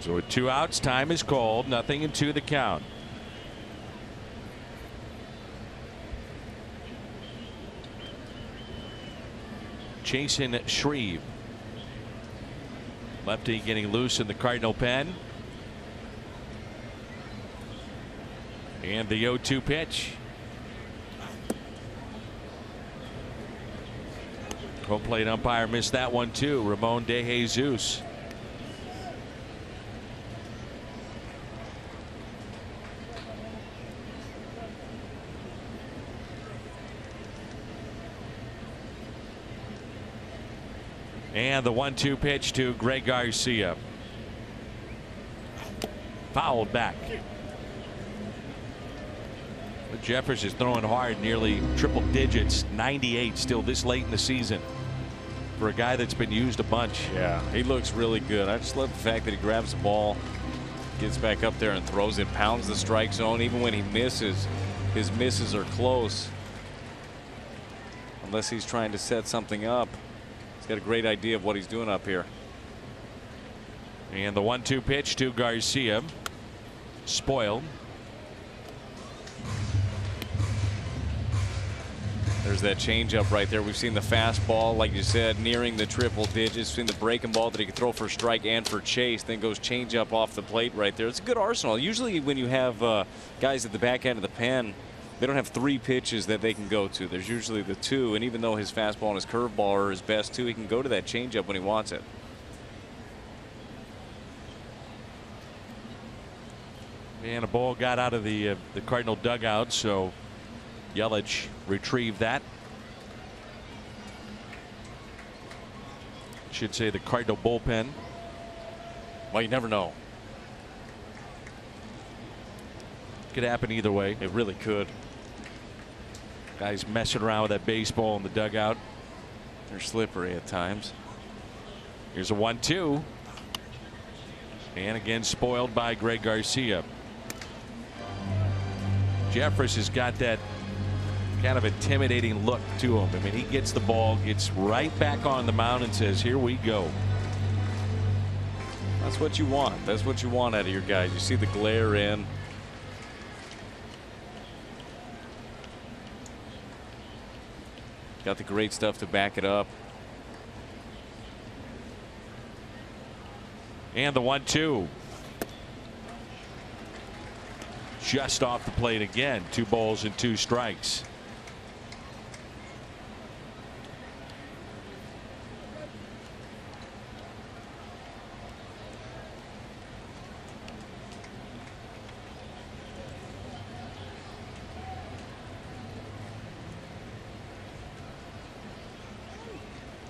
So with 2 outs, time is called. 0-2 the count. Chasen Shreve. Lefty getting loose in the Cardinal pen. And the 0-2 pitch. Home plate umpire missed that one too. Ramon De Jesus. And the 1-2 pitch to Greg Garcia. Fouled back. But Jeffers is throwing hard, nearly triple digits, 98 still this late in the season for a guy that's been used a bunch. Yeah, he looks really good. I just love the fact that he grabs the ball, gets back up there and throws it, pounds the strike zone. Even when he misses, his misses are close. Unless he's trying to set something up. He's got a great idea of what he's doing up here. And the 1-2 pitch to Garcia. Spoiled. There's that changeup right there. We've seen the fastball, like you said, nearing the triple digits. We've seen the breaking ball that he can throw for strike and for chase. Then goes changeup off the plate right there. It's a good arsenal. Usually when you have guys at the back end of the pen, they don't have 3 pitches that they can go to. There's usually the 2. And even though his fastball and his curveball are his best 2, he can go to that changeup when he wants it. And a ball got out of the Cardinal dugout, so Yelich retrieved that. Should say the Cardinal bullpen. Well, you never know. Could happen either way. It really could. Guys messing around with that baseball in the dugout. They're slippery at times. Here's a 1-2. And again spoiled by Greg Garcia. Jeffers has got that kind of intimidating look to him. I mean, he gets the ball, gets right back on the mound and says, here we go. That's what you want. That's what you want out of your guys. You see the glare in. Got the great stuff to back it up. And the 1-2. Just off the plate again. 2 balls and 2 strikes.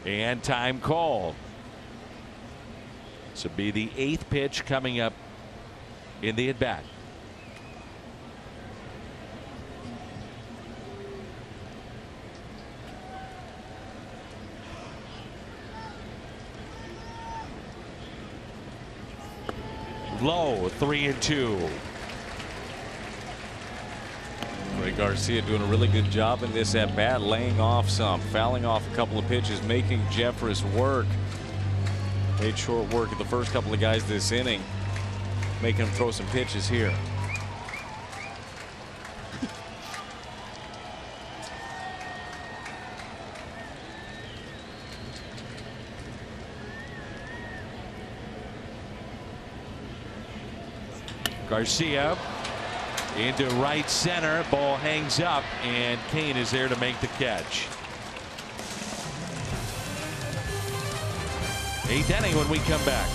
And time called. This will be the 8th pitch coming up in the at bat. Low, 3-2. Greg Garcia doing a really good job in this at bat, laying off some, fouling off a couple of pitches, making Jeffers work. Made short work of the first couple of guys this inning, making him throw some pitches here. Garcia into right center. Ball hangs up, and Kane is there to make the catch. 8th inning when we come back.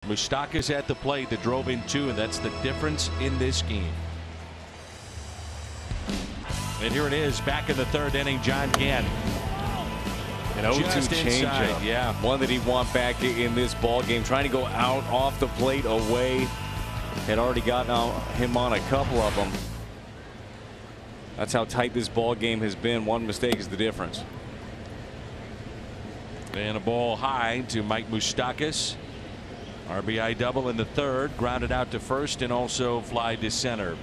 Moustakas at the plate that drove in 2, and that's the difference in this game. And here it is, back in the 3rd inning, John Gant. An 0-2 changeup. Yeah. One that he'd want back in this ball game. Trying to go out off the plate away. Had already gotten him on a couple of them. That's how tight this ball game has been. One mistake is the difference. And a ball high to Mike Moustakas. RBI double in the 3rd, grounded out to 1st, and also fly to center.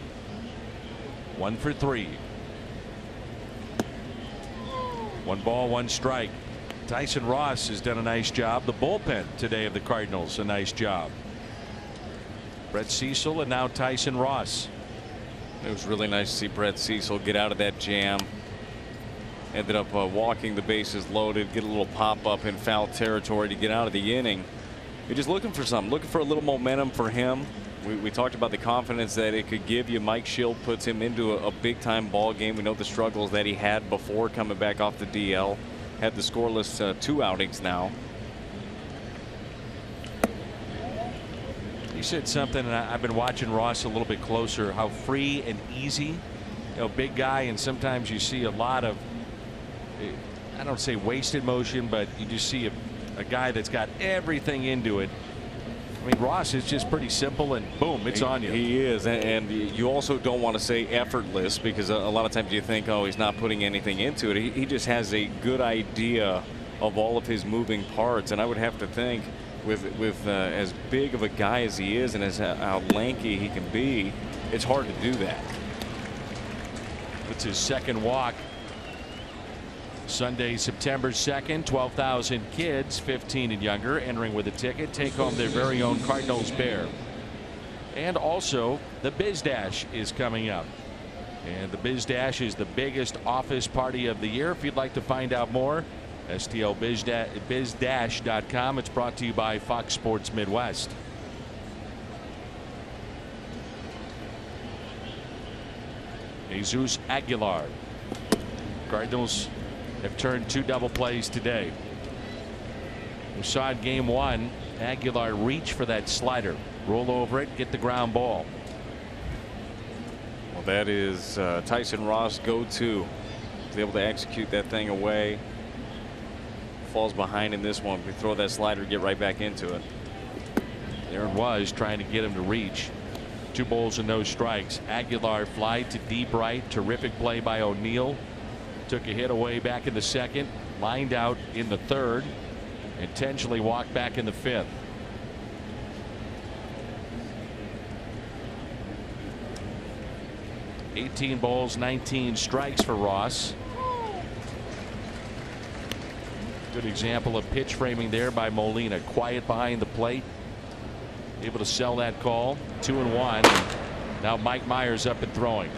1 for 3. 1 ball, 1 strike. Tyson Ross has done a nice job. The bullpen today of the Cardinals, a nice job. Brett Cecil and now Tyson Ross. It was really nice to see Brett Cecil get out of that jam. Ended up walking the bases loaded, get a little pop up in foul territory to get out of the inning. You're just looking for something, looking for a little momentum for him. We talked about the confidence that it could give you. Mike Schild puts him into a big time ball game. We know the struggles that he had before coming back off the DL. Had the scoreless 2 outings now. You said something, and I've been watching Ross a little bit closer, how free and easy, you know, big guy, and sometimes you see a lot of, I don't say wasted motion, but you just see a guy that's got everything into it. I mean, Ross is just pretty simple, and boom, it's on you. He is, and you also don't want to say effortless, because a lot of times you think, oh, he's not putting anything into it. He just has a good idea of all of his moving parts, and I would have to think with as big of a guy as he is and as how lanky he can be, it's hard to do that. It's his 2nd walk. Sunday, September 2nd, 12,000 kids 15 and younger entering with a ticket take home their very own Cardinals bear. And also the Biz Dash is coming up, and the Biz Dash is the biggest office party of the year. If you'd like to find out more, STLBizDash.com. It's brought to you by Fox Sports Midwest. Jesus Aguilar. Cardinals have turned 2 double plays today. We saw in game 1 Aguilar reach for that slider, roll over it, get the ground ball. Well, that is Tyson Ross' go-to. He's able to execute that thing away. Falls behind in this one. We throw that slider, get right back into it. There it was, trying to get him to reach. 2 balls and no strikes. Aguilar fly to deep right. Terrific play by O'Neill. Took a hit away back in the 2nd, lined out in the 3rd, intentionally walked back in the 5th. $18 balls, 19 strikes for Ross. Good example of pitch framing there by Molina. Quiet behind the plate, able to sell that call. 2-1. Now Mike Myers up and throwing.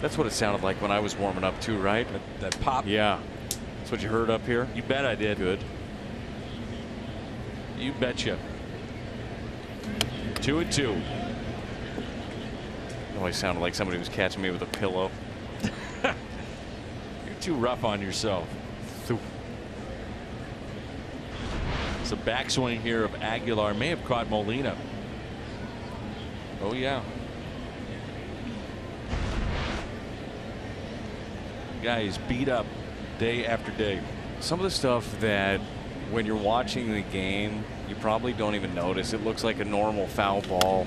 That's what it sounded like when I was warming up too, right? That pop. Yeah. That's what you heard up here? You bet I did. Good. You betcha. 2-2. Oh, I sounded like somebody was catching me with a pillow. You're too rough on yourself. It's a backswing here of Aguilar. May have caught Molina. Oh, yeah. Guy is beat up day after day. Some of the stuff that when you're watching the game, you probably don't even notice. It looks like a normal foul ball.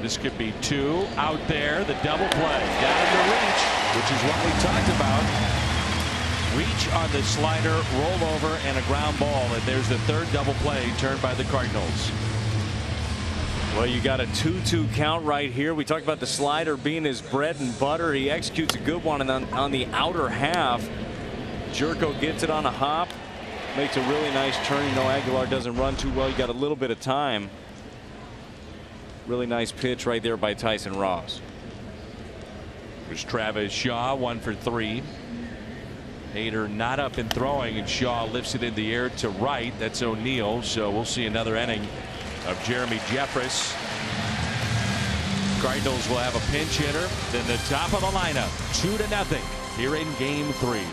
This could be 2 out there. The double play. Got him to reach, which is what we talked about. Reach on the slider, roll over, and a ground ball. And there's the 3rd double play turned by the Cardinals. Well, you got a 2-2 count right here. We talked about the slider being his bread and butter. He executes a good one, and on the outer half, Jerko gets it on a hop, makes a really nice turn. You know, Aguilar doesn't run too well. You got a little bit of time. Really nice pitch right there by Tyson Ross. There's Travis Shaw, 1 for 3. Hader not up and throwing, and Shaw lifts it in the air to right. That's O'Neill. So we'll see another inning of Jeremy Jeffress. Cardinals will have a pinch hitter. Then the top of the lineup, 2-0 here in game 3.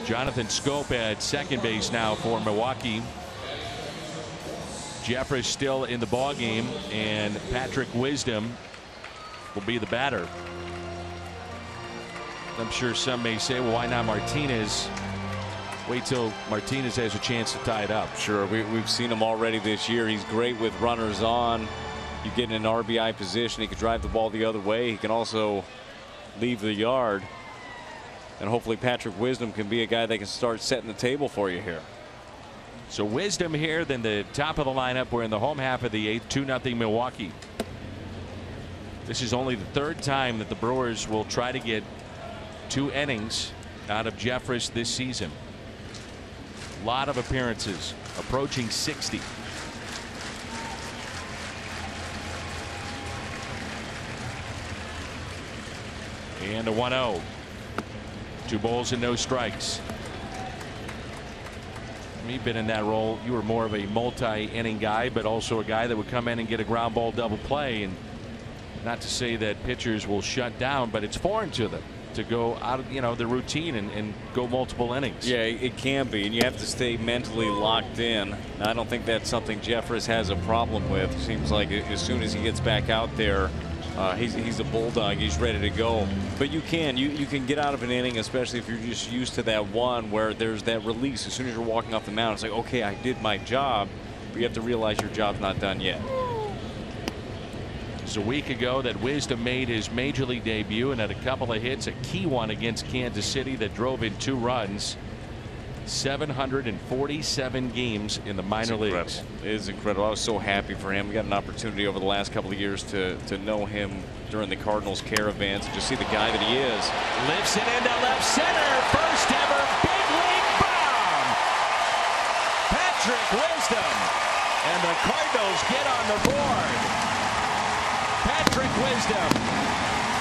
Jonathan Scope at second base now for Milwaukee. Jeffress still in the ball game, and Patrick Wisdom will be the batter. I'm sure some may say, well, why not Martinez? Wait till Martinez has a chance to tie it up. Sure, we've seen him already this year. He's great with runners on. You get in an RBI position, he can drive the ball the other way. He can also leave the yard. And hopefully Patrick Wisdom can be a guy that can start setting the table for you here. So Wisdom here, then the top of the lineup. We're in the home half of the eighth, 2-0 Milwaukee. This is only the third time that the Brewers will try to get 2 innings out of Jeffress this season. A lot of appearances, approaching 60. And a 1-0. 2 balls and no strikes. You've been in that role. You were more of a multi-inning guy, but also a guy that would come in and get a ground ball double play. And not to say that pitchers will shut down, but it's foreign to them to go out of the routine and go multiple innings. Yeah, it can be, and you have to stay mentally locked in. I don't think that's something Jeffress has a problem with. It seems like as soon as he gets back out there, he's a bulldog. He's ready to go. But you can get out of an inning, especially if you're just used to that one where there's that release. As soon as you're walking off the mound, it's like, okay, I did my job, but you have to realize your job's not done yet. It was a week ago that Wisdom made his major league debut and had a couple of hits, a key one against Kansas City that drove in 2 runs. 747 games in the minor leagues. It is incredible. I was so happy for him. We got an opportunity over the last couple of years to know him during the Cardinals caravans and just see the guy that he is. Lifts it into left center. First ever big league bomb. Patrick Wisdom. And the Cardinals get on the board. Patrick Wisdom.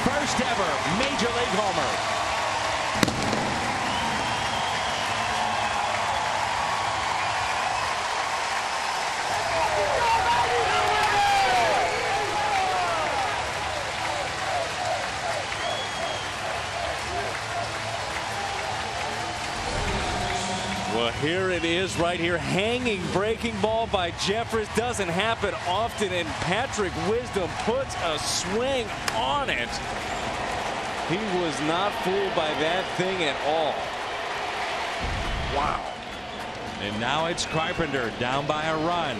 First ever major league homer. Well, here it is right here. Hanging breaking ball by Jeffress. Doesn't happen often, and Patrick Wisdom puts a swing on it. He was not fooled by that thing at all. Wow. And now it's Carpenter down by a run.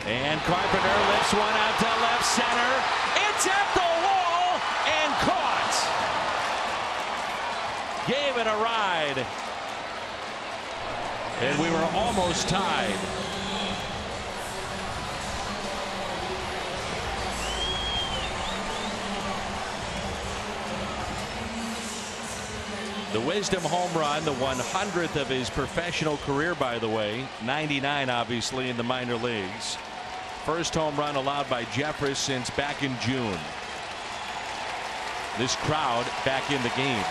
And Carpenter lifts one out to left center. It's at the wall and caught. Gave it a ride. And we were almost tied. The Wisdom home run, the 100th of his professional career, by the way. 99 obviously in the minor leagues. First home run allowed by Jeffress since back in June. This crowd back in the game.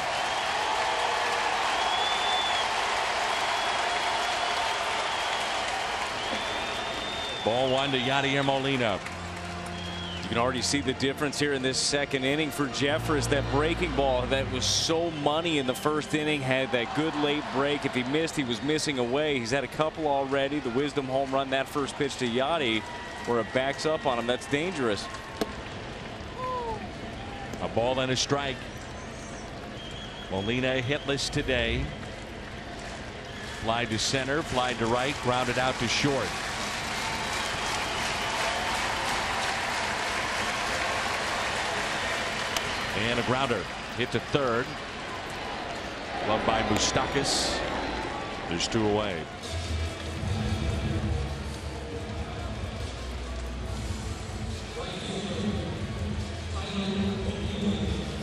Ball 1 to Yadier Molina. You can already see the difference here in this second inning for Jeffress. That breaking ball that was so money in the first inning had that good late break. If he missed, he was missing away. He's had a couple already. The Wisdom home run, that first pitch to Yadi, where it backs up on him. That's dangerous. A ball and a strike. Molina hitless today. Fly to center, fly to right, grounded out to short. And a grounder hit to third. Loved by Moustakas. There's 2 away.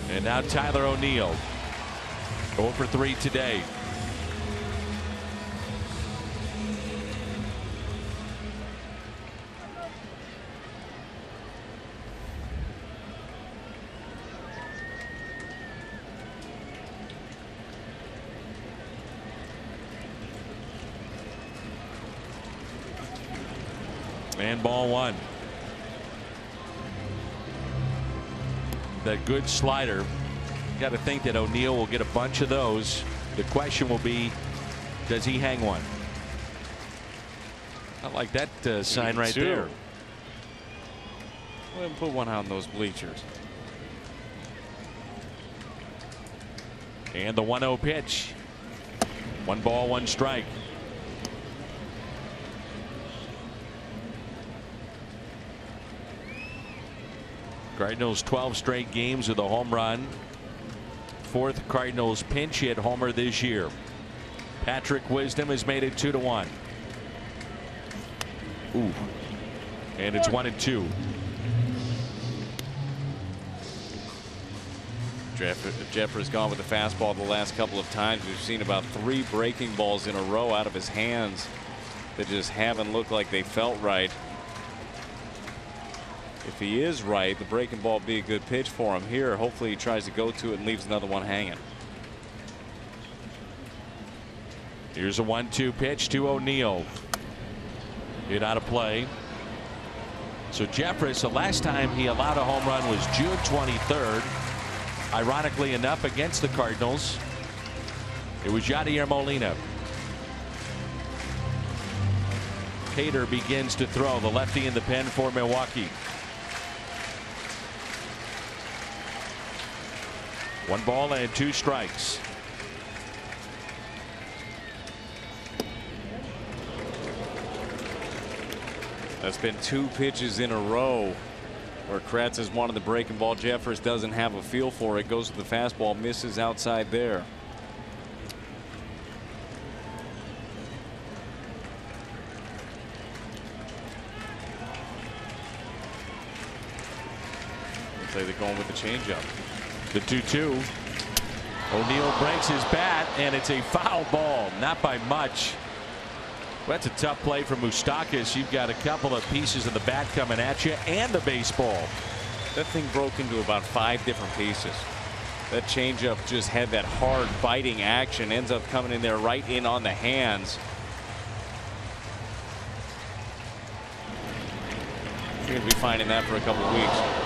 And now Tyler O'Neill. 0 for 3 today. And ball 1. That good slider Got to think that O'Neill will get a bunch of those. The question will be, does he hang one? I like that sign right there. Go ahead and put one out on those bleachers. And the 1-0 pitch. 1 ball, 1 strike. Cardinals 12 straight games with a home run. 4th Cardinals pinch hit homer this year. Patrick Wisdom has made it 2-1. Ooh. And it's 1-2. Jeffers gone with the fastball the last couple of times. We've seen about 3 breaking balls in a row out of his hands that just haven't looked like they felt right. If he is right, the breaking ball would be a good pitch for him here. Hopefully he tries to go to it and leaves another one hanging. Here's a 1-2 pitch to O'Neill. Hit out of play. So Jeffress, the last time he allowed a home run was June 23rd. Ironically enough, against the Cardinals. It was Yadier Molina. Hader begins to throw, the lefty in the pen for Milwaukee. 1 ball and 2 strikes. That's been 2 pitches in a row where Kratz has wanted the breaking ball. Jeffers doesn't have a feel for it. Goes to the fastball, misses outside there. Looks like they're going with the changeup. The 2-2. O'Neill breaks his bat, and it's a foul ball. Not by much. Well, that's a tough play for Moustakas. You've got a couple of pieces of the bat coming at you and the baseball. That thing broke into about 5 different pieces. That changeup just had that hard biting action. Ends up coming in there right in on the hands. You're going to be finding that for a couple of weeks.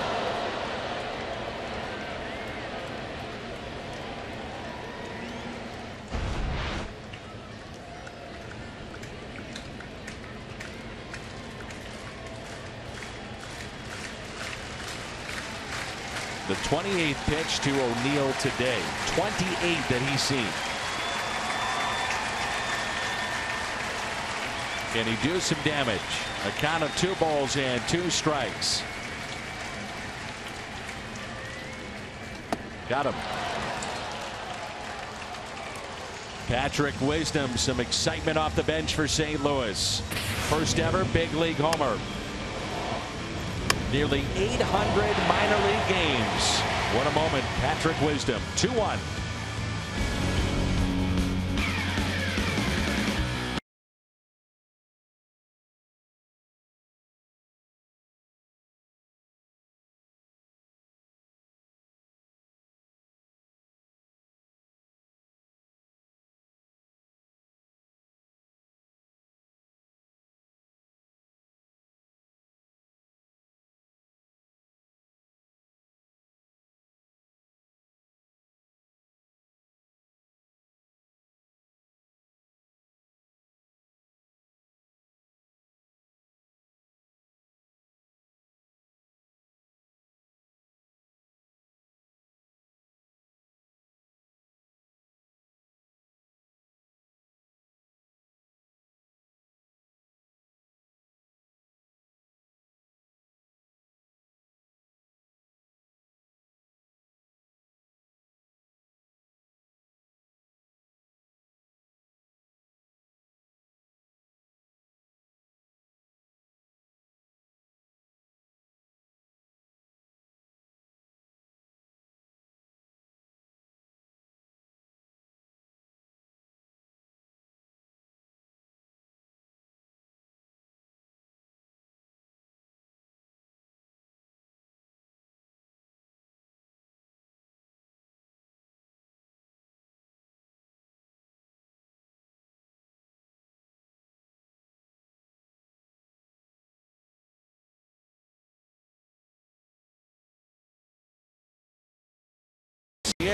The 28th pitch to O'Neill today. 28 that he's seen. Can he do some damage? A count of 2 balls and 2 strikes. Got him. Patrick Wisdom, some excitement off the bench for St. Louis. First ever big league homer. Nearly 800 minor league games. What a moment. Patrick Wisdom, 2-1.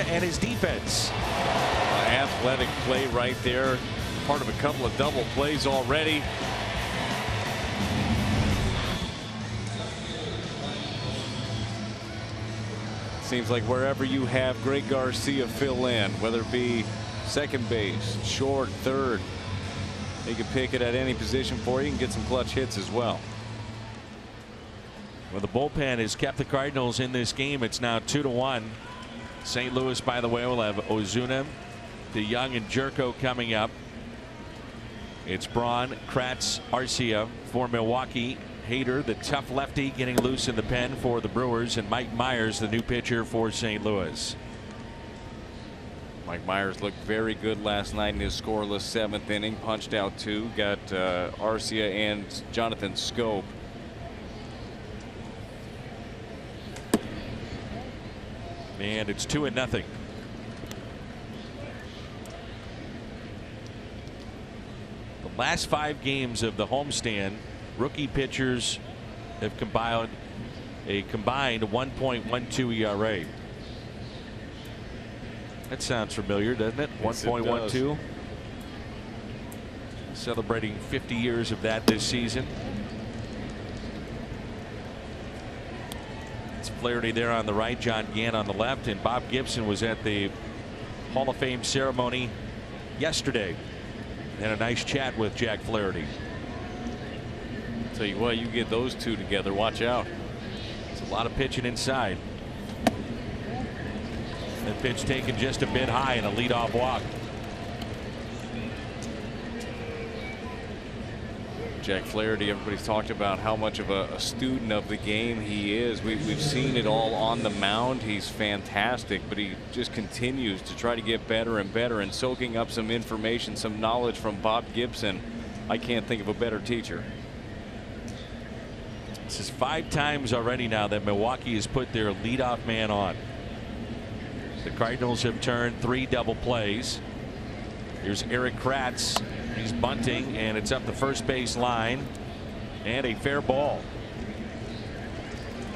and his defense. Athletic play right there. Part of a couple of double plays already. Seems like wherever you have Greg Garcia fill in, whether it be second base, short, third, he can pick it at any position for you and get some clutch hits as well. Well, the bullpen has kept the Cardinals in this game. It's now 2-1. St. Louis, by the way, will have Ozuna, DeYoung, and Jerko coming up. It's Braun, Kratz, Arcia for Milwaukee. Hader, the tough lefty, getting loose in the pen for the Brewers, and Mike Myers, the new pitcher for St. Louis. Mike Myers looked very good last night in his scoreless 7th inning. Punched out 2. Got Arcia and Jonathan Scope. And it's 2-0. The last 5 games of the homestand, rookie pitchers have combined a combined 1.12 ERA. That sounds familiar, doesn't it? Yes, 1.12. Celebrating 50 years of that this season. It's Flaherty there on the right, John Gant on the left, and Bob Gibson was at the Hall of Fame ceremony yesterday. And a nice chat with Jack Flaherty. Tell you what, you get those two together, watch out. It's a lot of pitching inside. That pitch taken just a bit high and a leadoff walk. Jack Flaherty, everybody's talked about how much of a student of the game he is. We've seen it all on the mound. He's fantastic, but he just continues to try to get better and better, and soaking up some information, some knowledge from Bob Gibson. I can't think of a better teacher. This is 5 times already now that Milwaukee has put their leadoff man on. The Cardinals have turned 3 double plays. Here's Eric Kratz. He's bunting, and it's up the first base line, and a fair ball.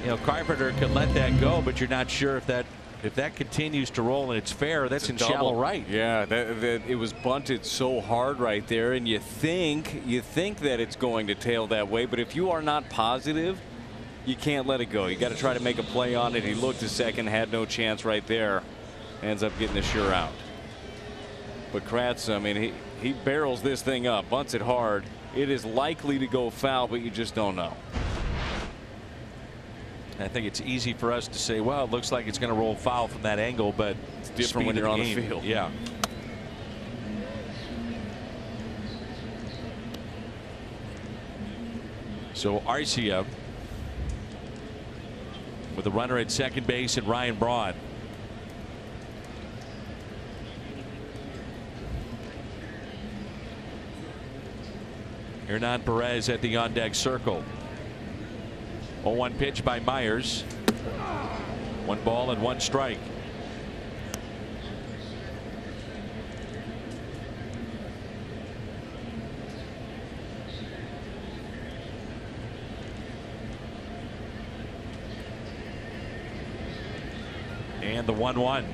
You know, Carpenter could let that go, but you're not sure if that continues to roll and it's fair. That's in shallow right. Yeah, it was bunted so hard right there, and you think that it's going to tail that way, but if you are not positive, you can't let it go. You got to try to make a play on it. He looked to second, had no chance right there, ends up getting a sure out. But Kratz, I mean, he barrels this thing up, bunts it hard. It is likely to go foul, but you just don't know. I think it's easy for us to say, well, it looks like it's going to roll foul from that angle, but it's different when you're on the field. Yeah. So Arcia with a runner at second base and Ryan Braun. Hernan Perez at the on-deck circle. 0-1 pitch by Myers. 1 ball and 1 strike. And the 1-1.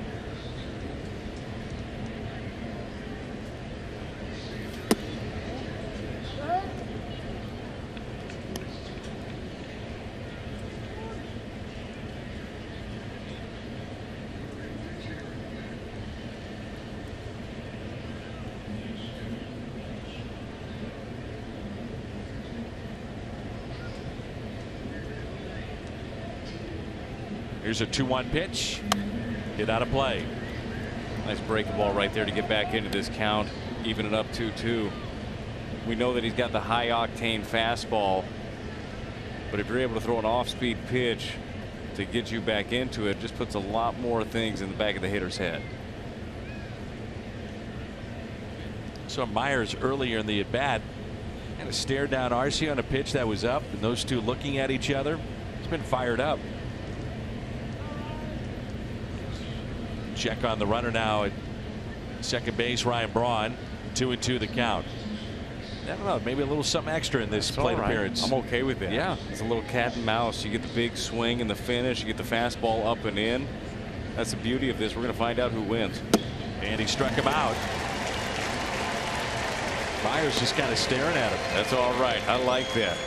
Here's a 2-1 pitch. Get out of play. Nice breaking ball right there to get back into this count, even it up 2-2. We know that he's got the high octane fastball, but if you're able to throw an off-speed pitch to get you back into it, just puts a lot more things in the back of the hitter's head. So Myers earlier in the at bat kind of stared down Arcia on a pitch that was up, and those two looking at each other. He's been fired up. Check on the runner now at second base, Ryan Braun. 2-2 the count. I don't know, maybe a little something extra in this plate appearance. I'm okay with it. Yeah, it's a little cat and mouse. You get the big swing and the finish. You get the fastball up and in. That's the beauty of this. We're going to find out who wins. And he struck him out. Myers just kind of staring at him. That's all right. I like that.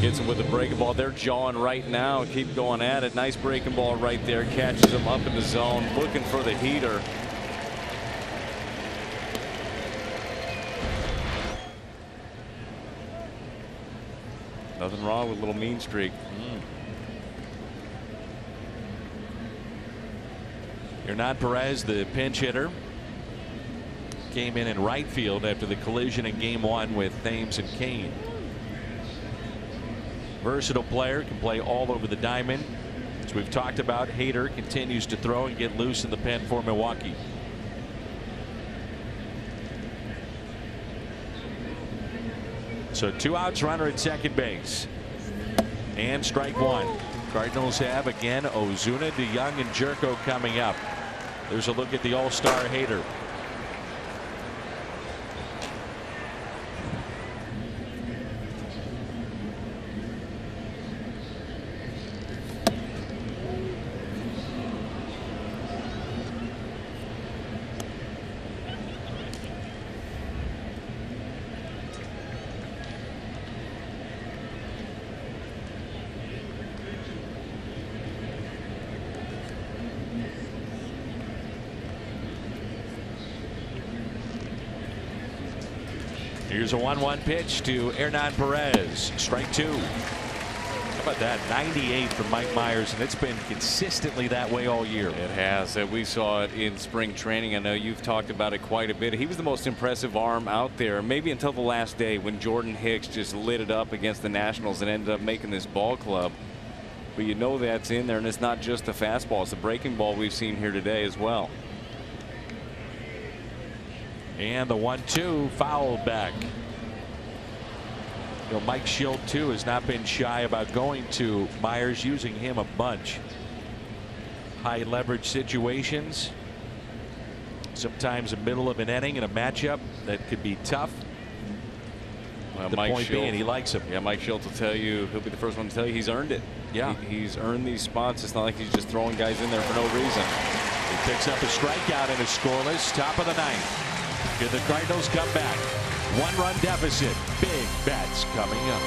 Gets him with the breaking ball. They're jawing right now. Keep going at it. Nice breaking ball right there. Catches him up in the zone. Looking for the heater. Nothing wrong with a little mean streak. Hernan Perez, the pinch hitter, came in right field after the collision in game 1 with Thames and Kane. Versatile player, can play all over the diamond. As we've talked about, Hader continues to throw and get loose in the pen for Milwaukee. So 2 outs, runner at second base. And strike 1. Cardinals have again Ozuna, DeYoung, and Jerko coming up. There's a look at the all-star Hader. Here's a 1-1 pitch to Hernan Perez. Strike 2. How about that? 98 from Mike Myers, and it's been consistently that way all year. It has. We saw it in spring training. I know you've talked about it quite a bit. He was the most impressive arm out there, maybe until the last day when Jordan Hicks just lit it up against the Nationals and ended up making this ball club. But you know that's in there, and it's not just the fastball. It's the breaking ball we've seen here today as well. And the 1-2 fouled back. You know, Mike Schilt too has not been shy about going to Myers, using him a bunch. High leverage situations. Sometimes the middle of an inning in a matchup that could be tough. Well, the point being, he likes him. Yeah, Mike Schilt will tell you, he'll be the first one to tell you he's earned it. Yeah, he's earned these spots. It's not like he's just throwing guys in there for no reason. He picks up a strikeout in a scoreless top of the 9th. Can the Cardinals come back? 1-run deficit. Big bats coming up.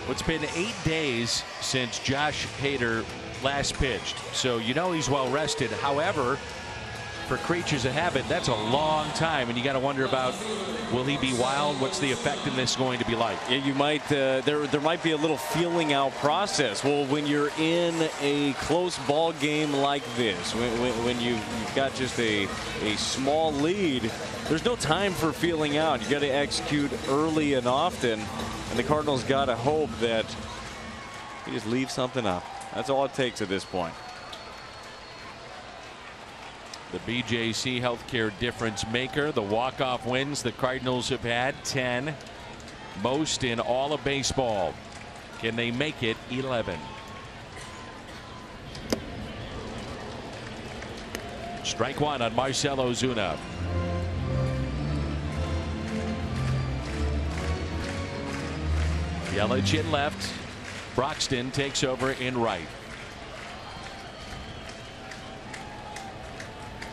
It's been 8 days since Josh Hader last pitched, so you know he's well rested. However, for creatures that have it, that's a long time, and you got to wonder about, will he be wild? What's the effectiveness going to be like? Yeah, you might there might be a little feeling out process. Well, when you're in a close ball game like this, when you've got just a small lead, there's no time for feeling out. You got to execute early and often, and the Cardinals got to hope that he just leaves something up. That's all it takes at this point. The BJC Healthcare difference maker, the walk-off wins the Cardinals have had, 10, most in all of baseball. Can they make it 11? Strike one on Marcell Ozuna. Yelich in left. Broxton takes over in right.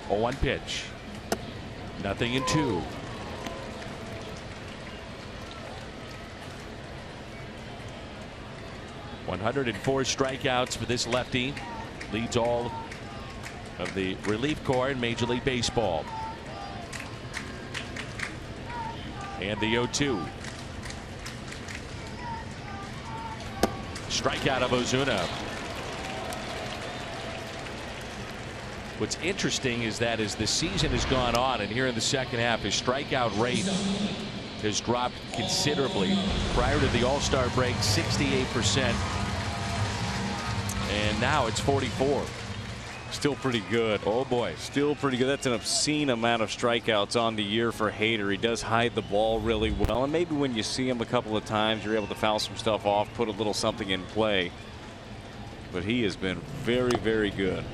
0-1 pitch. Nothing in 2. .104 strikeouts for this lefty. Leads all of the relief corps in Major League Baseball. And the 0-2. Strikeout of Ozuna. What's interesting is that as the season has gone on, and here in the second half, his strikeout rate has dropped considerably. Prior to the All-Star break, 68%, and now it's 44. Still pretty good. Oh boy, still pretty good. That's an obscene amount of strikeouts on the year for Hader. He does hide the ball really well, and maybe when you see him a couple of times, you're able to foul some stuff off, put a little something in play. But he has been very, very good.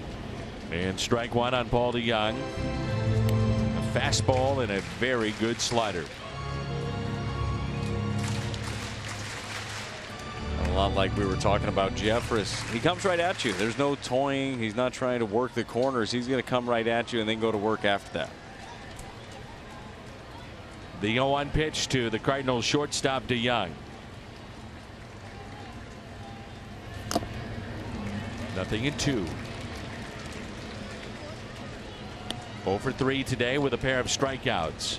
And strike one on Paul DeYoung. A fastball and a very good slider. A lot like we were talking about Jeffress. He comes right at you. There's no toying. He's not trying to work the corners. He's going to come right at you and then go to work after that. The 0-1 pitch to the Cardinals shortstop DeYoung. Nothing in 2. 0 for 3 today with a pair of strikeouts.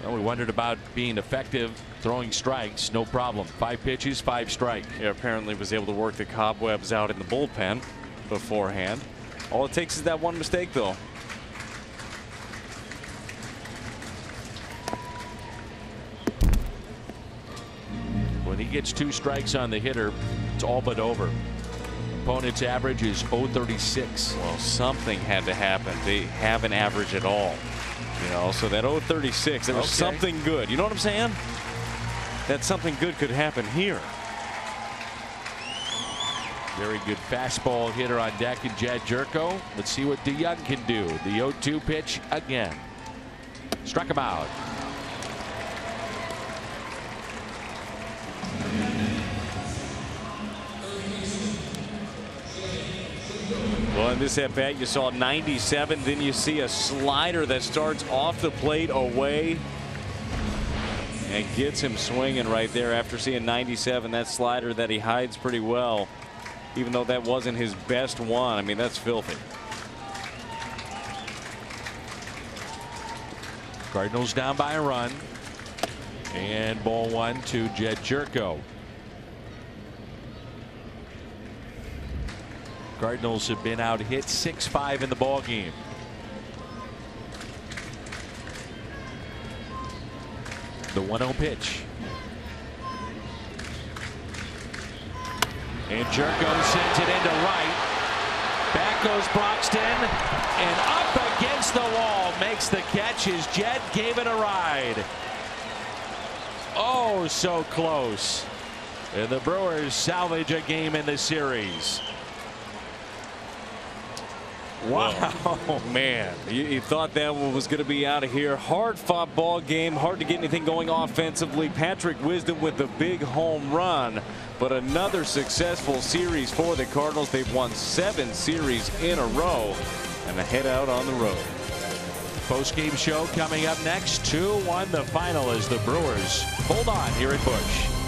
Well, we wondered about being effective throwing strikes. No problem. 5 pitches, 5 strikes. Yeah, apparently was able to work the cobwebs out in the bullpen beforehand. All it takes is that one mistake, though. When he gets 2 strikes on the hitter, it's all but over. Opponent's average is 0.36. Well, something had to happen. They haven't averaged at all. You know, so that 0.36, there was something good. You know what I'm saying? That something good could happen here. Very good fastball hitter on deck in Jed Jerko. Let's see what DeYoung can do. The 0-2 pitch again. Struck him out. Well, in this at bat, you saw 97. Then you see a slider that starts off the plate away and gets him swinging right there after seeing 97. That slider that he hides pretty well, even though that wasn't his best one. I mean, that's filthy. Cardinals down by a run. And ball 1 to Jed Jerko. Cardinals have been out hit 6-5 in the ball game. The 1-0 pitch. And Jerko sends it into right. Back goes Broxton, and up against the wall. Makes the catch as Jed gave it a ride. Oh, so close. And the Brewers salvage a game in the series. Wow. Oh, man. You thought that one was going to be out of here. Hard fought ball game. Hard to get anything going offensively. Patrick Wisdom with the big home run. But another successful series for the Cardinals. They've won 7 series in a row and a head out on the road. Post-game show coming up next. 2-1 the final as the Brewers hold on here at Busch.